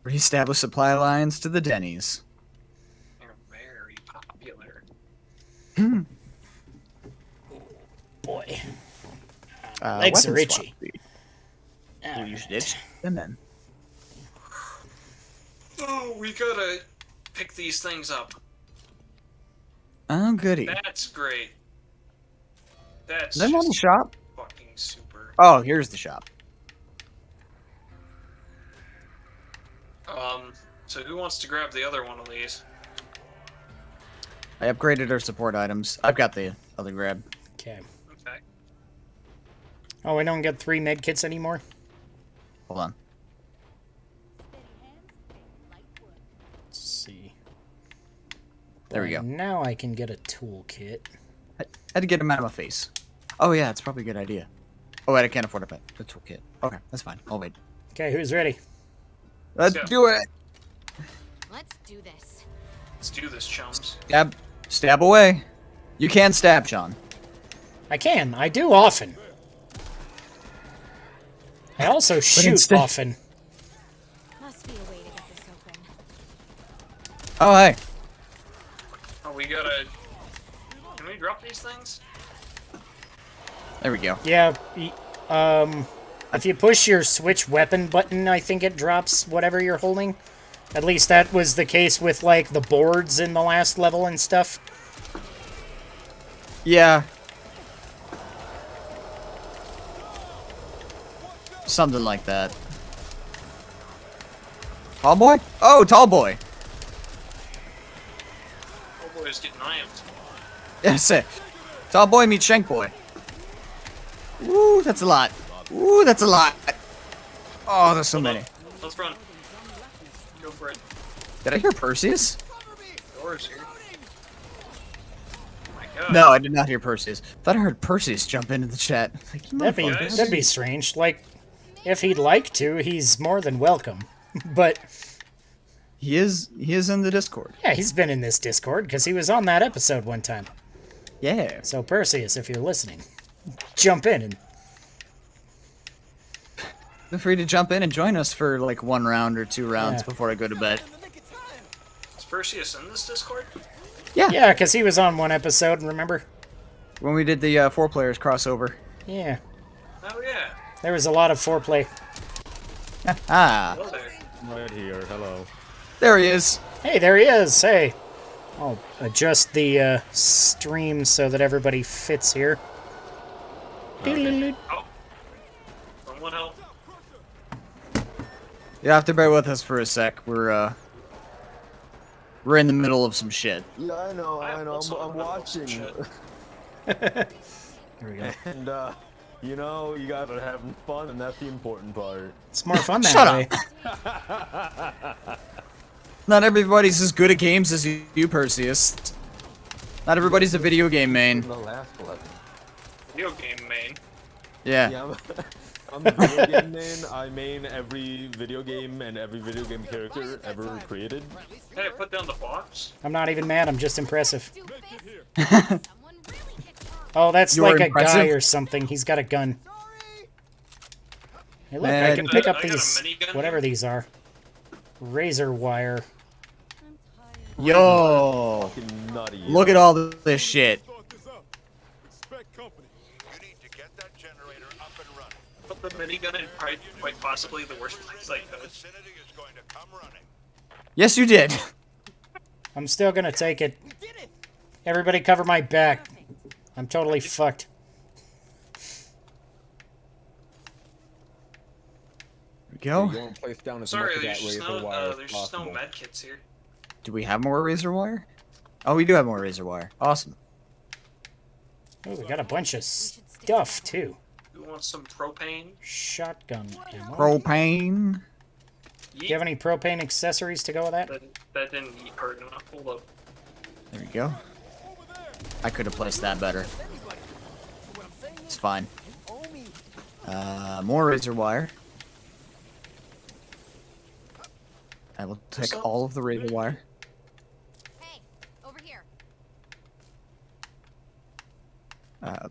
Reestablish supply lines to the Denny's.
are very popular.
Boy. Legs are
weapon
itchy.
swap. You should itch them then.
Oh, we gotta pick these things up.
Oh, goody.
That's great. That's
Is that on the
just
shop?
fucking super.
Oh, here's the shop.
So who wants to grab the other one of these?
I upgraded our support items. I've got the other grab.
Okay.
Okay.
Oh, we don't get 3 med kits anymore?
Hold on.
Let's see.
There we go.
Now I can get a toolkit.
I had to get him out of my face. Oh yeah, it's probably a good idea. Oh wait, I can't afford a toolkit. Okay, that's fine. I'll wait.
Okay, who's ready?
Let's
go.
do it.
Let's do this.
Let's do this, chums.
Stab away. You can stab, John.
I can. I do often. I also shoot
instead-
often.
Must be a way to get this open.
Oh hey.
Oh, we gotta. Can we drop these things?
There we go.
Yeah. If you push your switch weapon button, I think it drops whatever you're holding. At least that was the case with, like, the boards in the last level and stuff.
Yeah. Something like that. Tall boy? Oh, tall boy.
Oh boy, it's getting ironed.
That's it. Tall boy meets shank boy. Ooh, that's a lot. Ooh, that's a lot. Oh, there's so many.
Let's run. Go for it.
Did I hear Perseus?
Doors here. Oh my god.
No, I did not hear Perseus. Thought I heard Perseus jump into the chat. Like, you motherfucker.
That'd be strange. Like, if he'd like to, he's more than welcome. But
He is in the Discord.
yeah, he's been in this Discord because he was on that episode one time.
Yeah.
So Perseus, if you're listening, jump in and
Feel free to jump in and join us for like 1 round or 2 rounds
Yeah.
before I go to bed.
Is Perseus in this Discord?
yeah, because he was on one episode. Remember?
When we did the 4 players crossover.
Yeah,
Oh yeah.
there was a lot of foreplay.
Ah,
Hello there.
Right here. Hello.
there he is.
Hey, there he is. Hey, I'll adjust the stream so that everybody fits here. Doodle-doo.
Oh. Someone help.
You have to bear with us for a sec. We're in the middle of some shit.
Yeah, I know.
I'm also
I'm
in the middle of some
watching.
There we go.
And, you know, you guys are having fun, and that's the important part.
It's more fun that
Shut
way.
Not everybody's as good at games as you, Perseus. Not everybody's a video game main.
The last level.
Video game main.
Yeah.
Yeah, I'm the video game main. I main every video game and every video game character ever created.
Hey, put down the box.
I'm not even mad. I'm just impressive.
Do this.
Here.
Someone really gets
Oh, that's
You were
like a
impressive?
guy or something. He's got a gun. Hey, look, I
Man.
can pick up
I got a
these,
minigun
whatever
here.
these are. Razor wire.
Yo,
Fucking nutty.
look at all this shit.
Start this up. Expect company.
You need to get that generator up and running.
Put the minigun in probably, quite possibly the worst place I could.
Vicinity is going to come running.
Yes, you did.
I'm still gonna take it. Everybody cover my back. I'm totally fucked.
There we go.
Going place down as
Sorry,
much of
there's
that
just
razor
no,
wire as
there's just no
possible.
med kits here.
Do we have more razor wire? Oh, we do have more razor wire. Awesome.
Oh, we got a bunch of stuff too.
Who wants some propane?
Shotgun ammo.
Propane.
Do you have any propane accessories to go with that?
That didn't eat hard enough. Hold up.
There you go. I could have placed that better. It's fine. More razor wire. I will take all of the razor wire.
Hey, over here.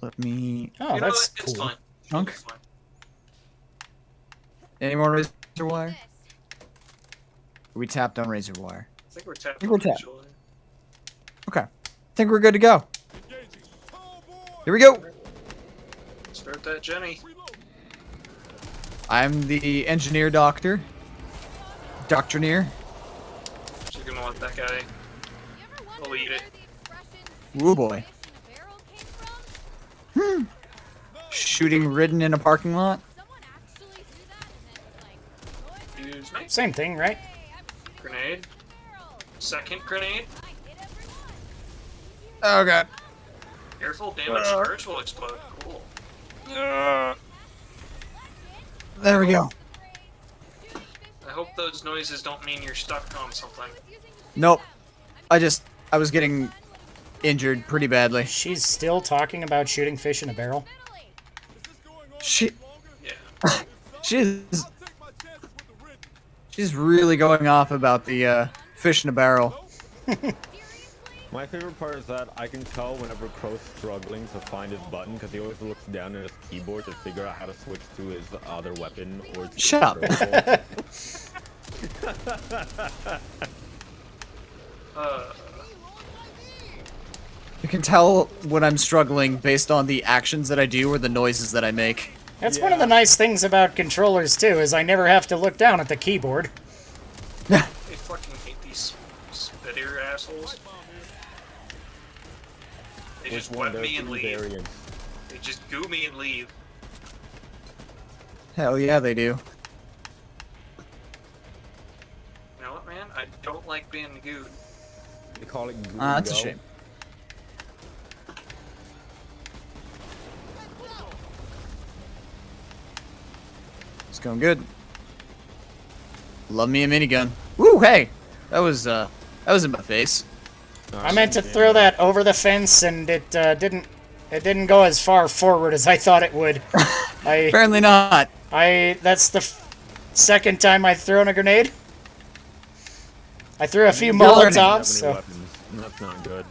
Let me...
Oh,
You know
that's
what? It's
cool.
fine.
Chunk?
It's fine.
Any more razor wire? We tapped on razor wire.
I think we're tapped.
think we're
on
tapped.
each other.
Okay. I think we're good to go. Here we go.
Start that Jenny.
I'm the engineer doctor. Doctrinaire.
She's gonna let that guy. We'll eat it.
Ooh boy. Shooting ridden in a parking lot?
Use me.
Same thing, right?
Grenade. Second grenade.
Oh god.
Careful, damage charge will explode. Cool.
There we go.
I hope those noises don't mean you're stuck on something.
Nope. I was getting injured pretty badly.
She's still talking about shooting fish in a barrel.
She...
Yeah.
She's really going off about the fish in a barrel.
My favorite part is that I can tell whenever Crow's struggling to find his button because he always looks down at his keyboard to figure out how to switch to his other weapon or to
Shut up. You can tell when I'm struggling based on the actions that I do or the noises that I make.
That's one of the nice things about controllers too, is I never have to look down at the keyboard.
I fucking hate these spitter assholes. They just wet me and leave. They just goo me and leave.
Hell yeah, they do.
You know what, man? I don't like being gooed.
They call it goo
That's a
go.
shame. It's going good. Love me a minigun. Woo, hey! That was in my face.
I meant to throw that over the fence, and it didn't go as far forward as I thought it would.
Apparently not.
That's the second time I've thrown a grenade. I threw a few
You're learning.
Molotovs, so...
That's not good.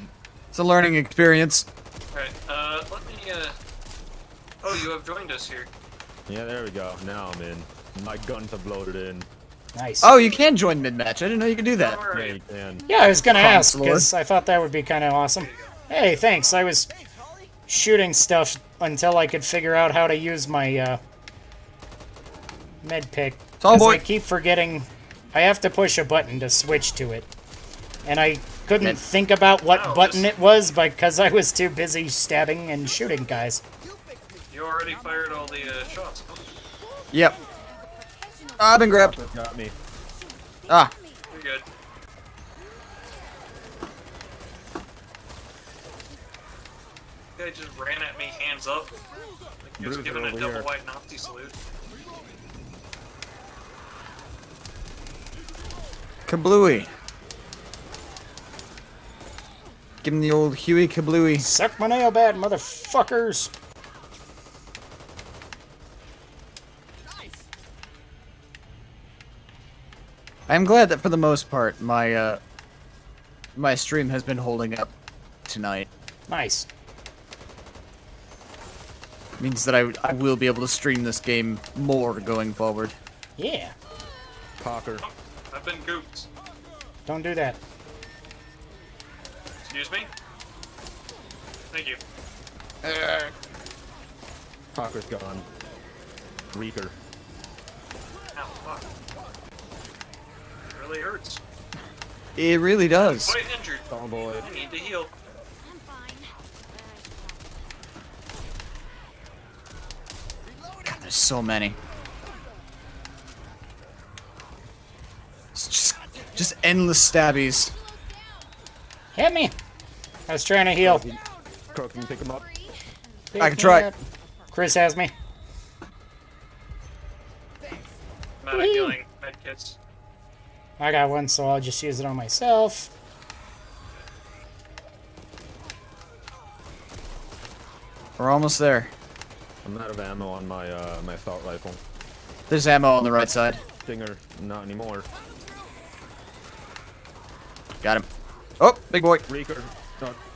It's a learning experience.
Alright, let me, Oh, you have joined us here.
Yeah, there we go. Now I'm in. My guns have loaded in.
Nice.
Oh, you can join mid-match. I didn't know you could do that.
Where are
Yeah,
you?
you can.
Yeah, I was gonna ask,
Conslord.
because I thought that would be kind of awesome. Hey, thanks. I was shooting stuff until I could figure out how to use my, med pick.
Tall
'Cause
boy.
I keep forgetting I have to push a button to switch to it. And I couldn't think about what
Wow,
button
this-
it was because I was too busy stabbing and shooting guys.
You already fired all the, shots.
Yep. Ah, I've been grabbed.
Got me.
Ah.
You're good. Guy just ran at me, hands up. Like he was
Bruiser
giving a
over
double
here.
white Nazi salute.
Kablooey. Give him the old Huey Kablooey.
Suck my nail bad, motherfuckers!
I'm glad that for the most part, my my stream has been holding up tonight.
Nice.
Means that I will be able to stream this game more going forward.
Yeah.
Cocker.
Oh, I've been gooped.
Don't do that.
Excuse me? Thank you.
Cocker's gone. Reeker.
Ow, fuck. It really hurts.
It really does.
Quite injured.
Oh boy.
I need to heal.
I'm fine.
God, there's so many. It's just endless stabbies.
Hit me! I was trying to heal.
Crow, can you pick him up?
I can try.
Chris has me.
I'm out of healing medkits.
I got one, so I'll just use it on myself.
We're almost there.
I'm out of ammo on my my assault rifle.
There's ammo on the right side.
Stinger, not anymore.
Got him. Oh, big boy.
Reeker.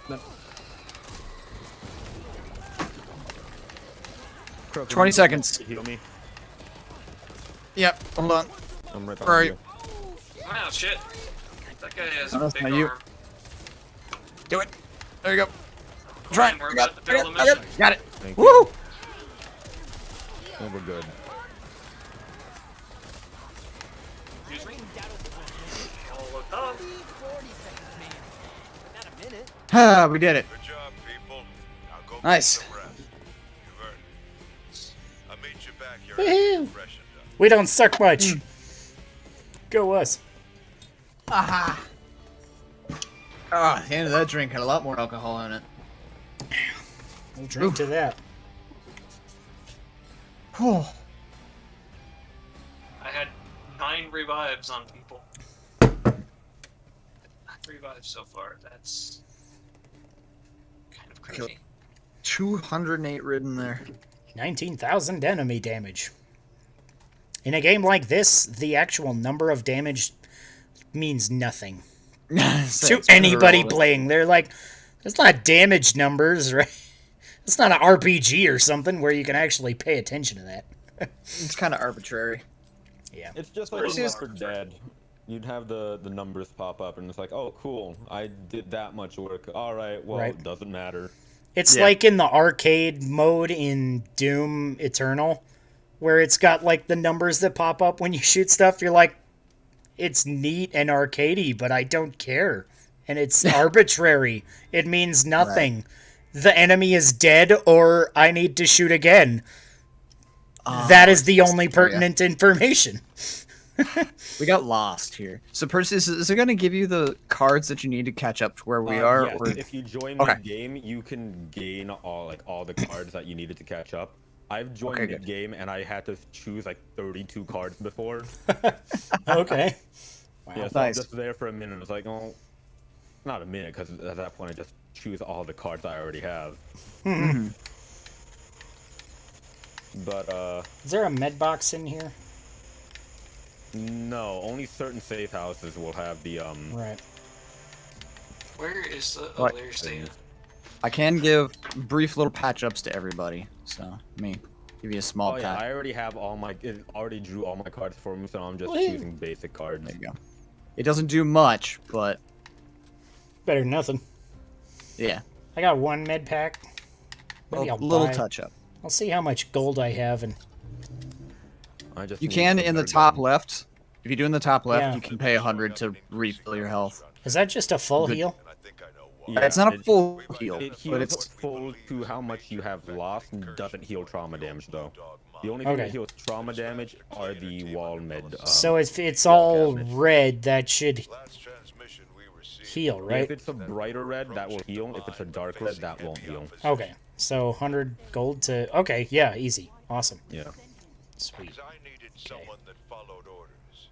No.
20 seconds.
Heal me.
Yep, hold on.
I'm right
Where are
behind
you?
Wow, shit. That guy has
Oh,
a
that's
big
not you.
arm.
Do it. There you go. Try it.
We're
I got
about
it.
to fail the
I got it.
mission.
Got it.
Thank you.
Woo!
Oh, we're good.
Excuse me? I'll look up.
Ah, we did it.
Good job, people. Now go get
Nice.
some rest. You've earned it. I'll meet you back here
Woohoo!
after fresh and done.
We don't suck much. Go us.
Aha. Ah, the end of that drink had a lot more alcohol in it.
We'll drink to that.
Whew.
I had 9 revives on people. 9 revives so far. That's kind of crazy.
208 ridden there.
19,000 enemy damage. In a game like this, the actual number of damage means nothing to anybody playing. They're like, it's not damage numbers, right? It's not an RPG or something where you can actually pay attention to that.
It's kind of arbitrary.
Yeah.
It's just like in Left 4 Dead. You'd have the numbers pop up, and it's like, oh, cool, I did that much work. All right, well,
Right.
it doesn't matter.
It's like in the arcade mode in Doom Eternal, where it's got like the numbers that pop up when you shoot stuff. You're like, it's neat and arcadey, but I don't care. And it's arbitrary. It means nothing. The enemy is dead, or I need to shoot again. That is the only pertinent information.
We got lost here. So, Perseus, is it going to give you the cards that you need to catch up to where we are?
Yes,
Or...
if you join
Okay.
mid-game, you can gain all the cards that you needed to catch up. I've joined
Okay, good.
mid-game, and I had to choose like 32 cards before.
Okay.
Yeah, so
Nice.
I'm just there for a minute. It's like, oh, not a minute, because at that point I just choose all the cards I already have. But
Is there a med box in here?
no, only certain safe houses will have the
Right.
Where is the... Oh,
What?
there's the...
I can give brief little patch ups to everybody. So, let me give you a small
Oh yeah,
patch.
I already have all my. It already drew all my cards for me, so I'm just
Woohoo.
choosing basic cards.
There you go. It doesn't do much, but
Better than nothing.
yeah,
I got one med pack. Maybe
a
I'll
little
buy.
touch up.
I'll see how much gold I have and
I just
You
need
can
some
in the
better
top
gun.
left. If you do in the top left,
Yeah.
you can pay 100 to refill your health.
is that just a full
Good.
heal?
And I think I know why.
Yeah,
It's not a
it-
full heal,
It
but
heals
it's
full to how much you have lost and doesn't heal trauma damage though. The only thing
Okay.
that heals trauma damage are the wall med.
So if it's
wall
all
cabinet.
red, that should
Last transmission we received.
heal,
If
right?
it's a brighter red, that will heal. If it's a dark red, that won't heal.
Okay, so 100 gold to... Okay, yeah, easy. Awesome.
Yeah.
Sweet.
I needed someone that followed orders.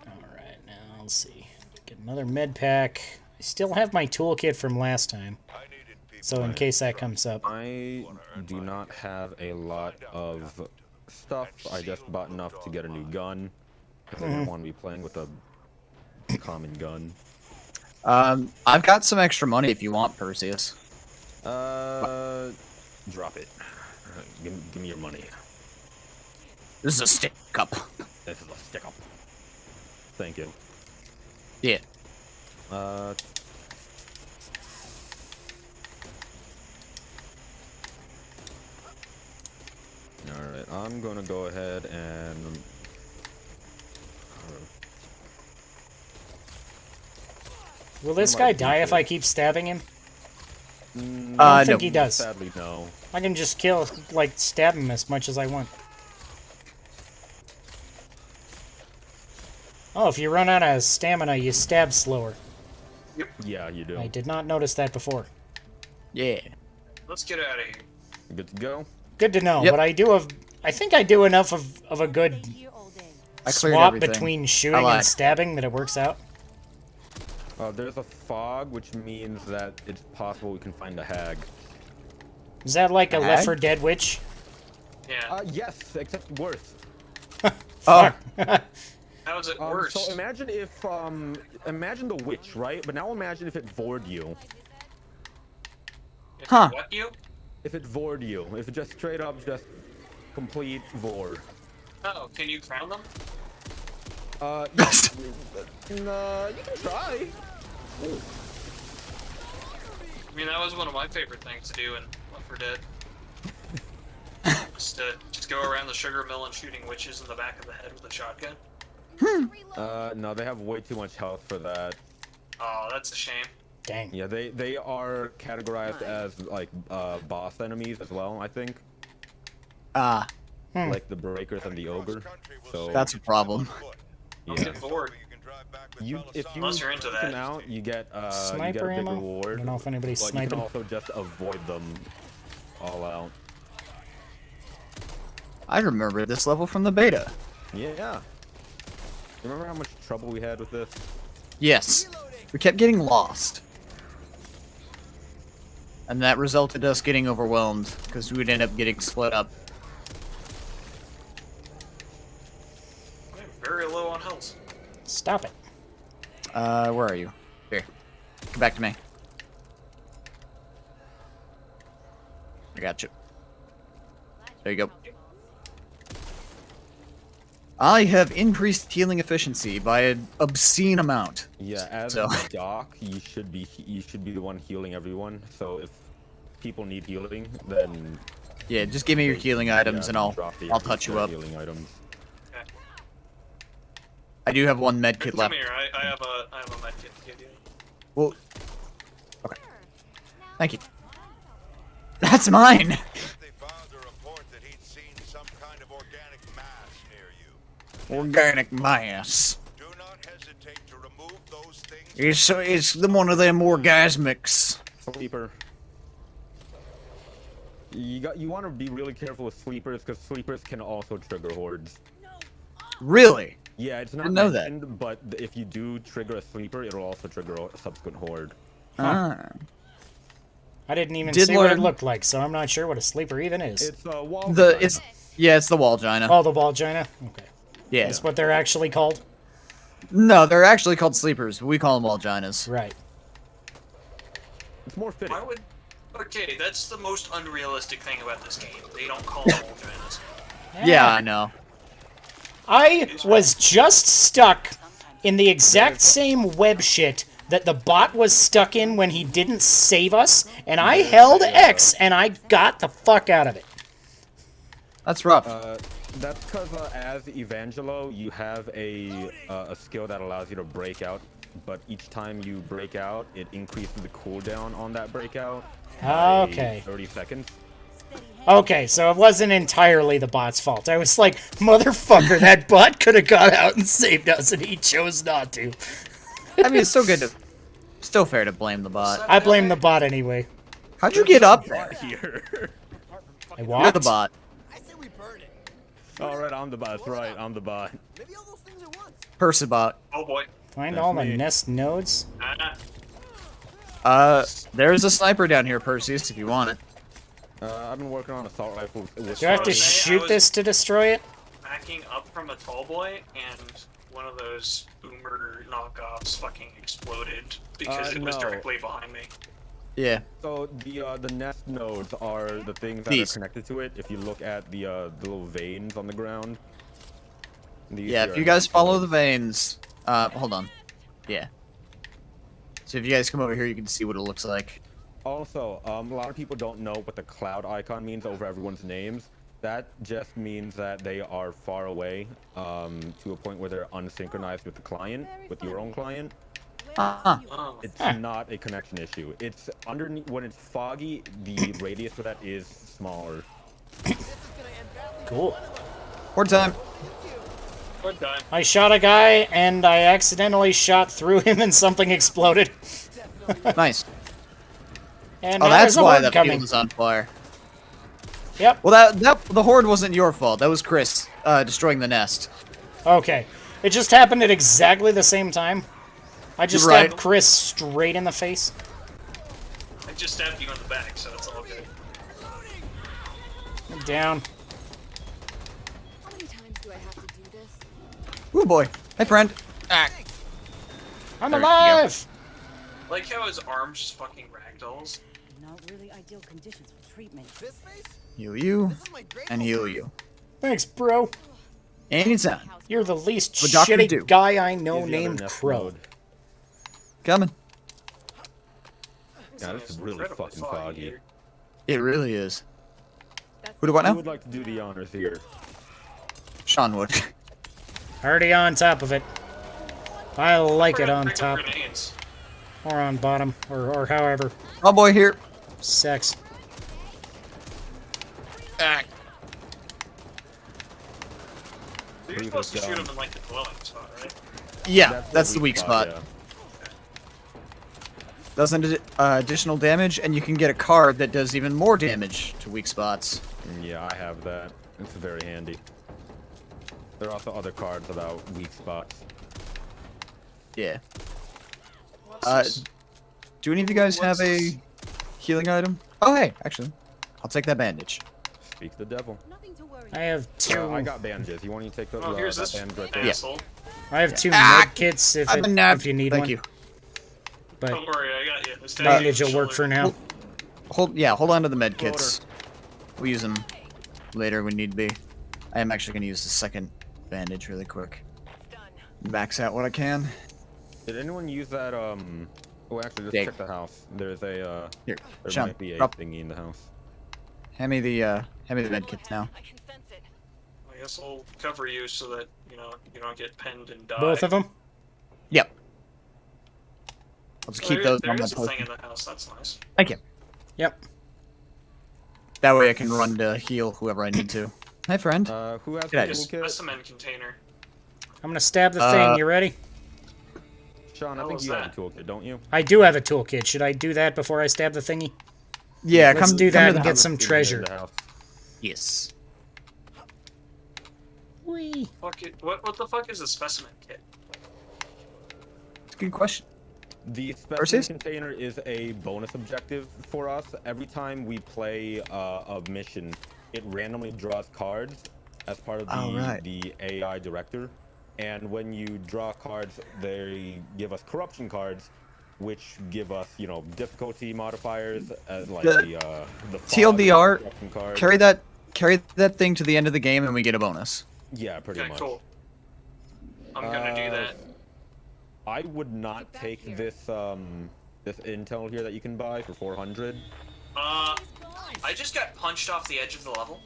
Alright, now let's see. Get another med pack. I still have my toolkit from last time,
I needed people.
so in case that comes up.
I do not have a lot of stuff. I just bought enough to get a new gun because I didn't want to be playing with a common gun.
I've got some extra money if you want, Perseus.
Drop it. Give me your money.
This is a stick up.
This is a stick up. Thank you.
Yeah.
Alright, I'm gonna go ahead and...
Will this guy die if I keep stabbing him?
I
don't think he does.
Sadly, no.
I can just kill, like, stab him as much as I want. Oh, if you run out of stamina, you stab slower.
Yeah, you do.
I did not notice that before.
Yeah.
Let's get out of here.
Good to go?
Good to know,
Yep.
but I do have... I think I do enough of a good
I cleared
swap
everything.
between shooting
lied.
and stabbing that it works out?
There's a fog, which means that it's possible we can find a hag.
Is that like a Left
Hag?
4 Dead witch?
Yeah.
Yes, except worse.
Oh,
How is it worse?
So imagine if, imagine the witch, right? But now imagine if it vored you.
If
Huh.
What you?
If it vored you. If it just straight up just complete vor.
Oh, can you crown them?
Yes. No, you can try.
I mean, that was one of my favorite things to do in Left 4 Dead. just go around the sugar mill and shooting witches in the back of the head with a shotgun.
No, they have way too much health for that.
Oh, that's a shame.
Dang.
Yeah, they are categorized as like boss enemies as well, I think.
ah,
Like the breakers and the ogre. So
that's a problem.
I'm
yeah.
getting bored.
If you
Unless you're into
take them
that.
out, you get you get
Sniper
a big
ammo? I
reward.
don't know if anybody's
But you
sniping.
can also just avoid them all out.
I remember this level from the beta.
Yeah. Remember how much trouble we had with this?
Yes, we kept getting lost. And that resulted us getting overwhelmed, because we'd end up getting split up.
I'm very low on health.
Stop it.
Where are you? Here. Come back to me. I got you. There you go. I have increased healing efficiency by an obscene amount.
Yeah, as
So-
a doc, you should be the one healing everyone. So if people need healing, then
Yeah, just give me your healing items
yeah,
and I'll
drop
touch you
the
up.
Healing items.
Okay.
I do have one med kit
Come
left.
here. I have a med kit to give you.
Well, okay. Thank you. That's mine.
They found a report that he'd seen some kind of organic mass near you.
Organic mass.
Do not hesitate to remove those things.
It's the one of them orgasmics.
Sleeper. You want to be really careful with sleepers because sleepers can also trigger hordes.
Really?
Yeah, it's not
Didn't know that.
mentioned, but if you do trigger a sleeper, it'll also trigger a subsequent horde.
Ah.
I didn't even
Did
see what it
learn-
looked like, so I'm not sure what a sleeper even is.
It's a wall.
It's the wall gina.
Oh, the Walgina? Okay.
Yeah.
That's what they're actually called?
No, they're actually called sleepers. But we call them wall ginas.
Right.
It's more fitting.
Why would? Okay, that's the most unrealistic thing about this game. They don't call them ultranas.
Yeah, I know.
I was just stuck in the exact same web shit that the bot was stuck in when he didn't save us, and I held X and I got the fuck out of it.
That's rough.
That's because as Evangelo, you have a skill that allows you to break out, but each time you break out, it increases the cooldown on that breakout by
Okay.
30 seconds.
Okay, so it wasn't entirely the bot's fault. I was like, motherfucker, that bot could have got out and saved us, and he chose not to.
I mean, it's still fair to blame the bot.
I blame the bot anyway.
How'd you get up there?
Here.
I
You're
walked.
the bot.
All right, I'm the bot. That's right, I'm the bot.
Persibot.
Oh boy.
Find
That's
all the
me.
nest nodes.
There's a sniper down here, Perseus, if you want it.
I've been working on assault rifles.
Do I have to
I
shoot
was-
this to destroy it?
Backing up from a tall boy, and one of those boomer knockoffs fucking exploded because it was
no.
directly behind me.
Yeah.
So the nest nodes are the things that
These.
are connected to it. If you look at the little veins on the ground. These
Yeah,
here
if
are
you guys
nest
follow
nodes.
the veins... hold on. Yeah. So if you guys come over here, you can see what it looks like.
Also, a lot of people don't know what the cloud icon means over everyone's names. That just means that they are far away to a point where they're unsynchronized with the client, with your own client.
Ah.
Oh.
It's not a connection issue. It's underneath when it's foggy, the radius for that is smaller.
Cool.
Horde time.
Good time.
I shot a guy, and I accidentally shot through him, and something exploded.
Nice.
And
Oh,
now
that's
there's a
why
horde
that
coming.
field is on fire.
Yep.
Well, the horde wasn't your fault. That was Chris destroying the nest.
Okay. It just happened at exactly the same time. I just
Right.
stabbed Chris straight in the face.
I just stabbed you in the back, so it's all good.
I'm down.
How many times do I have to do this?
Ooh boy. Hey friend. Ah.
I'm
There you go.
alive!
Like how his arms just fucking ragdolls.
Not really ideal conditions for treatment.
Heal you. And heal you.
Thanks, bro.
Anytime.
You're the least
What doctor
shitty
do?
guy I know
Use the other
named
nest
Crow.
mode.
Coming.
Yeah, this is really
Incredibly
fucking foggy.
here.
It really is. Who do what
Who
now?
would like to do the honors here?
Sean would.
Already on top of it. I like it on
Pick up
top.
grenades.
Or on bottom. Or however.
Oh boy, here.
Sex.
You're supposed to shoot him in like the dwelling spot, right?
Yeah, that's the weak spot.
Yeah.
Does additional damage, and you can get a card that does even more damage to weak spots.
Yeah, I have that. It's very handy. There are also other cards about weak spots.
Yeah.
What's this?
Do any of you guys have
What's
a
this?
healing item? Oh, hey, actually, I'll take that bandage.
Speak the devil.
Nothing to worry
I have two.
I got bandages. You want to take those?
Oh, here's
that
this
bandage right there?
asshole.
I have two
Ah!
med kits if,
I'm a nab.
if you need
Thank
one.
you.
But
Don't worry, I got you. This
bandage will work for now.
Hold on to the med kits. We'll use them later when need be. I am actually gonna use the second bandage really quick. Max out what I can.
Did anyone use that? Oh, actually, just
Dig.
check the house. There's a.
Here,
There
Sean,
might be a
drop-
thingy in the house.
hand me the med kits now.
I can sense it.
I guess I'll cover you so that, you know, you don't get pinned and die.
Both of them?
Yep. I'll just keep those on
There
my
is a thing
potion.
in the house, that's nice.
Thank you.
Yep.
That way I can run to heal whoever I need to. Hi, friend.
Who has
G'day.
the toolkit?
Specimen container.
I'm gonna stab the thing. You ready?
Sean, I
How
think
was
you have
that?
a toolkit, don't you?
I do have a toolkit. Should I do that before I stab the thingy?
Yeah,
Let's
come
do
come
that
to
and
the
get
house.
some
In
treasure.
the house.
Yes.
Whee.
Fuck it. What the fuck is a specimen kit?
It's a good question.
The specimen
Versus?
container is a bonus objective for us. Every time we play a mission, it randomly draws cards as part of the AI director. And when you draw cards, they give us corruption cards, which give us, you know, difficulty modifiers as like the
TLDR,
corruption card.
carry that thing to the end of the game and we get a bonus.
Yeah, pretty
Okay,
much.
cool. I'm gonna do that.
I would not take this this intel here that you can buy for 400.
I just got punched off the edge of the level.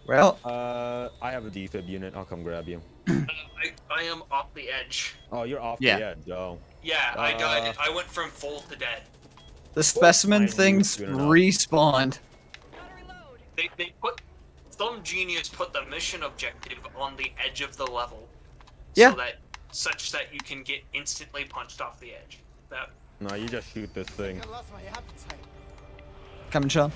Well,
I have a defib unit. I'll come grab you.
I am off the edge.
Oh, you're off
Yeah.
the edge. Oh.
Yeah, I died. I went from full to dead.
the specimen
Fine,
things
good enough.
respawned.
They put some genius put the mission objective on the edge of the level.
Yeah.
So that such that you can get instantly punched off the edge. That
No, you just shoot this thing.
Coming, Sean.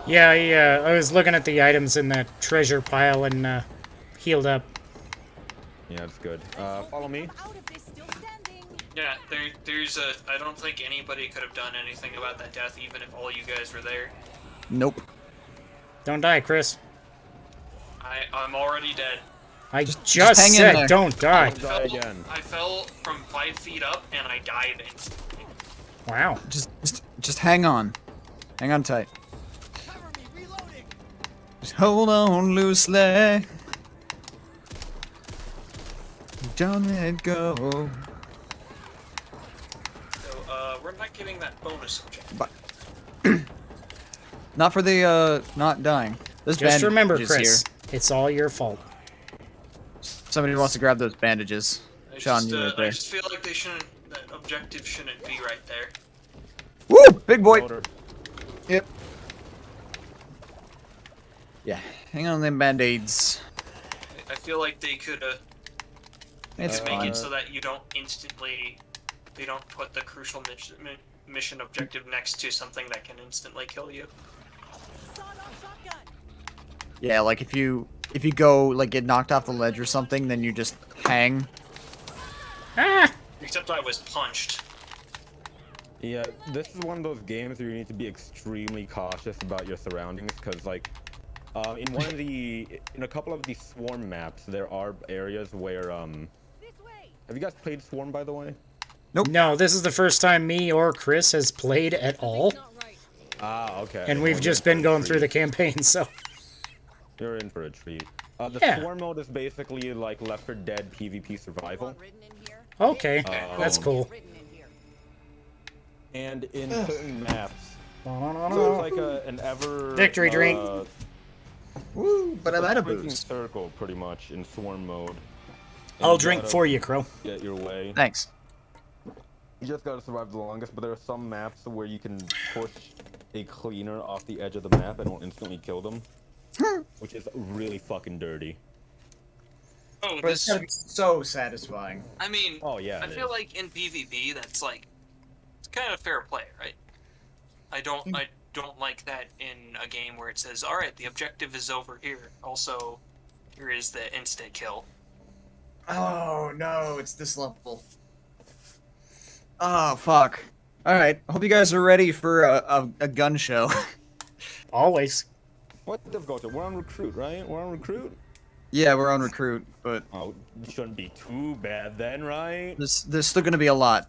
Yeah, I was looking at the items in that treasure pile and healed up.
Yeah, that's good. Follow me.
yeah, there's a I don't think anybody could have done anything about that death even if all you guys were there.
Nope.
Don't die, Chris.
I'm already dead.
I just
hang in
said
there.
don't die.
Don't die again.
I fell from 5 feet up and I died instantly.
Wow.
Just hang on. Hang on tight. Just hold on loosely. Don't let go.
So we're not getting that bonus objective.
But not for the not dying. This
Just
bandage
remember,
is
Chris,
here.
it's all your fault.
Somebody wants to grab those bandages. Sean, you right
I
there.
just feel like they shouldn't. That objective shouldn't be right there.
Woo! Big boy.
Motor.
Yep. Yeah. Hang on them band-aids.
I feel like they could
It's
make
fine.
it so that you don't instantly. They don't put the crucial mission objective next to something that can instantly kill you.
Yeah, like if you go like get knocked off the ledge or something, then you just hang.
Ah!
Except I was punched.
Yeah, this is one of those games where you need to be extremely cautious about your surroundings, because like, in a couple of these swarm maps, there are areas where have you guys played Swarm, by the way?
Nope.
No, this is the first time me or Chris has played at all.
Ah, okay.
And we've just been going through the campaign, so.
You're in for a treat. The
Yeah.
Swarm mode is basically like Left 4 Dead PvP survival.
Okay, that's cool.
And in certain maps,
No.
there's like an ever
Victory drink.
Woo! But I'm out of
breaking
booze.
circle pretty much in Swarm mode. And
I'll
you
drink
gotta
for you, Crow.
Get your way.
Thanks.
You just gotta survive the longest, but there are some maps where you can push a cleaner off the edge of the map and it'll instantly kill them. Which is really fucking dirty.
Oh,
But it's
this.
gotta be so satisfying.
I mean,
Oh yeah.
I feel like in PvP, that's like, it's kind of fair play, right? I don't like that in a game where it says, all right, the objective is over here. Also, here is the instant kill.
Oh no, it's this level. Oh fuck. All right, hope you guys are ready for a gun show.
Always.
What difficulty? We're on recruit, right? We're on recruit.
Yeah, we're on recruit, but
Oh, it shouldn't be too bad then, right?
there's still gonna be a lot.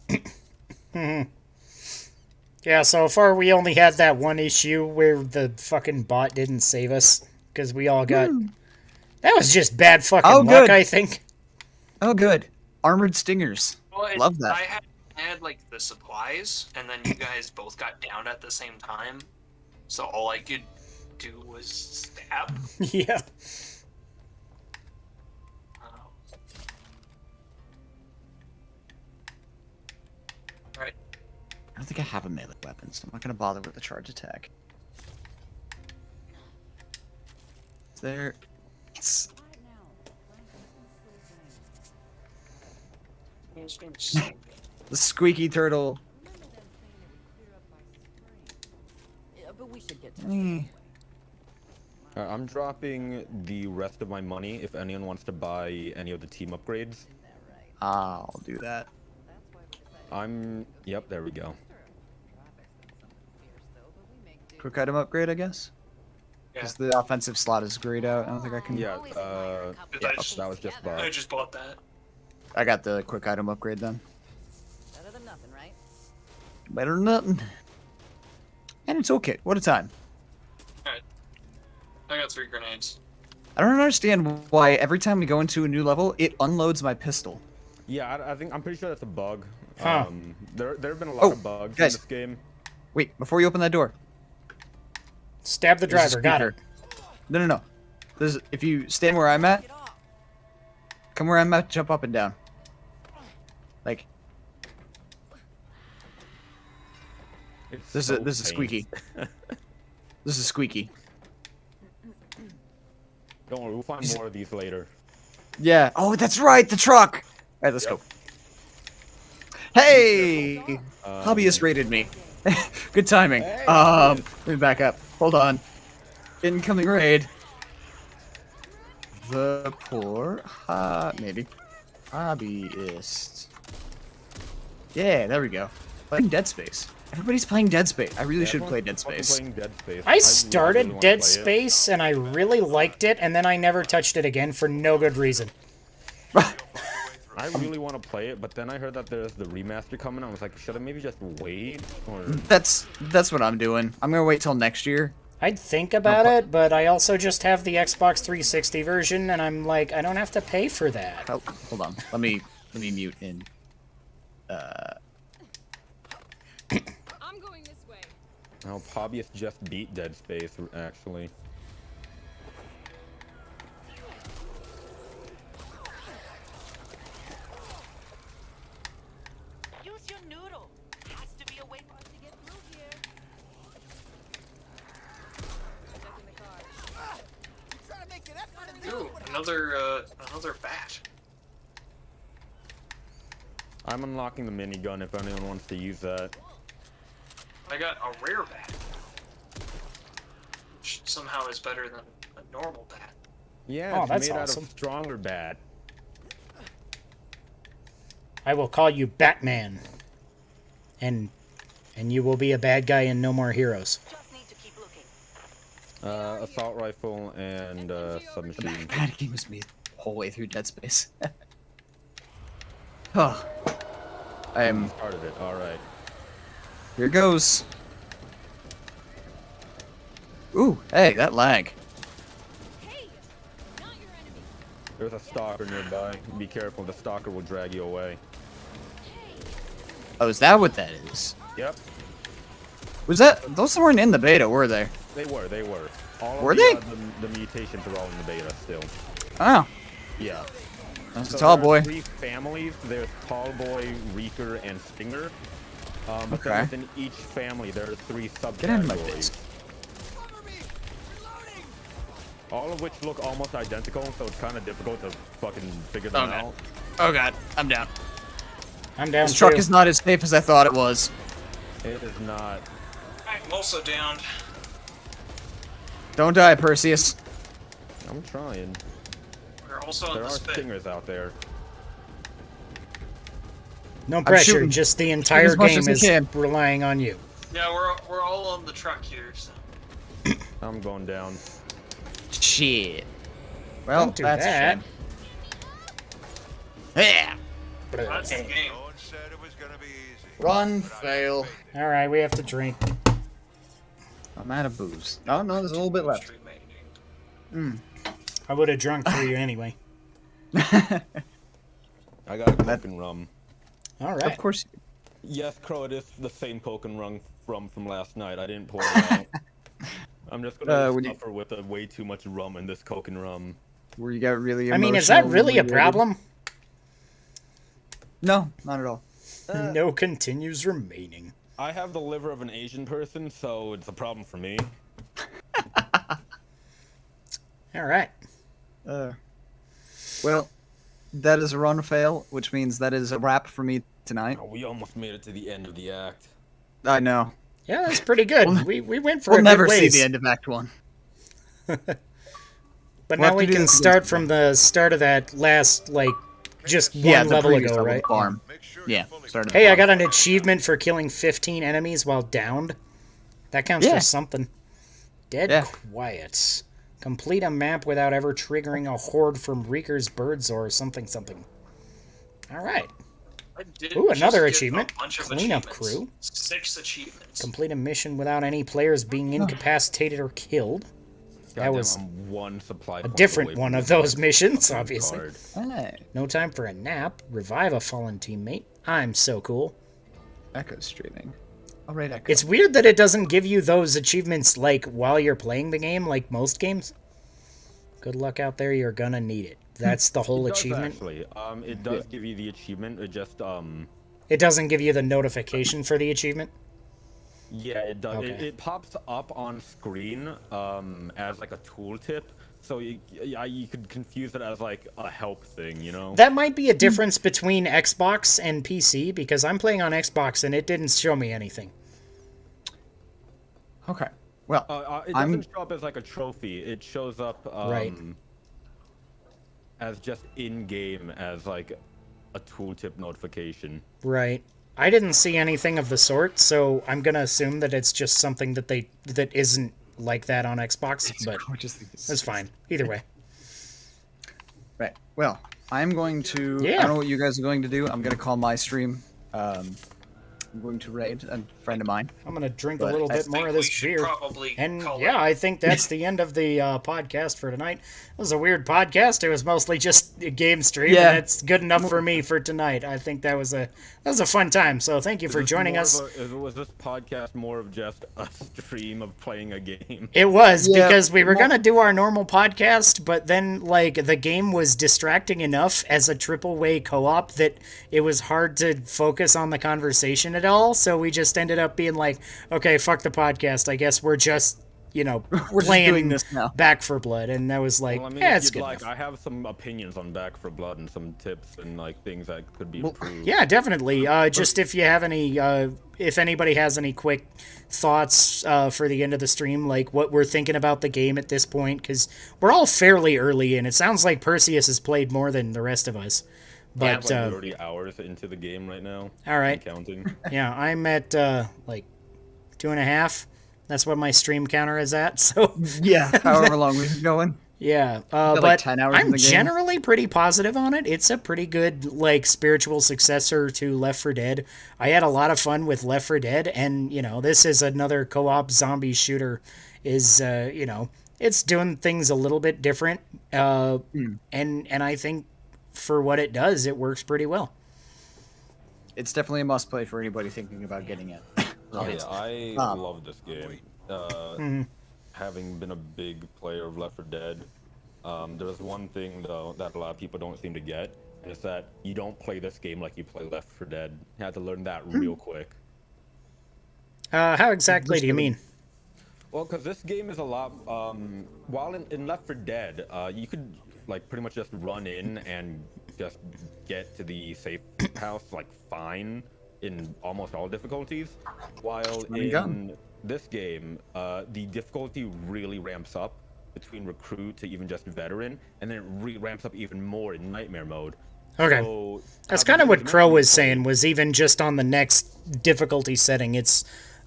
Yeah, so far we only had that one issue where the fucking bot didn't save us. Because we all got... That was just bad fucking
Oh,
luck,
good.
I think.
Oh good, armored stingers.
Well,
Love that.
I had like the supplies, and then you guys both got down at the same time. So all I could do was stab.
Yeah.
Right.
I don't think I have a melee weapon, so I'm not gonna bother with the charge attack. Is there? It's... The squeaky turtle.
I'm dropping the rest of my money if anyone wants to buy any of the team upgrades.
I'll do that.
Yep, there we go.
Quick item upgrade, I guess? Because the offensive slot is grayed out. I don't think I can...
Yeah,
I just,
that was just
I
bought.
just bought that.
I got the quick item upgrade then.
Better than nothing, right?
Better than nothing. And it's okay. What a time.
Alright. I got 3 grenades.
I don't understand why every time we go into a new level, it unloads my pistol.
Yeah, I'm pretty sure that's a bug.
Huh.
There have been a lot of bugs
guys.
in this game.
Wait, before you open that door.
Stab the
there's a
driver, got it.
speaker. No. If you stand where I'm at, come where I'm at, jump up and down. Like, this is squeaky. This is squeaky.
Don't worry, we'll find more of these later.
Yeah. Oh, that's right, the truck. All right, let's go. Hey, hobbyist rated me. Good timing. Let me back up. Hold on. Incoming raid. The poor maybe hobbyist. Yeah, there we go. Playing Dead Space. Everybody's playing Dead Space. I really should play Dead Space.
Playing Dead Space.
I started
really
Dead
wanna play it.
Space and I really liked it, and then I never touched it again for no good reason.
I really want to play it, but then I heard that there's the remaster coming. I was like, should I maybe just wait? Or...
That's what I'm doing. I'm gonna wait till next year.
I'd think about it, but I also just have the Xbox 360 version, and I'm like, I don't have to pay for that.
Oh, hold on. Let me mute in.
I'm going this way.
No, hobbyist just beat Dead Space, actually.
Use your noodle. Has to be a way for us to get through here.
Ooh, another bat.
I'm unlocking the minigun if anyone wants to use that.
I got a rare bat. which somehow is better than a normal bat.
Yeah,
Oh,
it's
that's
made
awesome.
out of stronger bat.
I will call you Batman. And you will be a bad guy in No More Heroes.
Just need to keep looking.
Assault rifle and submachine.
Bad game was made the whole way through Dead Space. Oh. I am.
Part of it. All right.
Here goes. Ooh, hey, that lag.
There's a stalker nearby. Be careful. The stalker will drag you away.
Oh, is that what that is?
Yep.
Was that? Those weren't in the beta, were they?
They were. They were. All
Were
of
they?
The mutations are all in the beta still.
Oh,
Yeah.
that's
So
a tall
there are
boy.
3 families. There's Tall Boy, Reeker, and Stinger. But
Okay.
then within each family, there are 3
Get in my
subcategories.
face.
All of which look almost identical, so it's kind of difficult to fucking figure them
Okay.
out.
Oh god, I'm down.
I'm down
This truck
too.
is not as safe as I thought it was.
It is not.
I'm also downed.
Don't die, Perseus.
I'm trying.
We're also in
There
the
are
spit.
stingers out there.
No pressure,
shooting.
just the
Shoot
entire
as much
game
as I
is
can.
relying on you.
Yeah, we're all on the truck here, so.
I'm going down.
Shit. Well,
Don't do
that's
that.
a shame. Yeah.
That's the game.
No one said it was gonna be easy.
Run,
But I
fail.
made it.
Alright, we have to drink.
I'm out of booze. Oh no, there's a little bit left.
I would have drunk for you anyway.
I got a Coke and rum.
Alright.
Of course.
Yes, Crow, it is the same Coke and rum from last night. I didn't pour it out. I'm just gonna
when you-
suffer with way too much rum in this Coke and rum.
Where you got really
I mean, is that
emotional
really a
when you-
problem?
No, not at all.
No continues remaining.
I have the liver of an Asian person, so it's a problem for me.
Alright.
Well, that is a run fail, which means that is a wrap for me tonight.
Oh, we almost made it to the end of the act.
I know.
Yeah, that's pretty good. We went for
We'll
a
never
good
see
ways.
the end of Act 1.
But
We'll
now
have
we
to do
can
this
start
again.
from the start of that last, like, just one
Yeah, the
level
previous
ago,
level,
right?
the farm.
Make sure
Yeah,
you're fully
started.
Hey, I got an achievement for killing 15 enemies while downed. That counts
Yeah.
for something. Dead
Yeah.
Quiet. Complete a map without ever triggering a horde from Reeker's birds or something something. Alright.
I did
Ooh,
just
another
get
achievement.
A bunch of
Cleanup
achievements.
crew.
6 achievements.
Complete a mission without any players being incapacitated or killed. That
Goddamn,
was
I'm one supply
a
point
different
away
one
from
of
the
those missions, obviously.
card.
Hey,
No time for a nap. Revive a fallen teammate. I'm so cool.
Echo's streaming. All right, Echo.
It's weird that it doesn't give you those achievements, like, while you're playing the game, like most games. Good luck out there, you're gonna need it. That's the whole
It does,
achievement.
actually. It does give you the achievement. It just
It doesn't give you the notification for the achievement.
yeah, it does.
Okay.
It pops up on screen as like a tooltip, so you could confuse it as like a help thing, you know?
That might be a difference between Xbox and PC, because I'm playing on Xbox and it didn't show me anything.
Okay. Well,
It
I'm-
doesn't show up as like a trophy. It shows up
Right.
as just in game as like a tooltip notification.
Right. I didn't see anything of the sort, so I'm gonna assume that it's just something that isn't like that on Xbox, but
gorgeously
it's fine. Either way.
Right. Well, I'm going to. I
Yeah.
don't know what you guys are going to do. I'm going to call my stream. I'm going to raid a friend of mine.
I'm gonna drink a
But
little
I
bit more
think
of
we
this
should
beer.
probably
And
call
yeah,
it.
I think that's the end of the podcast for tonight. It was a weird podcast. It was mostly just a game stream,
Yeah.
and that's good enough for me for tonight. I think that was a fun time. So thank you for joining us.
Was this podcast more of just a stream of playing a game?
It was
Yeah,
because we were
mo-
gonna do our normal podcast, but then like the game was distracting enough as a triple way co-op that it was hard to focus on the conversation at all. So we just ended up being like, okay, fuck the podcast. I guess we're just you know,
We're just
playing
doing this now.
Back for Blood, and I was like,
Well, I mean,
yeah,
if
it's
you'd
good
like,
enough.
I have some opinions on Back for Blood and some tips and like things that could be improved.
Yeah, definitely. Just if you have any, if anybody has any quick thoughts for the end of the stream, like what we're thinking about the game at this point, because we're all fairly early in. It sounds like Perseus has played more than the rest of us.
I have
But
like 30 hours into the game right now.
all right.
And counting.
Yeah, I'm at like 2.5. That's what my stream counter is at. So
Yeah, however long we've been going.
yeah,
like
but
10 hours in
I'm
the game?
generally pretty positive on it. It's a pretty good like spiritual successor to Left 4 Dead. I had a lot of fun with Left 4 Dead, and you know this is another co-op zombie shooter. Is you know it's doing things a little bit different, and I think for what it does, it works pretty well.
It's definitely a must play for anybody thinking about getting it.
Oh yeah, I love this game. Having been a big player of Left 4 Dead, there's one thing though that a lot of people don't seem to get, and it's that you don't play this game like you play Left 4 Dead. You have to learn that real quick.
How exactly do you mean?
Well, because this game is a lot. While in Left 4 Dead, you could like pretty much just run in and just get to the safe house like fine in almost all difficulties. While in this game, the difficulty really ramps up between recruit to even just veteran, and then it ramps up even more in nightmare mode.
Okay.
So,
That's kind of what Crow was saying, was even just on the next difficulty setting, it's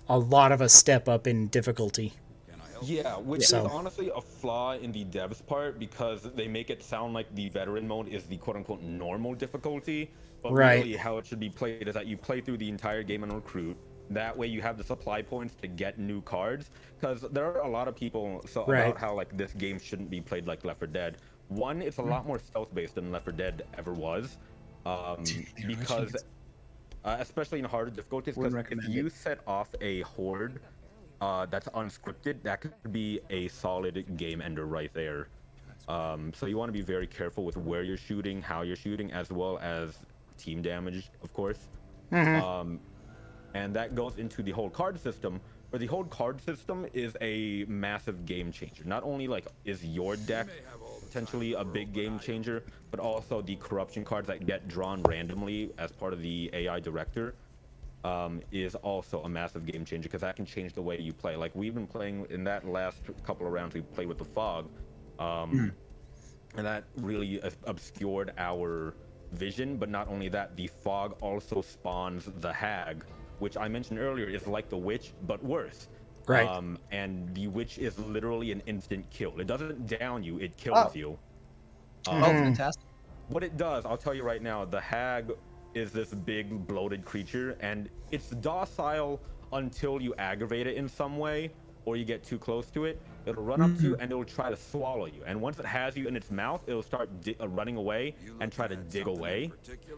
a lot of a step up in difficulty.
Yeah, which is honestly a flaw in the devs part, because they make it sound like the veteran mode is the quote-unquote normal difficulty, but really how it should be played is that you play through the entire game on recruit. That way you have the supply points to get new cards, because there are a lot of people about how like this game shouldn't be played like Left 4 Dead. One, it's a lot more stealth-based than Left 4 Dead ever was, because especially in harder difficulties, because if you set off a horde that's unscripted, that could be a solid game ender right there. So you want to be very careful with where you're shooting, how you're shooting, as well as team damage, of course. And that goes into the whole card system, where the whole card system is a massive game changer. Not only like is your deck potentially a big game changer, but also the corruption cards that get drawn randomly as part of the AI director is also a massive game changer, because that can change the way you play. Like we've been playing in that last couple of rounds, we played with the fog, and that really obscured our vision. But not only that, the fog also spawns the hag, which I mentioned earlier is like the witch but worse.
Right.
And the witch is literally an instant kill. It doesn't down you, it kills you.
Fantastic.
What it does, I'll tell you right now, the hag is this big bloated creature, and it's docile until you aggravate it in some way or you get too close to it. It'll run up to you and it'll try to swallow you, and once it has you in its mouth, it'll start running away and try to dig away,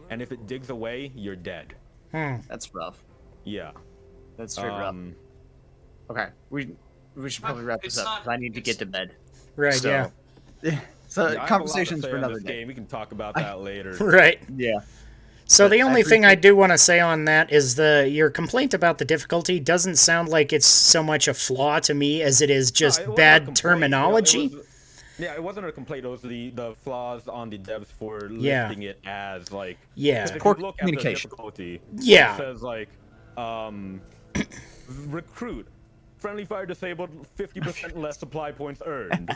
and if it digs away, you're dead.
That's rough.
Yeah,
that's straight rough. Okay, we should probably wrap this up, because I need to get to bed.
Right.
So,
yeah.
So
yeah,
conversations for another day.
Game. We can talk about that later.
Right.
Yeah.
So the only thing I do want to say on that is your complaint about the difficulty doesn't sound like it's so much a flaw to me as it is just bad terminology.
It wasn't a complaint. It was the flaws on the devs for listing it as like
poor communication.
It says like recruit, friendly fire disabled, 50% less supply points earned.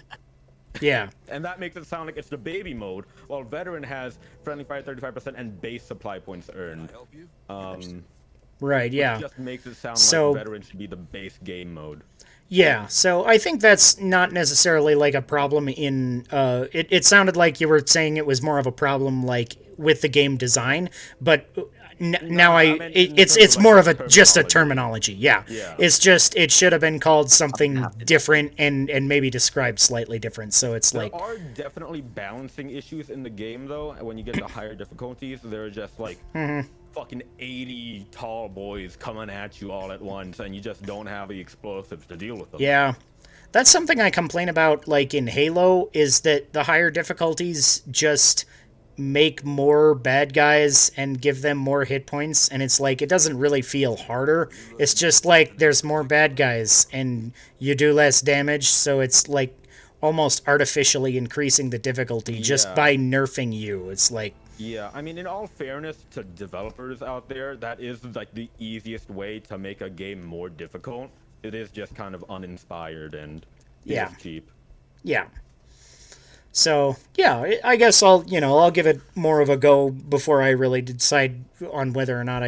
Yeah.
And that makes it sound like it's the baby mode, while veteran has friendly fire 35% and base supply points earned.
Right, yeah.
It just makes it sound like veteran should be the base game mode.
Yeah, so I think that's not necessarily like a problem in it sounded like you were saying it was more of a problem like with the game design, but it's more of just a terminology. Yeah. It's just it should have been called something different and maybe described slightly different. So it's
there are definitely balancing issues in the game though. When you get to higher difficulties, there are just like fucking 80 tall boys coming at you all at once, and you just don't have the explosives to deal with them.
Yeah. That's something I complain about like in Halo, is that the higher difficulties just make more bad guys and give them more hit points, and it's like it doesn't really feel harder. It's just like there's more bad guys and you do less damage, so it's like almost artificially increasing the difficulty just by nerfing you. It's like,
yeah, I mean, in all fairness to developers out there, that is like the easiest way to make a game more difficult. It is just kind of uninspired and
Yeah.
cheap.
yeah. So, yeah, I guess I'll give it more of a go before I really decide on whether or not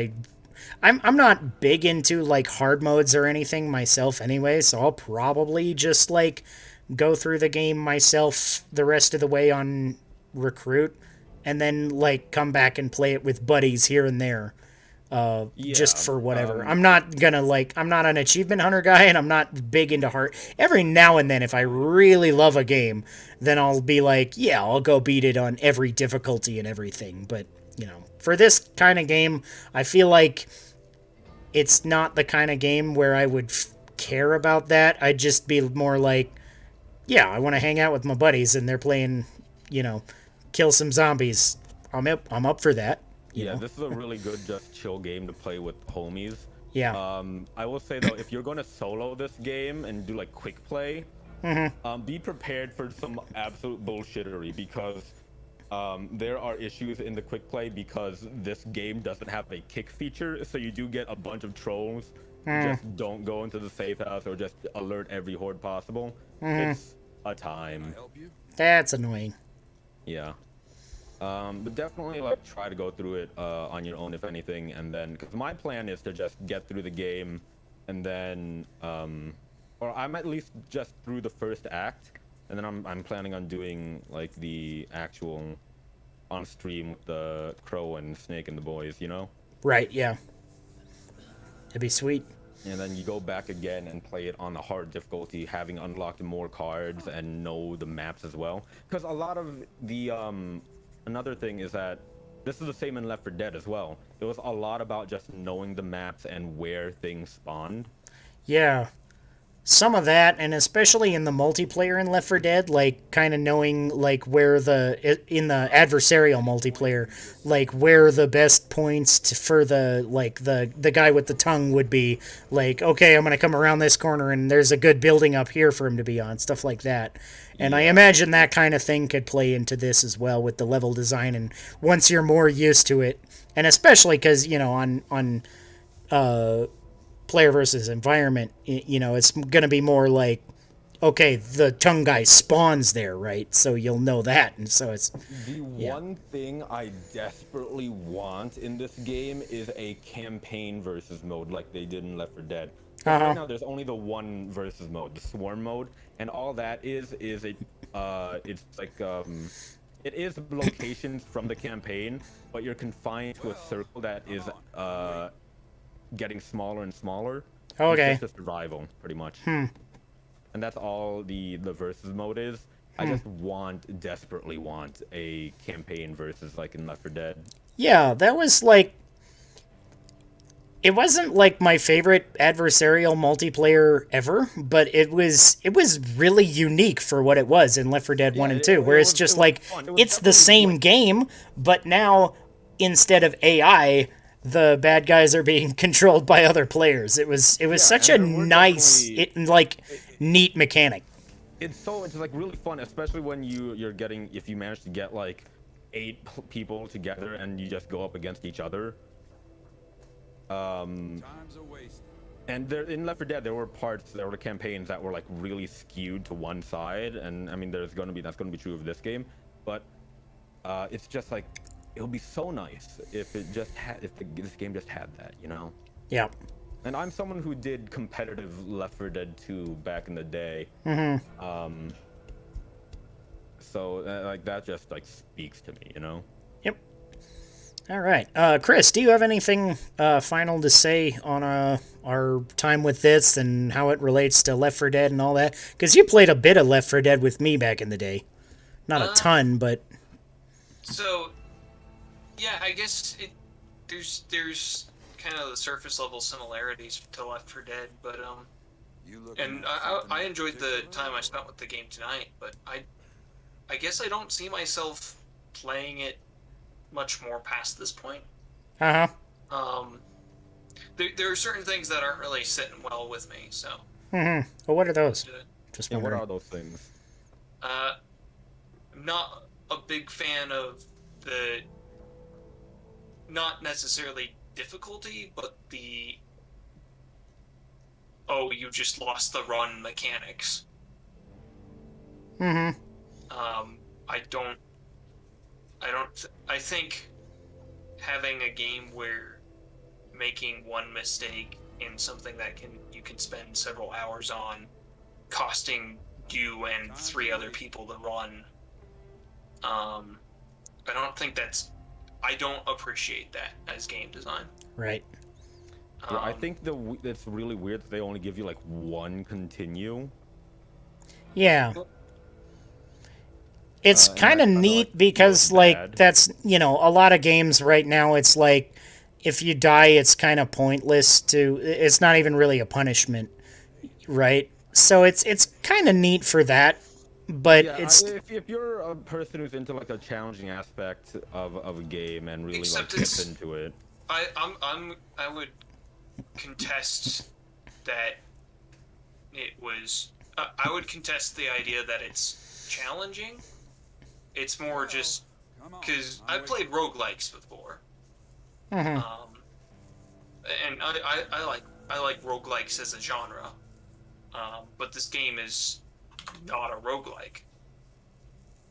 I'm not big into like hard modes or anything myself anyway, so I'll probably just like go through the game myself the rest of the way on recruit and then like come back and play it with buddies here and there. Just for whatever. I'm not an achievement hunter guy, and I'm not big into hard. Every now and then, if I really love a game, then I'll be like, yeah, I'll go beat it on every difficulty and everything. But, for this kind of game, I feel like it's not the kind of game where I would care about that. I'd just be more like, yeah, I want to hang out with my buddies, and they're playing, kill some zombies. I'm up for that.
Yeah, this is a really good, just chill game to play with homies.
Yeah.
I will say though, if you're gonna solo this game and do like quick play, be prepared for some absolute bullshittery because there are issues in the quick play because this game doesn't have a kick feature, so you do get a bunch of trolls who just don't go into the safe house or just alert every horde possible. It's a time.
That's annoying.
Yeah. But definitely like try to go through it on your own if anything, and then because my plan is to just get through the game and then or I'm at least just through the first act, and then I'm planning on doing like the actual on stream with the Crow and Snake and the boys,
Right, yeah. It'd be sweet.
And then you go back again and play it on the hard difficulty, having unlocked more cards and know the maps as well, because a lot of the another thing is that this is the same in Left 4 Dead as well. It was a lot about just knowing the maps and where things spawned.
Yeah. Some of that, and especially in the multiplayer in Left 4 Dead, like, kind of knowing, like, where in the adversarial multiplayer, like, where the best points for the guy with the tongue would be. Like, okay, I'm going to come around this corner, and there's a good building up here for him to be on, stuff like that. And I imagine that kind of thing could play into this as well with the level design, and once you're more used to it, and especially because, on player versus environment, it's going to be more like, okay, the tongue guy spawns there, right? So you'll know that, and so it's...
The one thing I desperately want in this game is a campaign versus mode like they did in Left 4 Dead. Right now, there's only the one versus mode, the swarm mode, and all that is it, it's like, it is locations from the campaign, but you're confined to a circle that is, getting smaller and smaller.
Okay.
It's just a survival, pretty much. And that's all the versus mode is. I just desperately want a campaign versus like in Left 4 Dead.
Yeah, that was like... It wasn't like my favorite adversarial multiplayer ever, but it was really unique for what it was in Left 4 Dead 1 and 2, where it's just like, it's the same game, but now, instead of AI, the bad guys are being controlled by other players. It was such a nice, neat mechanic.
It's like really fun, especially when if you manage to get like 8 people together and you just go up against each other. And in Left 4 Dead, there were campaigns that were like really skewed to one side, and I mean, that's gonna be true of this game, but it's just like, it would be so nice if this game just had that,
Yeah.
And I'm someone who did competitive Left 4 Dead 2 back in the day. So like that just like speaks to me,
Yep. All right, Chris, do you have anything final to say on our time with this and how it relates to Left 4 Dead and all that? Because you played a bit of Left 4 Dead with me back in the day, not a ton, but.
So, yeah, I guess there's kind of the surface level similarities to Left 4 Dead, but and I enjoyed the time I spent with the game tonight, but I guess I don't see myself playing it much more past this point.
Uh-huh.
There are certain things that aren't really sitting well with me. So,
Mm-hmm. Well, what are those? Just
Yeah, what
wondering.
are those things?
I'm not a big fan of the, not necessarily difficulty, but the, oh, you just lost the run mechanics.
Mm-hmm.
I think having a game where making one mistake in something that you can spend several hours on, costing you and 3 other people to run, I don't appreciate that as game design.
Right.
Yeah, I think it's really weird that they only give you like one continue.
Yeah. It's
And
kind of
that kinda,
neat
like,
because,
feels
like,
bad.
that's, you know, a lot of games right now, it's like, if you die, it's kind of pointless to, it's not even really a punishment, right? So it's kind of neat for that, but
Yeah,
it's,
if you're a person who's into like a challenging aspect of a game and really
Except
like gets
it's-
into it,
I would contest that it was. I would contest the idea that it's challenging. It's more just because I've played roguelikes before.
Mhm.
And I like roguelikes as a genre. But this game is not a roguelike.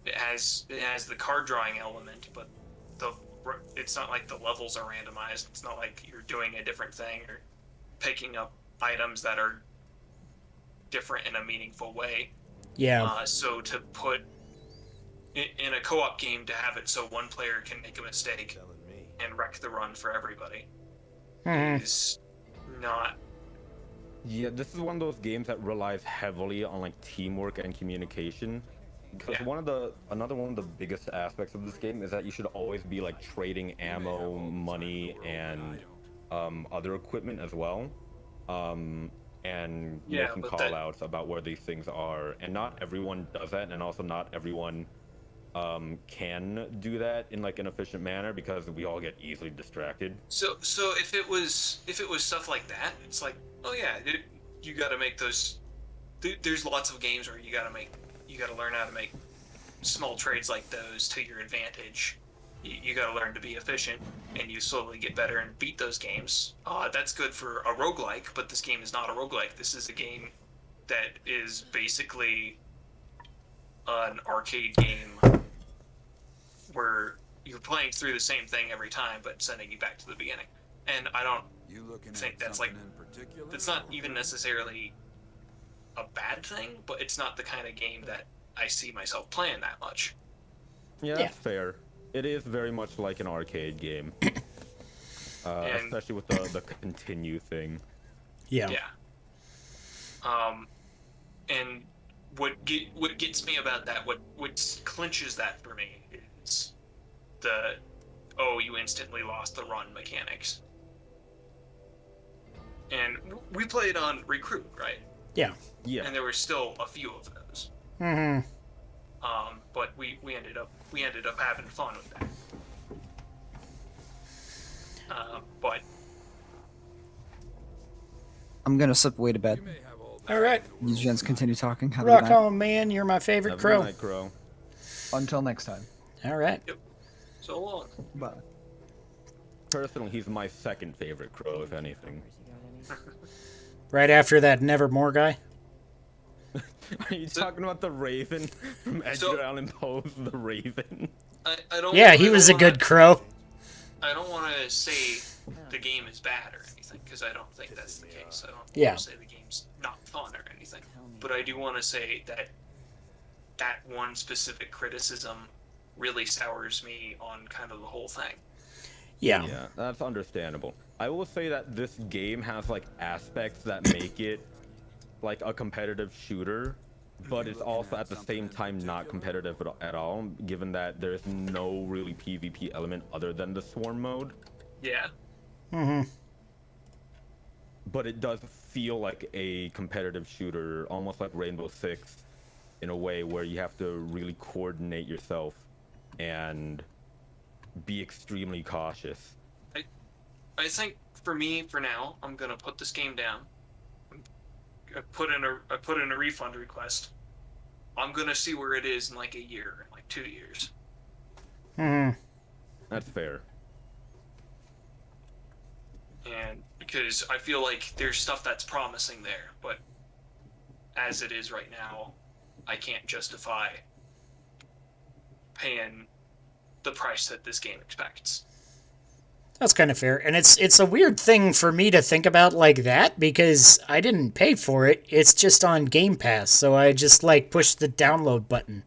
It has the card drawing element, but it's not like the levels are randomized. It's not like you're doing a different thing or picking up items that are different in a meaningful way.
yeah.
So to put in a co-op game, to have it so one player can make a mistake and wreck the run for everybody
Mhm.
is not.
yeah, this is one of those games that relies heavily on like teamwork and communication. Because
Yeah.
another one of the biggest aspects of this game is that you should always be like trading ammo, money, and other equipment as well. And
Yeah,
making
but
call
that
outs about where these things are. And not everyone does that, and also not everyone can do that in like an efficient manner because we all get easily distracted.
so if it was stuff like that, it's like, oh yeah, you got to make those. There's lots of games where you got to learn how to make small trades like those to your advantage. You got to learn to be efficient, and you slowly get better and beat those games. That's good for a roguelike, but this game is not a roguelike. This is a game that is basically an arcade game where you're playing through the same thing every time, but sending you back to the beginning. And I don't think that's like, it's not even necessarily a bad thing, but it's not the kind of game that I see myself playing that much.
Yeah, that's fair. It is very much like an arcade game, especially with the continue thing.
Yeah.
And what gets me about that, what clinches that for me, is the, oh, you instantly lost the run mechanics. And we played on Recruit, right?
Yeah.
Yeah.
And there were still a few of those.
Mhm.
But we ended up having fun with that. But
I'm gonna slip away to bed.
All right.
You gents continue talking. Have a good
Rock
night.
on, man. You're my favorite
Have a
crow.
good night, Crow.
Until next time.
All right.
so long.
Bye.
Personally, he's my second favorite crow, if anything.
Right after that Nevermore guy.
Are you talking about the Raven from Edgar Allan Poe's The Raven?
I don't.
Yeah, he was a good crow.
I don't want to say the game is bad or anything, because I don't think that's the case. I don't
Yeah.
want to say the game's not fun or anything. But I do want to say that that one specific criticism really sours me on kind of the whole thing.
Yeah.
Yeah, that's understandable. I will say that this game has like aspects that make it like a competitive shooter, but it's also at the same time not competitive at all, given that there's no really PvP element other than the swarm mode.
Yeah.
Mhm.
But it does feel like a competitive shooter, almost like Rainbow Six, in a way where you have to really coordinate yourself and be extremely cautious.
I think for me, for now, I'm gonna put this game down. I put in a refund request. I'm gonna see where it is in like a year, like 2 years.
That's fair.
And because I feel like there's stuff that's promising there, but as it is right now, I can't justify paying the price that this game expects.
That's kind of fair. And it's a weird thing for me to think about like that because I didn't pay for it. It's just on Game Pass, so I just like push the download button.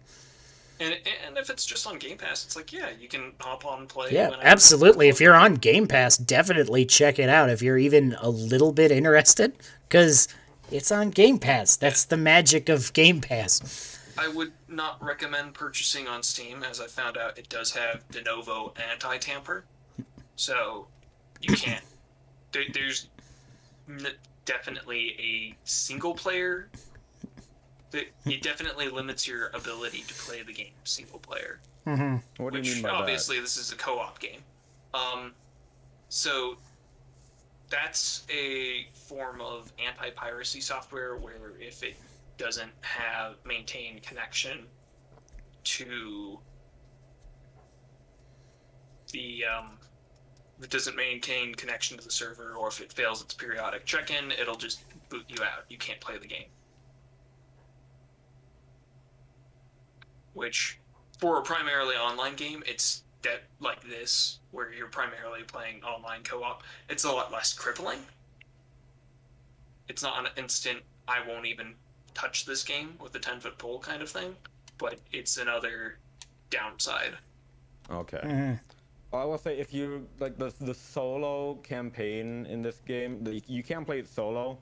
And if it's just on Game Pass, it's like, yeah, you can hop on and play.
Yeah, absolutely. If you're on Game Pass, definitely check it out if you're even a little bit interested, because it's on Game Pass. That's the magic of Game Pass.
I would not recommend purchasing on Steam, as I found out it does have de novo anti-tamper. So you can't. There's definitely a single player. It definitely limits your ability to play the game single player.
What do you mean by that?
Obviously, this is a co-op game. So that's a form of anti-piracy software where if it doesn't have maintained connection to the if it doesn't maintain connection to the server, or if it fails its periodic check-in, it'll just boot you out. You can't play the game. Which, for a primarily online game, it's that like this, where you're primarily playing online co-op, it's a lot less crippling. It's not an instant, I won't even touch this game with a 10-foot pole kind of thing, but it's another downside.
Okay. I will say, if you like the solo campaign in this game, you can play it solo,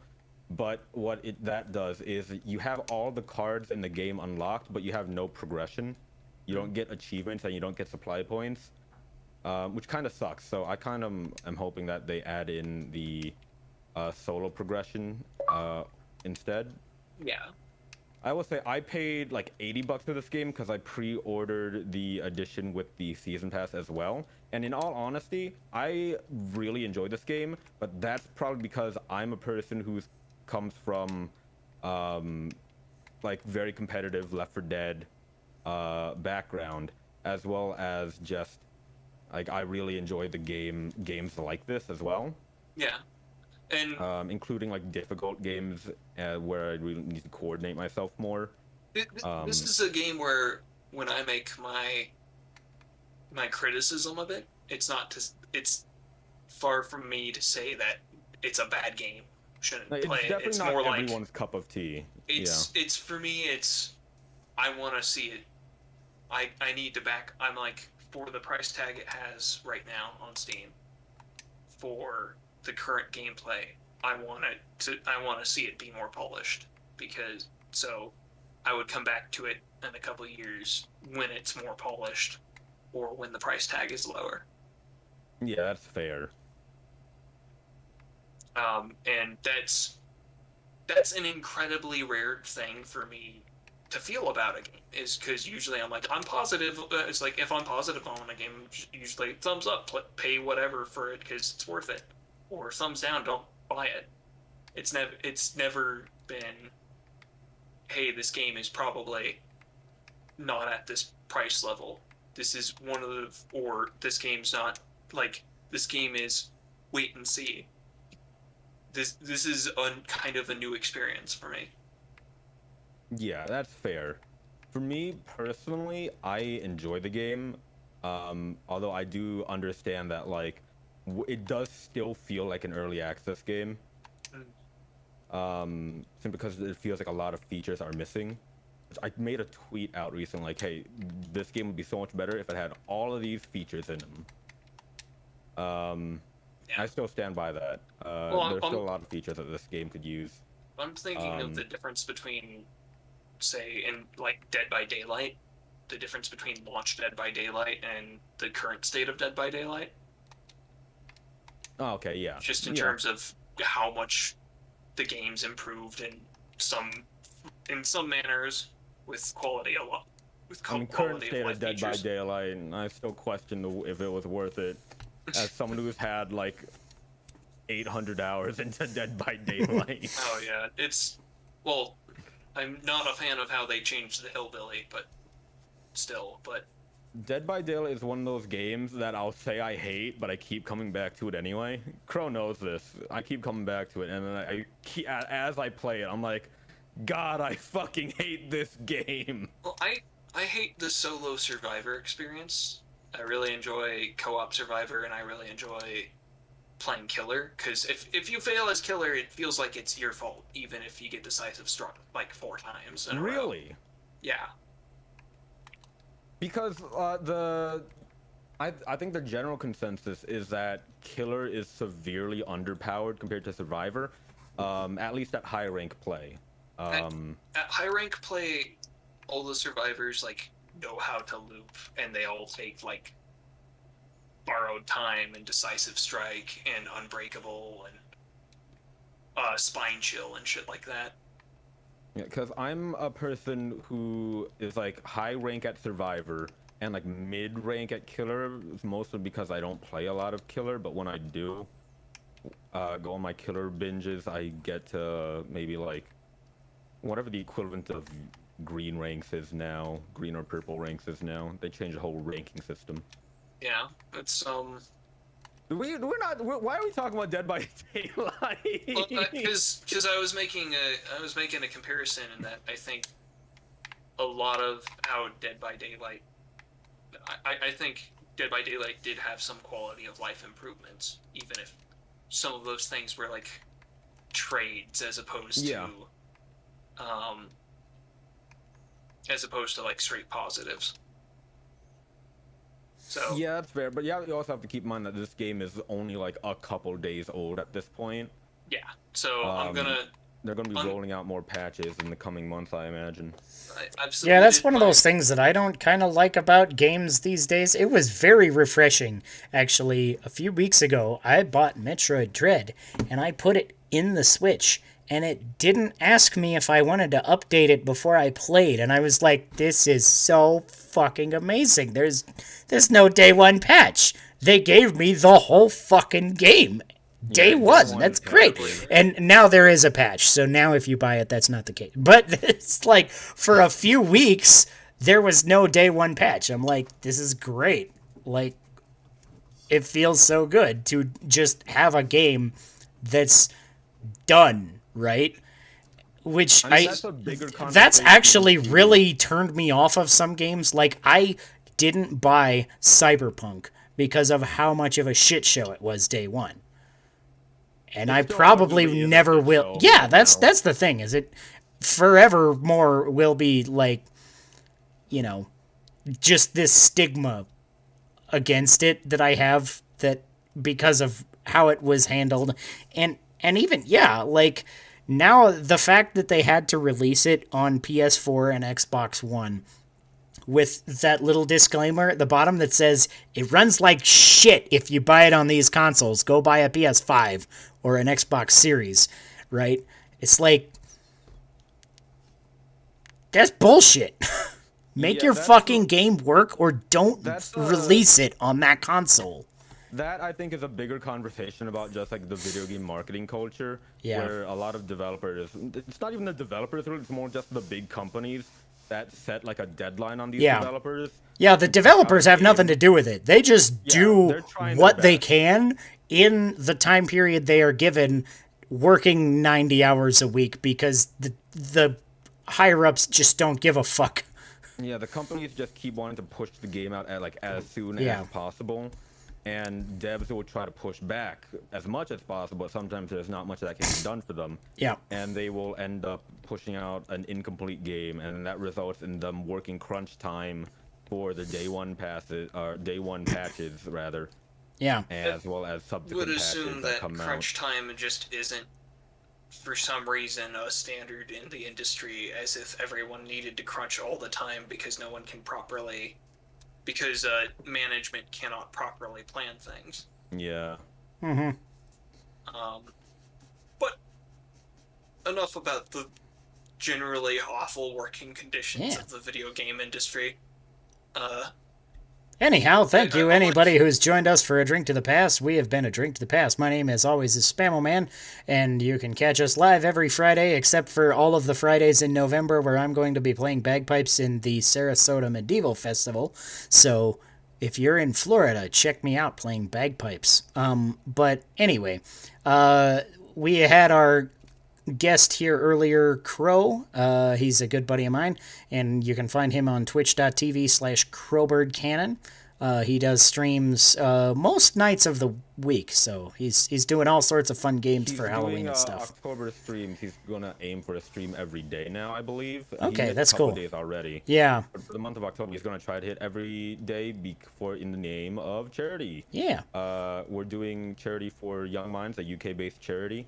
but what that does is you have all the cards in the game unlocked, but you have no progression. You don't get achievements and you don't get supply points, which kind of sucks. So I kind of am hoping that they add in the solo progression instead.
Yeah.
I will say I paid like $80 for this game because I pre-ordered the edition with the season pass as well. And in all honesty, I really enjoy this game, but that's probably because I'm a person who comes from like very competitive Left 4 Dead background, as well as just like I really enjoy the games like this as well.
Yeah. And
including like difficult games where I really need to coordinate myself more.
This is a game where when I make my criticism of it, it's far from me to say that it's a bad game. Shouldn't play it.
Definitely
It's
not
more like
everyone's cup of tea.
it's for me. I want to see it. I need to back. I'm like, for the price tag it has right now on Steam, for the current gameplay, I want to see it be more polished, because so I would come back to it in a couple of years when it's more polished, or when the price tag is lower.
Yeah, that's fair.
And that's an incredibly rare thing for me to feel about a game, is because usually I'm like, I'm positive. It's like, if I'm positive on a game, usually thumbs up, pay whatever for it because it's worth it, or thumbs down, don't buy it. It's never been, hey, this game is probably not at this price level. This is or this game's not, like, this game is wait and see. This is kind of a new experience for me.
Yeah, that's fair. For me personally, I enjoy the game, although I do understand that like it does still feel like an early access game, simply because it feels like a lot of features are missing. I made a tweet out recently like, hey, this game would be so much better if it had all of these features in them.
Yeah.
I still stand by that. There's still a lot of features that this game could use.
I'm thinking of the difference between, say, in like Dead by Daylight, the difference between launch Dead by Daylight and the current state of Dead by Daylight.
Oh, okay, yeah.
Just in terms of how much the game's improved in some manners, with quality a lot with
I mean, current
quality
state
of
of
life
Dead by
features.
Daylight, and I still question if it was worth it. As someone who's had like 800 hours into Dead by Daylight.
Oh yeah, it's well, I'm not a fan of how they changed the hillbilly, but still, but
Dead by Daylight is one of those games that I'll say I hate, but I keep coming back to it anyway. Crow knows this. I keep coming back to it, and then as I play it, I'm like, God, I fucking hate this game.
well, I hate the solo survivor experience. I really enjoy co-op survivor, and I really enjoy playing killer, because if you fail as killer, it feels like it's your fault, even if you get decisive struck like 4 times in a row.
Really?
Yeah.
Because I think the general consensus is that killer is severely underpowered compared to survivor, at least at high rank play.
At high rank play, all the survivors like know how to loop, and they all take like borrowed time and decisive strike and unbreakable and spine chill and shit like that.
Yeah, because I'm a person who is like high rank at survivor and like mid rank at killer, mostly because I don't play a lot of killer, but when I do go on my killer binges, I get to maybe like whatever the equivalent of green ranks is now, green or purple ranks is now. They changed the whole ranking system.
Yeah, it's
We're not. Why are we talking about Dead by Daylight?
well, because I was making a comparison in that I think a lot of how Dead by Daylight, I think Dead by Daylight did have some quality of life improvements, even if some of those things were like trades as opposed to like straight positives. So
yeah, that's fair. But yeah, you also have to keep in mind that this game is only like a couple days old at this point.
yeah, so
They're gonna be rolling out more patches in the coming months, I imagine.
Yeah, that's one of those things that I don't kind of like about games these days. It was very refreshing. Actually, a few weeks ago, I bought Metroid Dread, and I put it in the Switch, and it didn't ask me if I wanted to update it before I played, and I was like, this is so fucking amazing. There's no day one patch. They gave me the whole fucking game. Day one. That's great. And now there is a patch. So now if you buy it, that's not the case. But it's like for a few weeks, there was no day one patch. I'm like, this is great. Like, it feels so good to just have a game that's done, right? Which that's actually really turned me off of some games. Like, I didn't buy Cyberpunk because of how much of a shit show it was day one. And I probably never will. Yeah, that's the thing. Is it forevermore will be like, you know, just this stigma against it that I have that because of how it was handled, and even like now the fact that they had to release it on PS4 and Xbox One with that little disclaimer at the bottom that says it runs like shit if you buy it on these consoles. Go buy a PS5 or an Xbox Series, right? It's like, that's bullshit. Make your fucking game work or don't release it on that console.
That, I think, is a bigger conversation about just like the video game marketing culture, where a lot of developers, it's not even the developers, it's more just the big companies that set like a deadline on these developers.
Yeah, the developers have nothing to do with it. They just do what they can in the time period they are given, working 90 hours a week, because the higher-ups just don't give a fuck.
Yeah, the companies just keep wanting to push the game out at like as soon as possible, and devs will try to push back as much as possible. Sometimes there's not much that can be done for them.
Yeah.
And they will end up pushing out an incomplete game, and that results in them working crunch time for the day one patches rather.
Yeah.
As well as subsequent patches
would assume
that come out.
crunch time just isn't, for some reason, a standard in the industry, as if everyone needed to crunch all the time because no one can properly, because management cannot properly plan things.
Yeah.
But enough about the generally awful working conditions
Yeah.
of the video game industry.
Anyhow, thank you
I
anybody who's joined us for A Drink to the Past. We have been A Drink to the Past. My name, as always, is Spamoman, and you can catch us live every Friday, except for all of the Fridays in November, where I'm going to be playing bagpipes in the Sarasota Medieval Festival. So if you're in Florida, check me out playing bagpipes. But anyway, we had our guest here earlier, Crow. He's a good buddy of mine, and you can find him on twitch.tv/crowbirdcannon. He does streams most nights of the week, so he's doing all sorts of fun games for Halloween and stuff.
October streams. He's gonna aim for a stream every day now, I believe.
Okay,
He
that's
a couple
cool.
Days already.
Yeah.
But for the month of October, he's gonna try to hit every day for in the name of charity.
Yeah.
We're doing charity for Young Minds, a UK-based charity.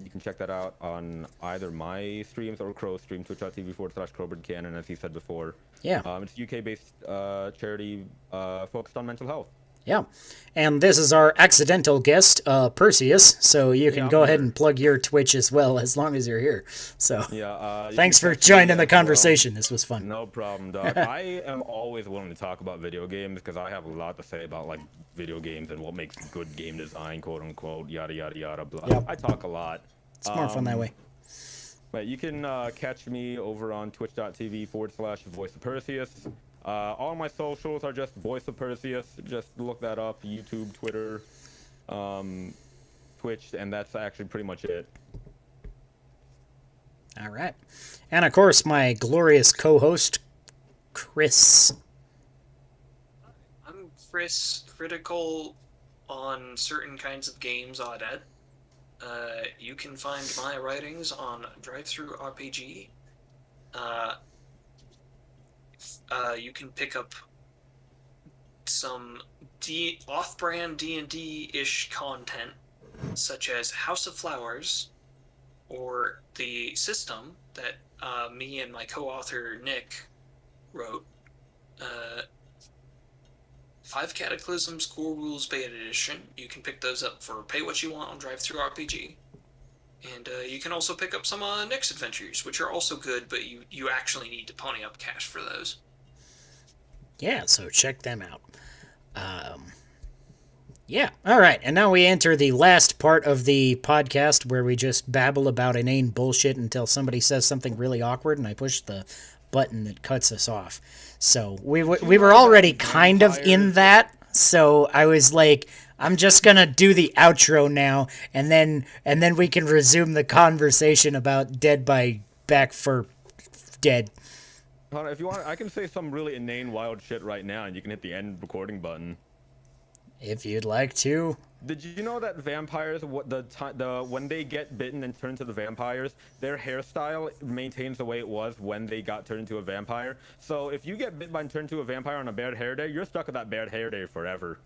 You can check that out on either my streams or Crow's stream, twitch.tv/crowbirdcannon, as he said before.
Yeah.
It's a UK-based charity focused on mental health.
Yeah. And this is our accidental guest, Perseus, so you can go ahead and plug your Twitch as well, as long as you're here. So thanks for joining the conversation. This was fun.
No problem, dog. I am always willing to talk about video games because I have a lot to say about like video games and what makes good game design, quote unquote, yada yada yada blah.
Yep.
I talk a lot.
It's more fun that way.
But you can catch me over on twitch.tv/voice of Perseus. All my socials are just voice of Perseus. Just look that up. YouTube, Twitter, Twitch, and that's actually pretty much it.
All right. And of course, my glorious co-host, Chris.
I'm Chris, critical on certain kinds of games, Audette. You can find my writings on Drive-Thru RPG. You can pick up some off-brand D&D-ish content, such as House of Flowers, or the system that me and my co-author Nick wrote. 5 Cataclysms Core Rules Beta Edition. You can pick those up for pay what you want on Drive-Thru RPG. And you can also pick up some Nick's adventures, which are also good, but you actually need to pony up cash for those.
Yeah, so check them out. Yeah, all right. And now we enter the last part of the podcast where we just babble about inane bullshit until somebody says something really awkward and I push the button that cuts us off. So we were already kind of in that, so I was like, I'm just gonna do the outro now, and then we can resume the conversation about Dead by Back for Dead.
If you want, I can say some really inane, wild shit right now, and you can hit the end recording button.
If you'd like to.
Did you know that vampires, when they get bitten and turn into the vampires, their hairstyle maintains the way it was when they got turned into a vampire? So if you get bitten and turned into a vampire on a bad hair day, you're stuck with that bad hair day forever.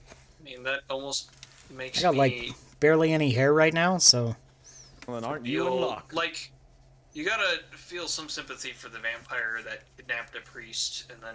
I mean, that almost makes
I got
me
like barely any hair right now, so.
Well, then aren't you in luck?
like you gotta feel some sympathy for the vampire that kidnapped a priest and then